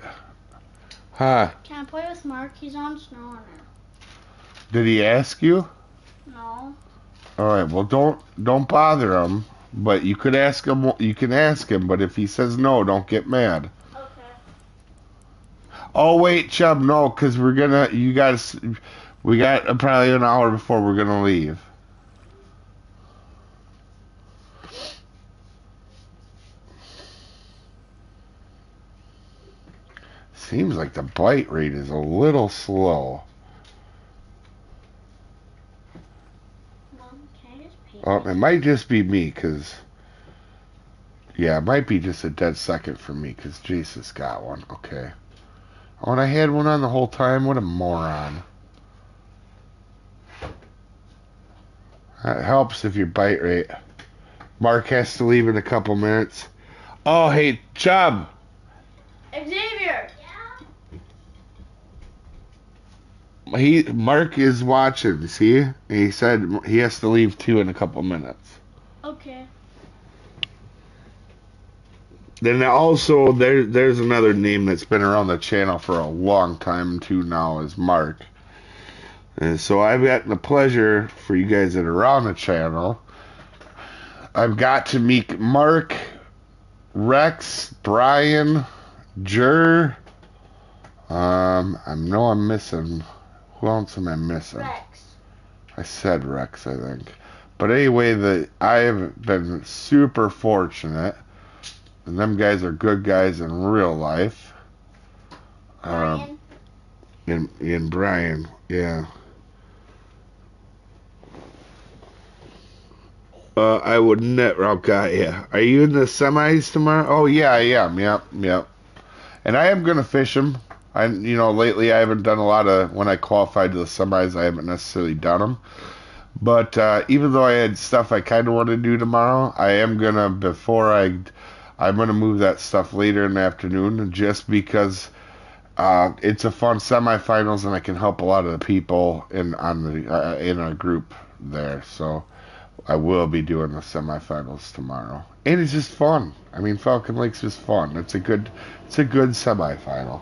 Huh? Can I play with Mark? He's on Snow Runner. Did he ask you? No. Alright, well don't bother him. But you could ask him. You can ask him, but if he says no, don't get mad. Okay. Oh wait, Chubb, no, because we got probably an hour before we're gonna leave. Seems like the bite rate is a little slow. Mom, can I just paint? Oh, it might just be me, because... Yeah, it might be just a dead second for me, because Jesus got one. Okay. Oh, and I had one on the whole time. What a moron. That helps if your bite rate. Mark has to leave in a couple minutes. Oh, hey, Chubb. Xavier. Mark is watching, see? And he said he has to leave too in a couple minutes. Okay. Then also there's another name that's been around the channel for a long time too now is Mark. And so I've gotten the pleasure for you guys that are on the channel. I've got to meet Mark, Rex, Brian, Jer. I know I'm missing. Who else am I missing? Rex. I said Rex, I think. But anyway, I have been super fortunate. And them guys are good guys in real life. Brian. In Brian, yeah. I would never. Oh God, yeah. Are you in the semis tomorrow? Oh yeah, I am. Yep. And I am gonna fish them. Lately I haven't done a lot of. When I qualified to the semis, I haven't necessarily done them. But even though I had stuff I kind of want to do tomorrow, I am gonna I'm gonna move that stuff later in the afternoon, just because it's a fun semifinals and I can help a lot of the people in our group there. So I will be doing the semifinals tomorrow, and it's just fun. I mean, Falcon Lake's just fun. It's a good semifinal.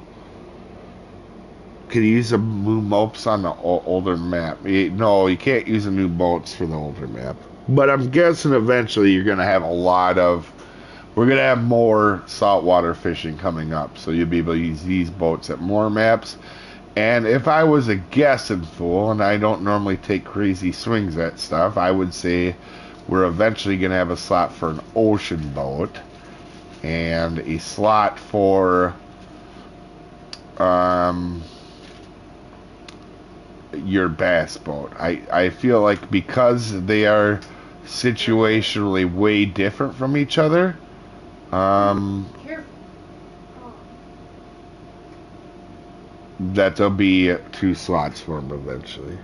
Can you use the new boats on the older map? No, you can't use the new boats for the older map. But I'm guessing eventually you're gonna have we're gonna have more saltwater fishing coming up, so you'll be able to use these boats at more maps. And if I was a guessing fool, and I don't normally take crazy swings at stuff, I would say we're eventually going to have a slot for an ocean boat and a slot for your bass boat. I feel like because they are situationally way different from each other, that there'll be 2 slots for him eventually.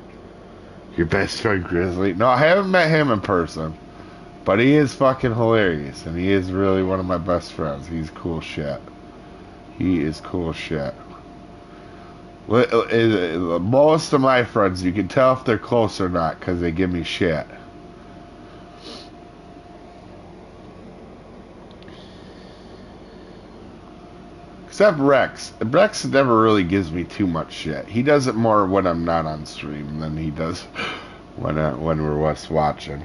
Your best friend Grizzly? No, I haven't met him in person, but he is fucking hilarious, and he is really one of my best friends. He's cool shit. He is cool shit. Most of my friends, you can tell if they're close or not because they give me shit. Except Rex. Rex never really gives me too much shit. He does it more when I'm not on stream than he does when we're watching.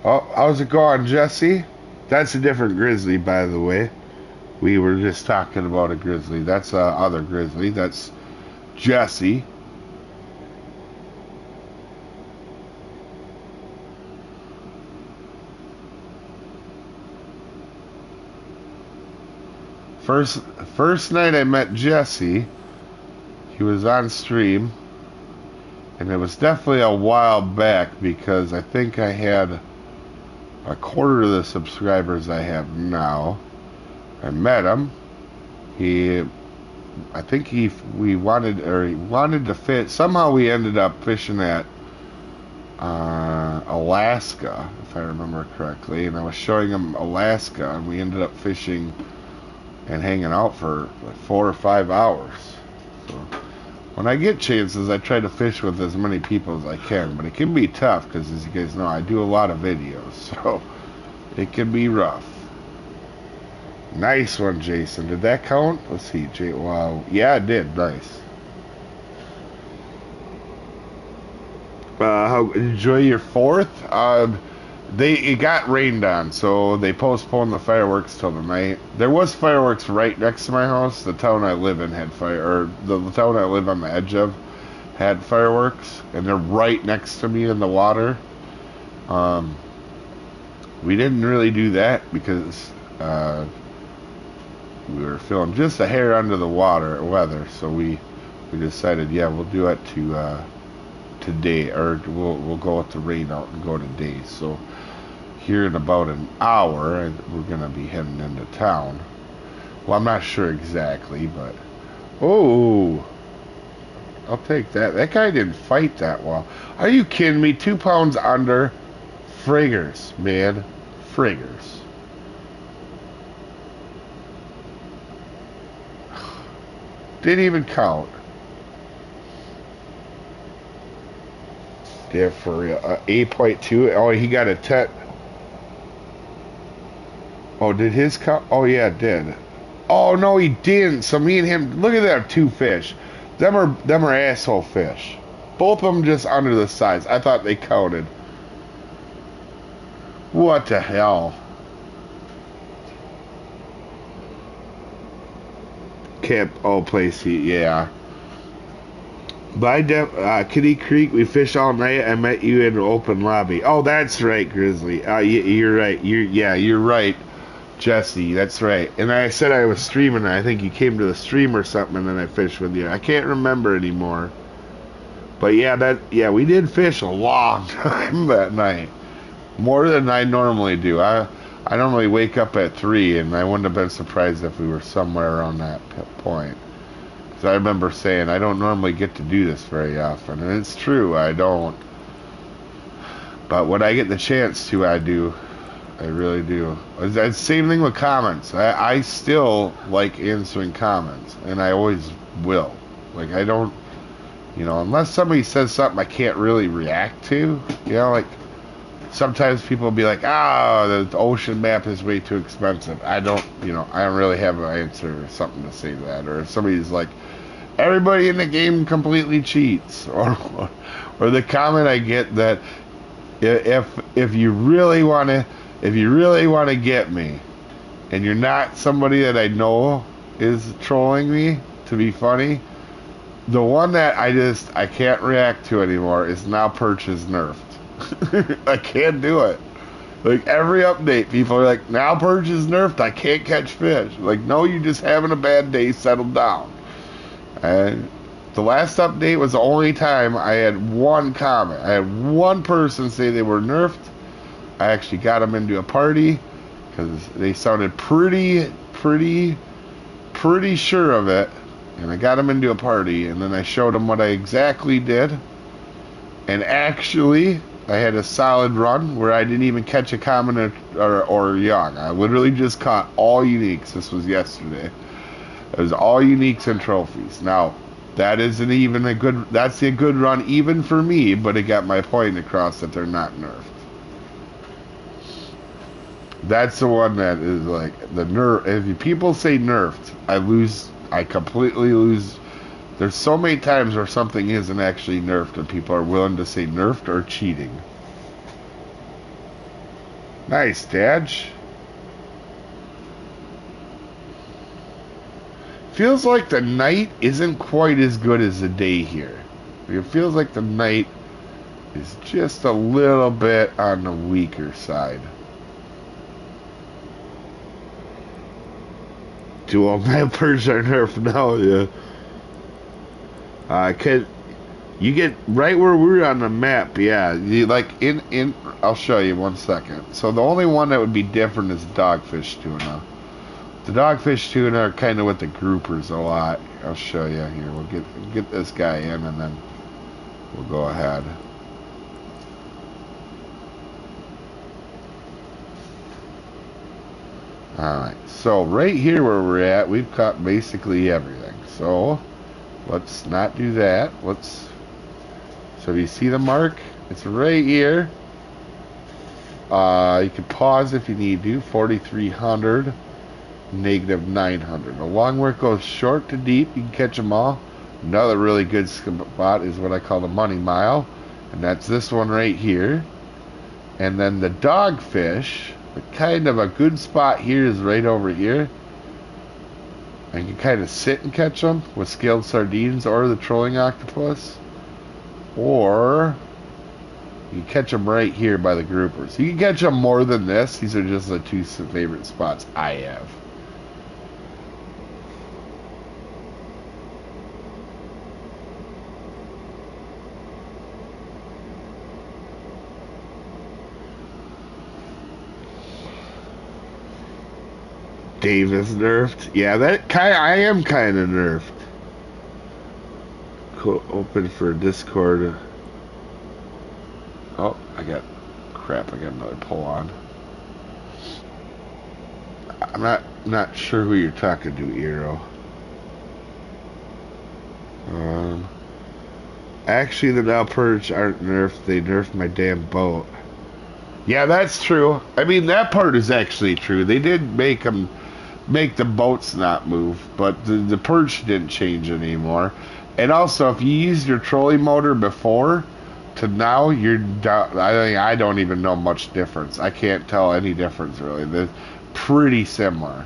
Oh, how's it going, Jesse? That's a different grizzly, by the way. We were just talking about a grizzly. That's other grizzly. That's Jesse. First night I met Jesse, he was on stream, and it was definitely a while back because I think I had a quarter of the subscribers I have now. I met him. We wanted to fish. Somehow we ended up fishing at Alaska, if I remember correctly, and I was showing him Alaska, and we ended up fishing and hanging out for like 4 or 5 hours. So when I get chances, I try to fish with as many people as I can, but it can be tough because, as you guys know, I do a lot of videos, so it can be rough. Nice one, Jason. Did that count? Let's see. Wow. Yeah, it did. Nice. Enjoy your 4th? It got rained on, so they postponed the fireworks till the night. There was fireworks right next to my house. The town I live in had the town I live on the edge of had fireworks, and they're right next to me in the water. We didn't really do that because we were feeling just a hair under the weather, so we decided, yeah, we'll do it today, or we'll go with the rain out and go today. So here in about an hour, and we're gonna be heading into town. Well, I'm not sure exactly, but oh, I'll take that. That guy didn't fight that well. Are you kidding me? 2 pounds under. Friggers, man. Friggers. Didn't even count. Yeah, for real. 8.2. Oh, he got a 10. Oh, did his count? Oh, yeah, it did. Oh, no, he didn't. So me and him, look at that, 2 fish. Them are asshole fish. Both of them just under the size. I thought they counted. What the hell? Camp, oh, place heat, yeah. By Kitty Creek, we fished all night. I met you in an open lobby. Oh, that's right, Grizzly. You're right. You're right, Jesse. That's right. And I said I was streaming. I think you came to the stream or something, and then I fished with you. I can't remember anymore. But yeah, we did fish a long time that night, more than I normally do. I normally wake up at 3, and I wouldn't have been surprised if we were somewhere around that point. Because I remember saying, I don't normally get to do this very often. And it's true, I don't. But when I get the chance to, I do. I really do. It's the same thing with comments. I still like answering comments. And I always will. Like, I don't, unless somebody says something I can't really react to. Like, sometimes people will be like, the ocean map is way too expensive. I don't really have an answer or something to say to that. Or if somebody's like, everybody in the game completely cheats. Or the comment I get that if you really want to get me, and you're not somebody that I know is trolling me to be funny, the one that I can't react to anymore is now Perch is nerfed. I can't do it. Like, every update, people are like, now Perch is nerfed, I can't catch fish. Like, no, you're just having a bad day, settle down. And the last update was the only time I had one comment. I had one person say they were nerfed. I actually got them into a party because they sounded pretty sure of it. And I got them into a party, and then I showed them what I exactly did. And actually, I had a solid run where I didn't even catch a common or young. I literally just caught all uniques. This was yesterday. It was all uniques and trophies. Now, that's a good run even for me, but it got my point across that they're not nerfed. That's the one that is like the nerf. If people say nerfed, I completely lose. There's so many times where something isn't actually nerfed and people are willing to say nerfed or cheating. Nice, Dad. Feels like the night isn't quite as good as the day here. It feels like the night is just a little bit on the weaker side. Do all my birds are nerfed now? Yeah. You get right where we're on the map, yeah. I'll show you 1 second. So the only one that would be different is dogfish tuna. The dogfish tuna are kind of with the groupers a lot. I'll show you here. We'll get this guy in, and then we'll go ahead. Alright, so right here where we're at, we've caught basically everything. So let's not do that. So you see the mark? It's right here. You can pause if you need to. 4,300, negative 900. Along where it goes short to deep, you can catch them all. Another really good spot is what I call the money mile, and that's this one right here. And then the dogfish, kind of a good spot here is right over here. And you can kind of sit and catch them with scaled sardines or the trolling octopus. Or you can catch them right here by the groupers. You can catch them more than this. These are just the 2 favorite spots I have. Dave is nerfed. Yeah, I am kind of nerfed. Open for Discord. Oh, I got another pull on. I'm not sure who you're talking to, Eero. Actually, the now purge aren't nerfed. They nerfed my damn boat. Yeah, that's true. I mean, that part is actually true. They did make the boats not move, but the purge didn't change anymore. And also, if you used your trolley motor before to now, you're down. I don't even know much difference. I can't tell any difference really. They're pretty similar.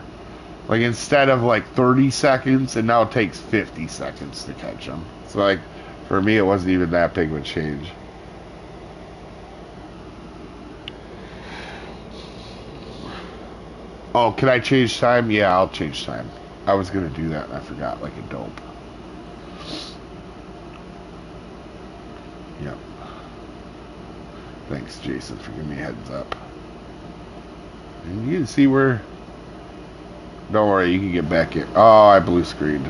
Like instead of like 30 seconds, it now takes 50 seconds to catch them. So like for me, it wasn't even that big of a change. Oh, can I change time? Yeah, I'll change time. I was gonna do that and I forgot like a dope. Yep. Thanks, Jason, for giving me a heads up. And you can see where... Don't worry, you can get back in. Oh, I blue screened.